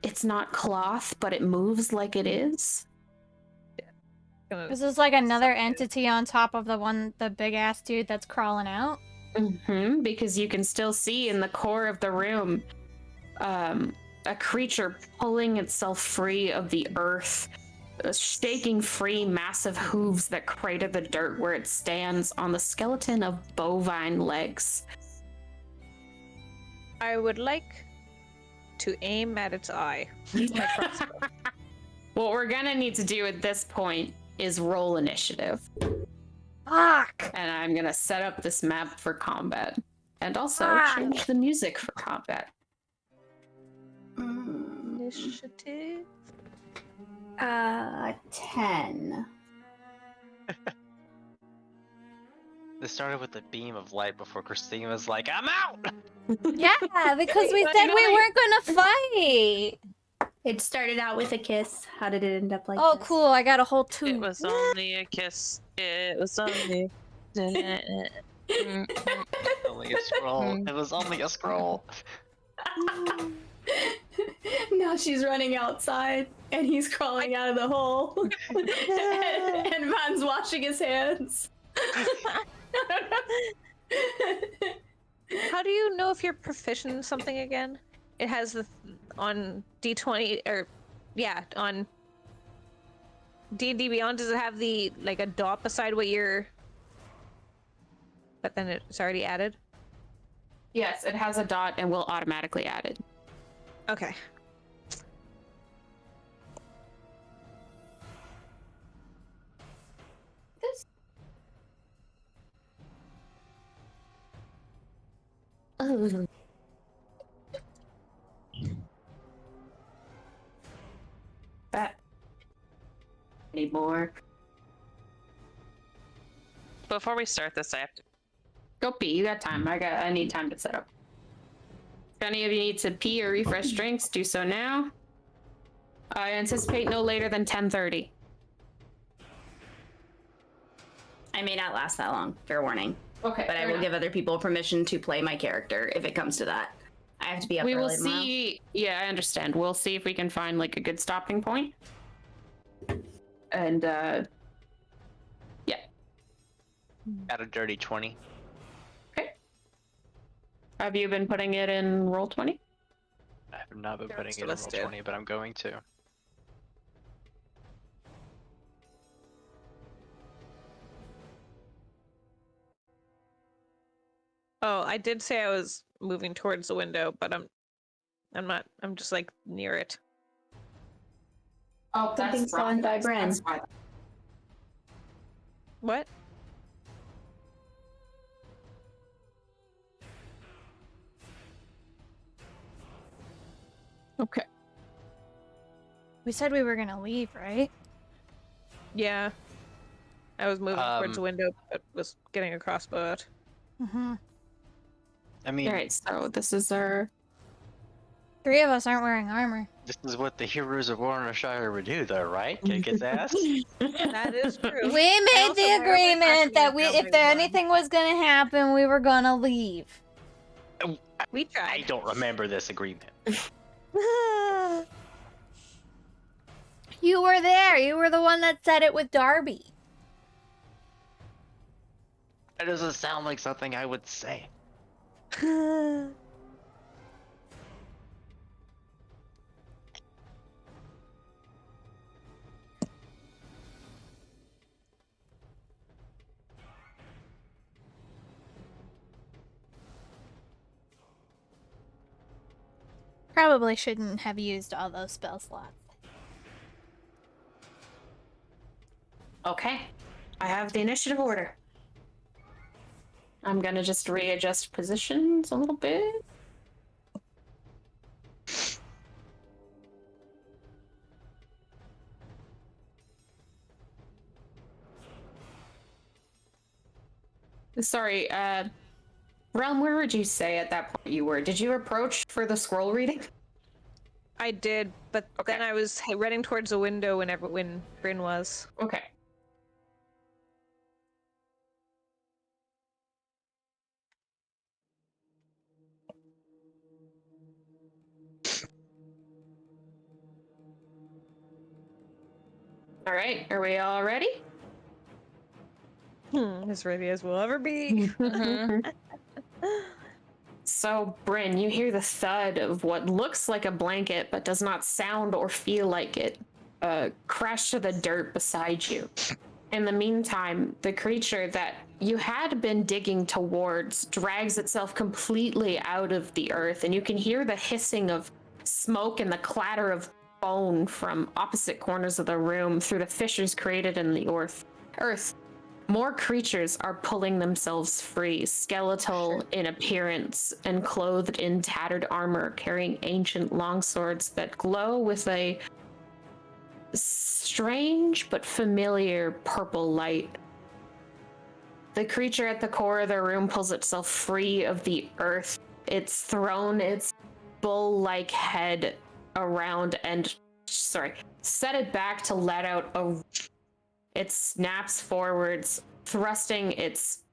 It's not cloth, but it moves like it is. This is like another entity on top of the big ass dude that's crawling out. Because you can still see in the core of the room a creature pulling itself free of the earth, shaking free massive hooves that crater the dirt where it stands on the skeleton of bovine legs. I would like to aim at its eye. With my crossbow. What we're gonna need to do at this point is roll initiative. Fuck! And I'm gonna set up this map for combat. And also Fuck. change the music for combat. Initiative. 10. This started with a beam of light before Christine was like, I'm out! Yeah, because we said we weren't gonna fight! It started out with a kiss. How did it end up like Oh, this? cool. I got a whole two. It was only a kiss. It was only. Only a scroll. It was only a scroll. Now she's running outside, and he's crawling out of the hole. and Van's washing his hands. How do you know if you're proficient in something again? It has the on D20 or on D&D Beyond. Does it have the like a dot beside what you're? But then it's already added. Yes, it has a dot and will automatically add it. Okay. Oh. That. Any more? Before we start this, I have to. Go pee. You got time. I need time to set up. If any of you need to pee or refresh drinks, do so now. I anticipate no later than 10:30. I may not last that long, fair warning. Okay. But I will give other people permission to play my character if it comes to that. I have to be up We will early tomorrow. see. Yeah, I understand. We'll see if we can find like a good stopping point. And yeah. Got a dirty 20. Okay. Have you been putting it in Roll20? I have not been Yeah, putting so it in let's do. Roll20, but I'm going to. Oh, I did say I was moving towards the window, but I'm not. I'm just like near it. Oh, Something's falling by Brynn. What? Okay. We said we were gonna leave, right? Yeah. I was moving towards the window, but was getting a crossbow out. Mm-hmm. I mean, All right. So this is our. 3 of us aren't wearing armor. this is what the heroes of Warnershire would do, though, right? Kick its ass. That is true. We I made also the wear my agreement that costume we, and if my there wand. anything was gonna happen, we were gonna leave. We I tried. don't remember this agreement. You were there. You were the one that said it with Darby. That doesn't sound like something I would say. Probably shouldn't have used all those spell slots. Okay. I have the initiative order. I'm gonna just readjust positions a little bit. Sorry, Relm, where would you say at that point you were? Did you approach for the scroll reading? I did, but then I was running towards the window when Brynn was. Okay. All right, are we all ready? As ready as we'll ever be. So, Brynn, you hear the thud of what looks like a blanket but does not sound or feel like it crash to the dirt beside you. In the meantime, the creature that you had been digging towards drags itself completely out of the earth, and you can hear the hissing of smoke and the clatter of bone from opposite corners of the room through the fissures created in the earth. More creatures are pulling themselves free, skeletal in appearance and clothed in tattered armor, carrying ancient longswords that glow with a strange but familiar purple light. The creature at the core of the room pulls itself free of the earth. It's thrown its bull-like head around and, set it back to let out it snaps forwards, thrusting its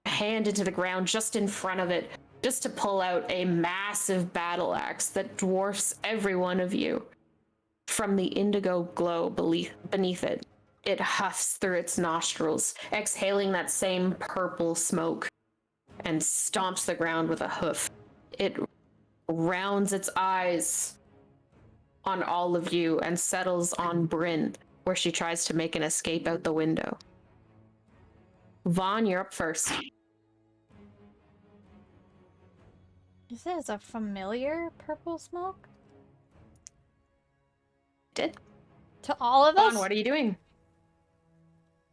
hand into the ground just in front of it, just to pull out a massive battle axe that dwarfs every one of you. From the indigo glow beneath it, it huffs through its nostrils, exhaling that same purple smoke, and stomps the ground with a hoof. It rounds its eyes on all of you and settles on Brynn, where she tries to make an escape out the window. Vaughn, you're up first. Is this a familiar purple smoke? Did? To all of us? Vaughn, what are you doing?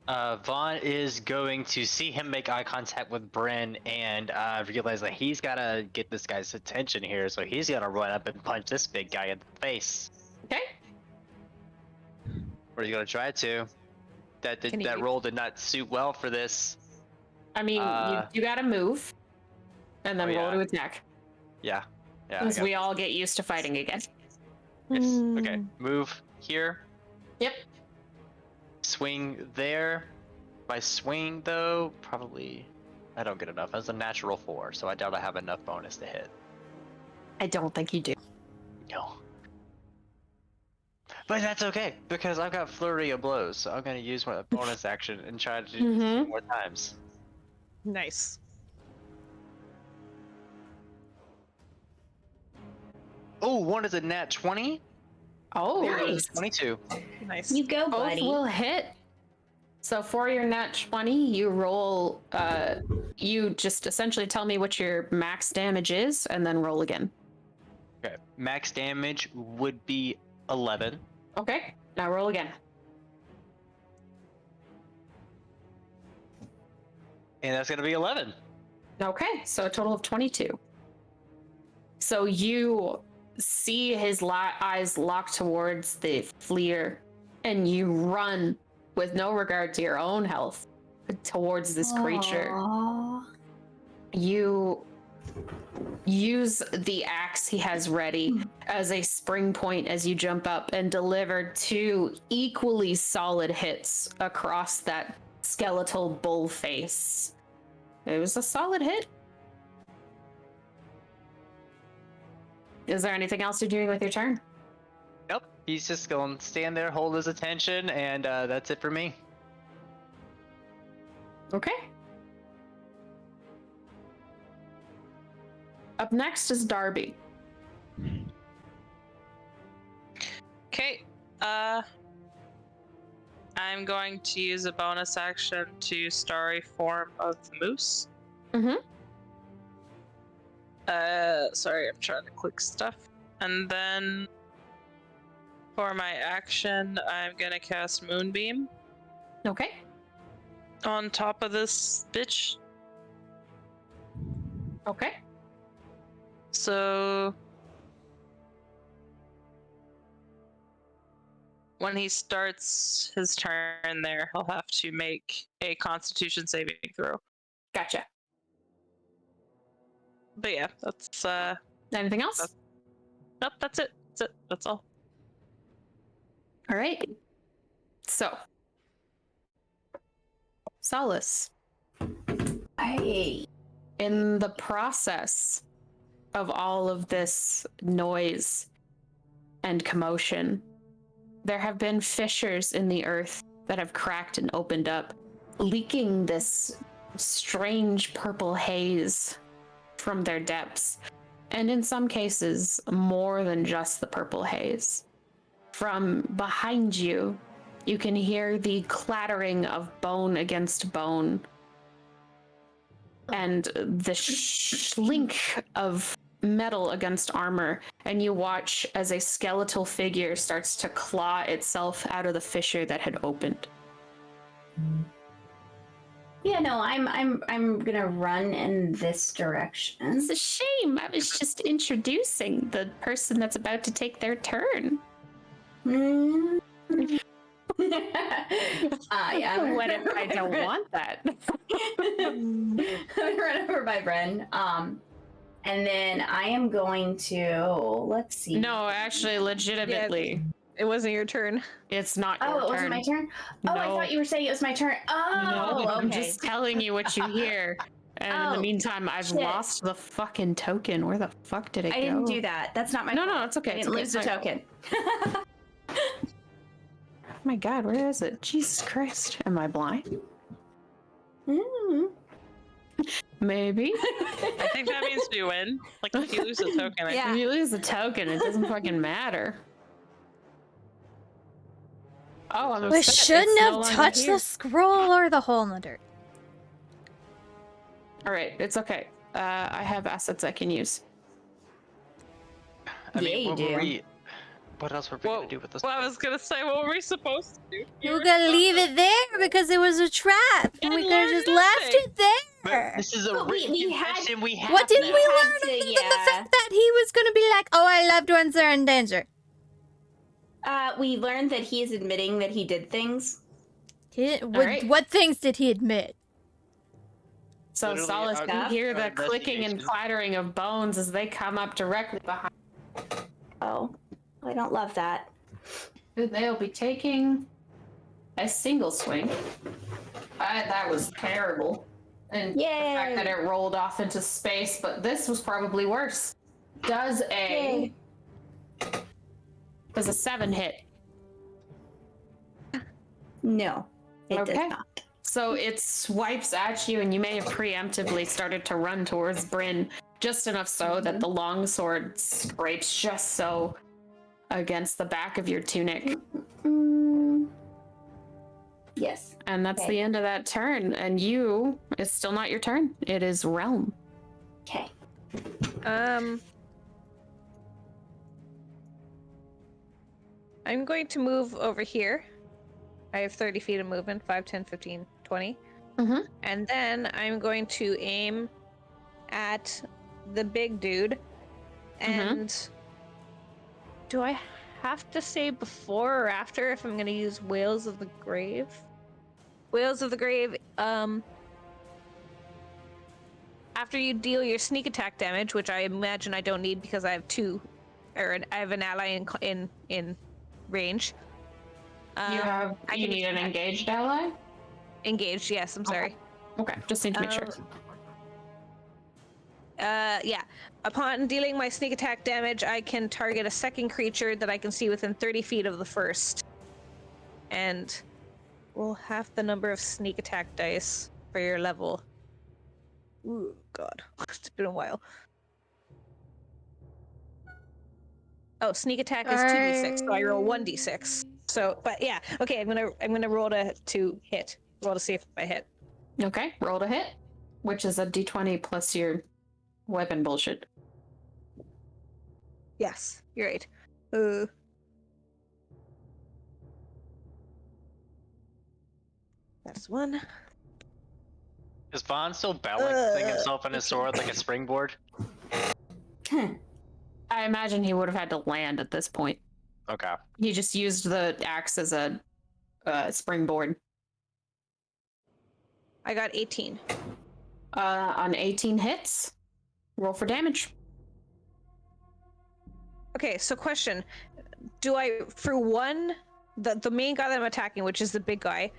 Vaughn is going to see him make eye contact with Brynn and realize that he's gotta get this guy's attention here, so he's gonna run up and punch this big guy in the face. Okay. Or he's gonna try to. That roll did not suit well for this. I mean, you gotta move, and then roll to attack. Yeah. Because we all get used to fighting again. Yes. Okay. Move here. Yep. Swing there. By swing though, probably I don't get enough. That's a natural 4, so I doubt I have enough bonus to hit. I don't think you do. No. But that's okay, because I've got flurry of blows, so I'm gonna use my bonus action and try to do this 2 more times. Nice. Oh, one is a nat 20. Oh, Nice. 22. Nice. You go, both buddy. will hit. So for your nat 20, you roll, you just essentially tell me what your max damage is, and then roll again. Okay. Max damage would be 11. Okay, now roll again. And that's gonna be 11. Okay, so a total of 22. So you see his eyes lock towards the fleer, and you run with no regard to your own health towards this creature. Aww. You use the axe he has ready as a spring point as you jump up and deliver 2 equally solid hits across that skeletal bull face. It was a solid hit. Is there anything else you're doing with your turn? Nope. He's just gonna stand there, hold his attention, and that's it for me. Okay. Up next is Darby. Okay. I'm going to use a bonus action to Starry Form of the Moose. Mm-hmm. Sorry, I'm trying to click stuff. And then for my action, I'm gonna cast Moonbeam Okay. on top of this bitch. Okay. So when he starts his turn there, he'll have to make a Constitution saving throw. Gotcha. But yeah, that's Anything else? nope, that's it. That's all. All right. So, Solace, Hey. in the process of all of this noise and commotion, there have been fissures in the earth that have cracked and opened up, leaking this strange purple haze from their depths. And in some cases, more than just the purple haze. From behind you, you can hear the clattering of bone against bone and the slink of metal against armor, and you watch as a skeletal figure starts to claw itself out of the fissure that had opened. Yeah, no, I'm gonna run in this direction. It's a shame. I was just introducing the person that's about to take their turn. Mm. Yeah. What if I don't want that? I'm gonna run over by Brynn. And then I am going to, let's see. No, actually, legitimately, It wasn't your turn. it's not your Oh, it turn. wasn't my turn? Oh, I No. thought you were saying it was my turn. Oh, No, I'm okay. just telling you what you hear. And in the Oh, meantime, I've shit. lost the fucking token. Where the fuck did it go? I didn't do that. That's not my No, fault. no, it's okay. I It's didn't okay. lose the It's my token. Oh my god, where is it? Jesus Christ. Am I blind? Mm. Maybe. I think that means you win. Like if you lose a token, I Yeah. If you lose the token, it doesn't fucking matter. Oh, I'm We upset. shouldn't It's no have longer touched here. the scroll or the hole in the dirt. Alright, it's okay. I have assets I can use. I mean, Yeah, you what do. were we? What else were we gonna do with this? Well, I was gonna say, what were we supposed to do? We were gonna leave it there because it was a trap, and we could have learn just left nothing. it there. This is a But we written had- confession we have What didn't now. we Had learn to, other than the yeah. fact that he was gonna be like, "Oh, our loved ones are in danger." We learned that he is admitting that he did things. right. What things did he admit? So, Literally, Solace, our- you Stuff. hear our the clicking and investigations. clattering of bones as they come up directly behind. Oh, I don't love that. They'll be taking a single swing. That was terrible. And the fact that Yay. it rolled off into space, but this was probably worse. Does a 7 hit? No, it Okay. does not. So it swipes at you, and you may have preemptively started to run towards Brynn, just enough so that the longsword scrapes just so against the back of your tunic. Mm. Yes. And that's Okay. the end of that turn. And it's still not your turn. It is Relm. Okay. I'm going to move over here. I have 30 feet of movement, 5, 10, 15, 20. Mhm. And then I'm going to aim at the big dude. And do I have to say before or after if I'm going to use Whales of the Grave? Whales of the Grave, after you deal your sneak attack damage, which I imagine I don't need because I have I have an ally in range. You need an engaged ally? Engaged, yes, I'm sorry. Okay, just need to make sure. Yeah. Upon dealing my sneak attack damage, I can target a second creature that I can see within 30 feet of the first. And roll half the number of sneak attack dice for your level. Ooh, God. It's been a while. Oh, sneak attack is 2d6, so I roll 1d6. So, but yeah, okay, I'm gonna roll to hit. Roll to see if I hit. Okay, roll to hit, which is a d20 plus your weapon bullshit. Yes, you're right. That's one. Is Vaughn still balancing himself on his sword like a springboard? I imagine he would have had to land at this point. Okay. He just used the axe as a springboard. I got 18. On 18 hits, roll for damage. Okay, so question. Do I, for one, the main guy that I'm attacking, which is the big guy,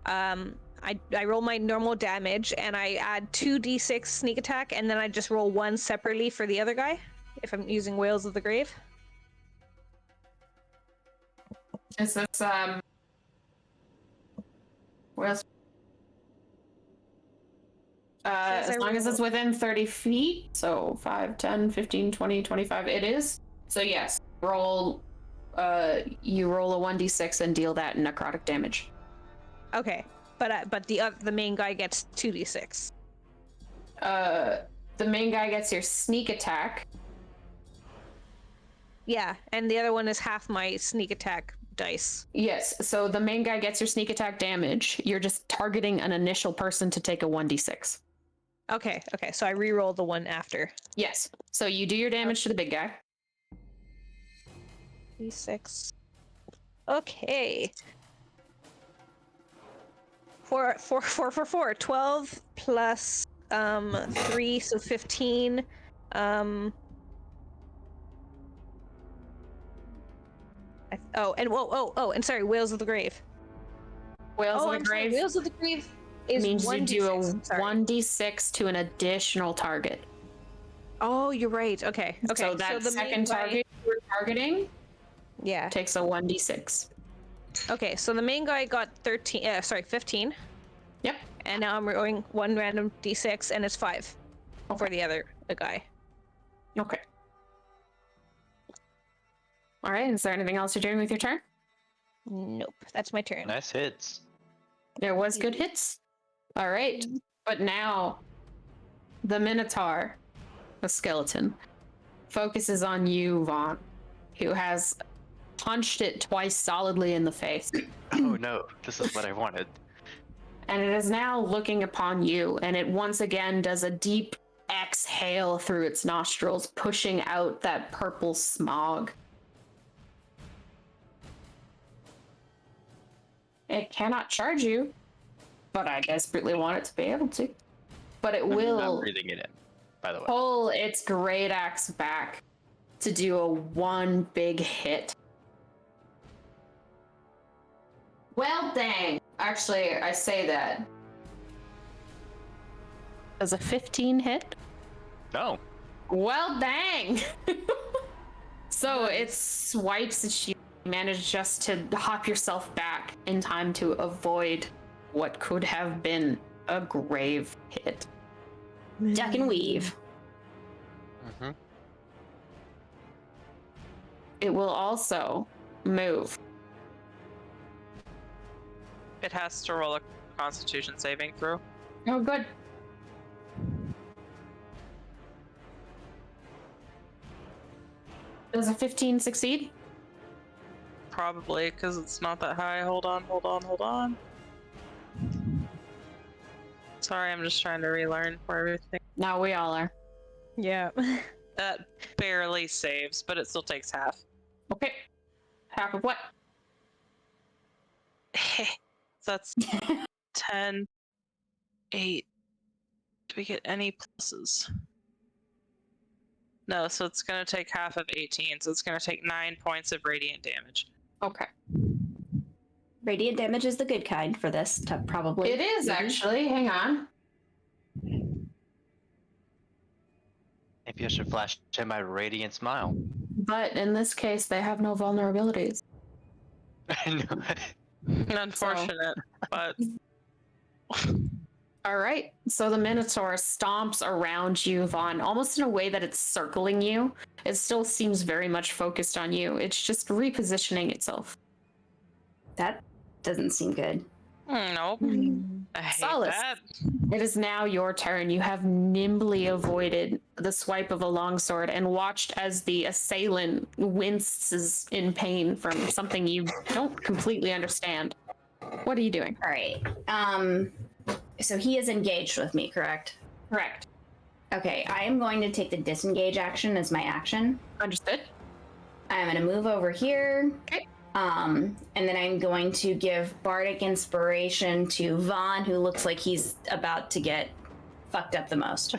I roll my normal damage and I add 2d6 sneak attack and then I just roll one separately for the other guy if I'm using Whales of the Grave? Is this Whales? As long as it's within 30 feet, so 5, 10, 15, 20, 25, it is. So yes, roll, you roll a 1d6 and deal that necrotic damage. Okay, but the main guy gets 2d6. The main guy gets your sneak attack. Yeah, and the other one is half my sneak attack dice. Yes, so the main guy gets your sneak attack damage. You're just targeting an initial person to take a 1d6. Okay, so I re-roll the one after. Yes, so you do your damage to the big guy. D6. Okay. 4. 12 plus 3, so 15. And sorry, Whales of the Grave. Whales of the I'm sorry, Grave Whales of the Grave is means you do a 1d6. Sorry. 1d6 to an additional target. Oh, you're right. Okay. So that the second main guy- target you're targeting Yeah. takes a 1d6. Okay, so the main guy got 15. Yep. And now I'm rolling one random d6, and it's 5 for the guy. Okay. All right. Is there anything else you're doing with your turn? Nope, that's my turn. Nice hits. There was good hits. All right. But now the Minotaur, the skeleton, focuses on you, Vaughn, who has punched it twice solidly in the face. Oh no, this is what I wanted. And it is now looking upon you, and it once again does a deep exhale through its nostrils, pushing out that purple smog. It cannot charge you, but I desperately want it to be able to. But it I'm will breathing it in, by the way. pull its great axe back to do a one big hit. Well, dang. Actually, I say that. Does a 15 hit? No. Well, dang. So it swipes at you. You manage just to hop yourself back in time to avoid what could have been a grave hit. Duck and weave. Mm-hmm. It will also move. It has to roll a Constitution saving throw. Oh, good. Does a 15 succeed? Probably, because it's not that high. Hold on. Sorry, I'm just trying to relearn for everything. No, we all are. Yeah. That barely saves, but it still takes half. Okay. Half of what? That's 10, 8. Do we get any pluses? No, so it's going to take half of 18, so it's going to take 9 points of radiant damage. Okay. Radiant damage is the good kind for this, probably. It is actually. Hang on. Maybe I should flash him my radiant smile. But in this case, they have no vulnerabilities. I know. Unfortunate, but All right. So the Minotaur stomps around you, Vaughn, almost in a way that it's circling you. It still seems very much focused on you. It's just repositioning itself. That doesn't seem good. nope. I hate Solace. that. It is now your turn. You have nimbly avoided the swipe of a longsword and watched as the assailant winces in pain from something you don't completely understand. What are you doing? All right. So he is engaged with me, correct? Correct. Okay, I am going to take the disengage action as my action. Understood. I'm going to move over here. Okay. And then I'm going to give Bardic Inspiration to Vaughn, who looks like he's about to get fucked up the most.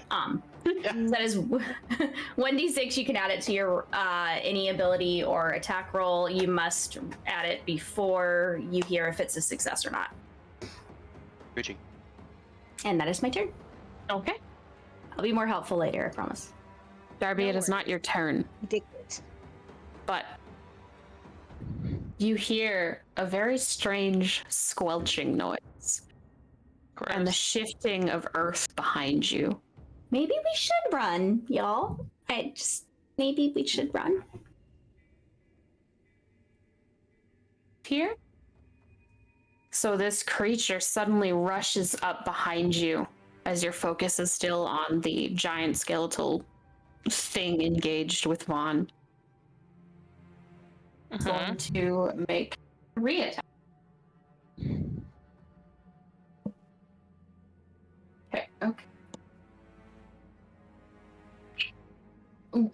That is 1d6. You can add it to your any ability or attack roll. You must add it before you hear if it's a success or not. Gucci. And that is my turn. Okay. I'll be more helpful later, I promise. Darby, No it is not your turn, Ridiculous. but you hear a very strange squelching noise and the Gross. shifting of earth behind you. Maybe we should run, y'all. Maybe we should run. Here? So this creature suddenly rushes up behind you as your focus is still on the giant skeletal thing engaged with Vaughn. Going to make a re-attack. Okay. Ooh.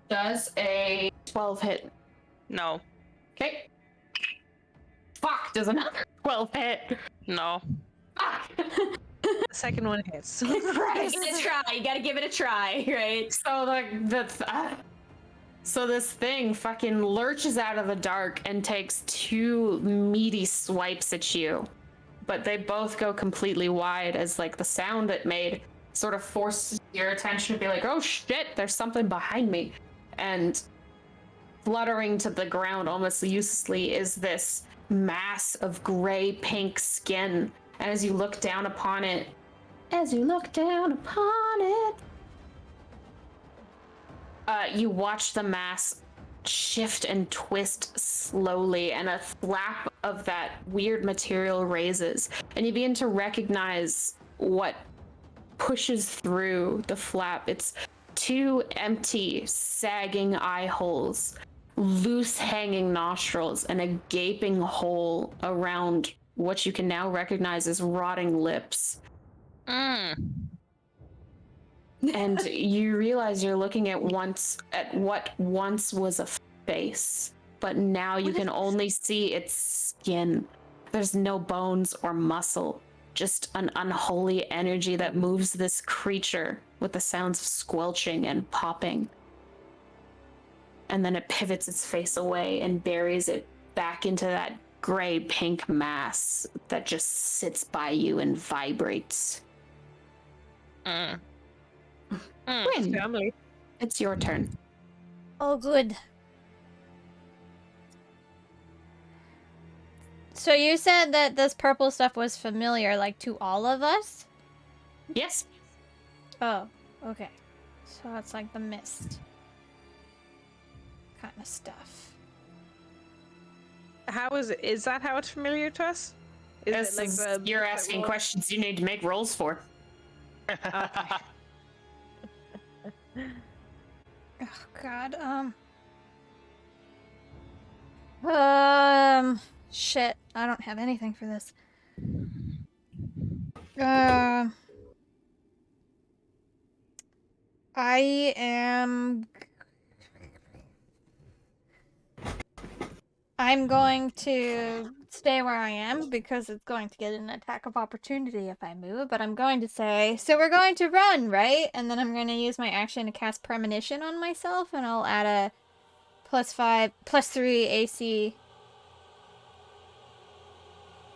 Does a 12 hit? No. Okay. Fuck! Does another 12 hit? No. Fuck. The second one hits. Give it a try. You gotta give it a try, right? So this thing fucking lurches out of the dark and takes 2 meaty swipes at you. But they both go completely wide as like the sound it made sort of forces your attention to be like, oh shit, there's something behind me. And fluttering to the ground almost uselessly is this mass of gray pink skin. And as you look down upon it, you watch the mass shift and twist slowly, and a flap of that weird material raises, and you begin to recognize what pushes through the flap. It's 2 empty, sagging eye holes, loose hanging nostrils, and a gaping hole around what you can now recognize as rotting lips. And you realize you're looking at what once was a face, but now you can only see its skin. There's no bones or muscle, just an unholy energy that moves this creature with the sounds of squelching and popping. And then it pivots its face away and buries it back into that gray pink mass that just sits by you and vibrates. Brynn, Family. it's your turn. Oh, good. So you said that this purple stuff was familiar, like, to all of us? Yes. Oh, okay. So it's like the mist kind of stuff. How is that how it's familiar to us? Is it like the You're asking questions you need to make rolls for. Okay. Oh, God, shit. I don't have anything for this. I'm going to stay where I am because it's going to get an attack of opportunity if I move, but I'm going to say, so we're going to run, right? And then I'm going to use my action to cast Premonition on myself, and I'll add a +3 AC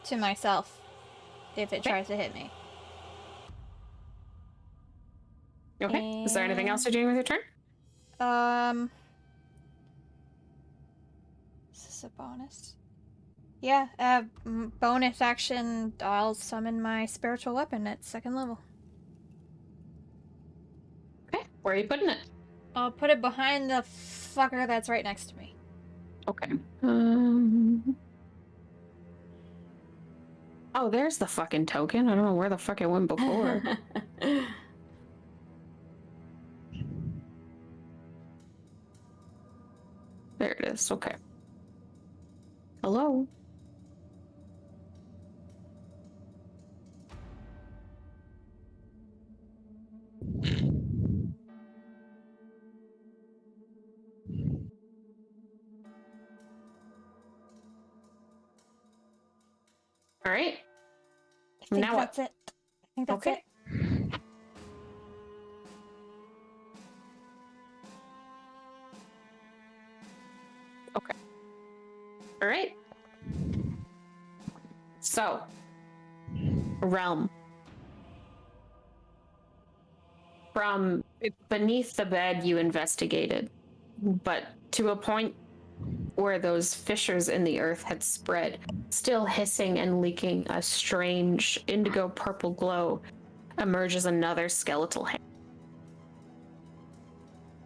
to myself if it tries to hit me. Okay. Is there anything else you're doing with your turn? Is this a bonus? Yeah, bonus action, I'll summon my spiritual weapon at 2nd level. Okay. Where are you putting it? I'll put it behind the fucker that's right next to me. Okay. Oh, there's the fucking token. I don't know where the fuck it went before. There it is. Okay. Hello? All right. I think Now that's it. I think that's Okay. it. Okay. All right. So, Relm. From beneath the bed you investigated, but to a point where those fissures in the earth had spread, still hissing and leaking a strange indigo purple glow, emerges another skeletal hand.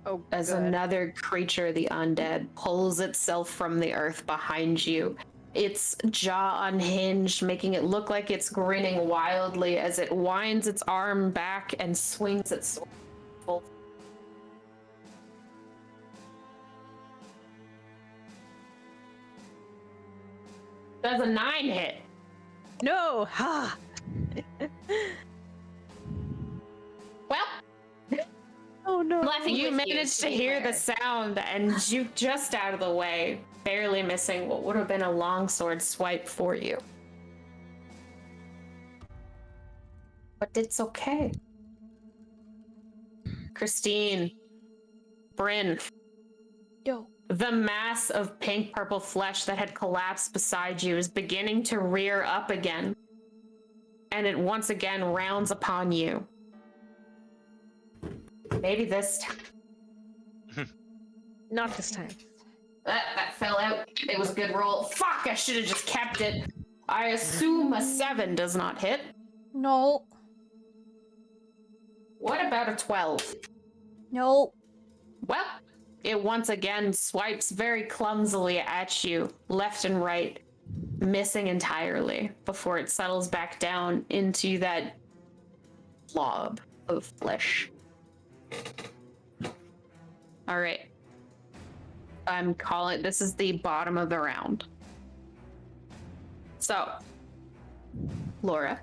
Oh, As good. another creature, the undead, pulls itself from the earth behind you, its jaw unhinged, making it look like it's grinning wildly as it winds its arm back and swings its sword full. Does a 9 hit? No! Ha! Well, Oh no! Laughing you with managed you, to hear the clear. sound and juke just out of the way barely missing what would have been a longsword swipe for you. But it's okay. Christine, Brynn, Yo. the mass of pink-purple flesh that had collapsed beside you is beginning to rear up again. And it once again rounds upon you. Maybe this time. Not this time. That fell out. It was a good roll. Fuck, I should have just kept it. I assume a 7 does not hit. No. What about a 12? No. Well, it once again swipes very clumsily at you, left and right, missing entirely before it settles back down into that blob of flesh. All right. I'm calling this is the bottom of the round. So, Laura,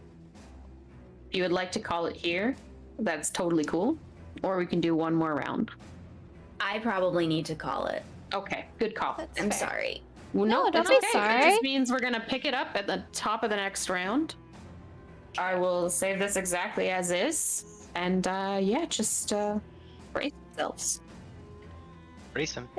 if you would like to call it here, that's totally cool. Or we can do one more round. I probably need to call it. Okay, good call. That's I'm fair. sorry. Well, No, that's don't be okay. It sorry. just means we're gonna pick it up at the top of the next round. I will save this exactly as is, and yeah, just brace yourselves. Brace him.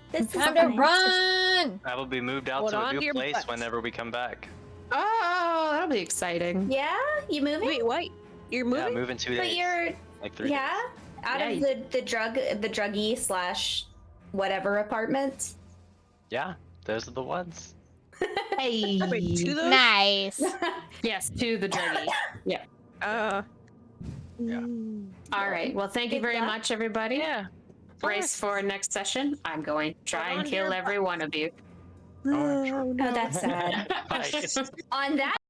This is Time to nice. run! I will be moved out Hold to on a to new your place butts. whenever we come back. Oh, that'll be exciting. Yeah, you moving? Wait, what? You're Yeah, moving? move in 2 days. But you're like 3 yeah, days. out Yeah, of the druggy / whatever apartment. Yeah, those are the ones. Hey. Wait, to those? Nice. Yes, to the druggie. Yeah. Yeah. All right. Well, thank you Good very luck. much, everybody. Yeah. Brace for next session. I'm going to try Hold and on to kill your every one of you. Oh, Oh, that's sad. Nice. On that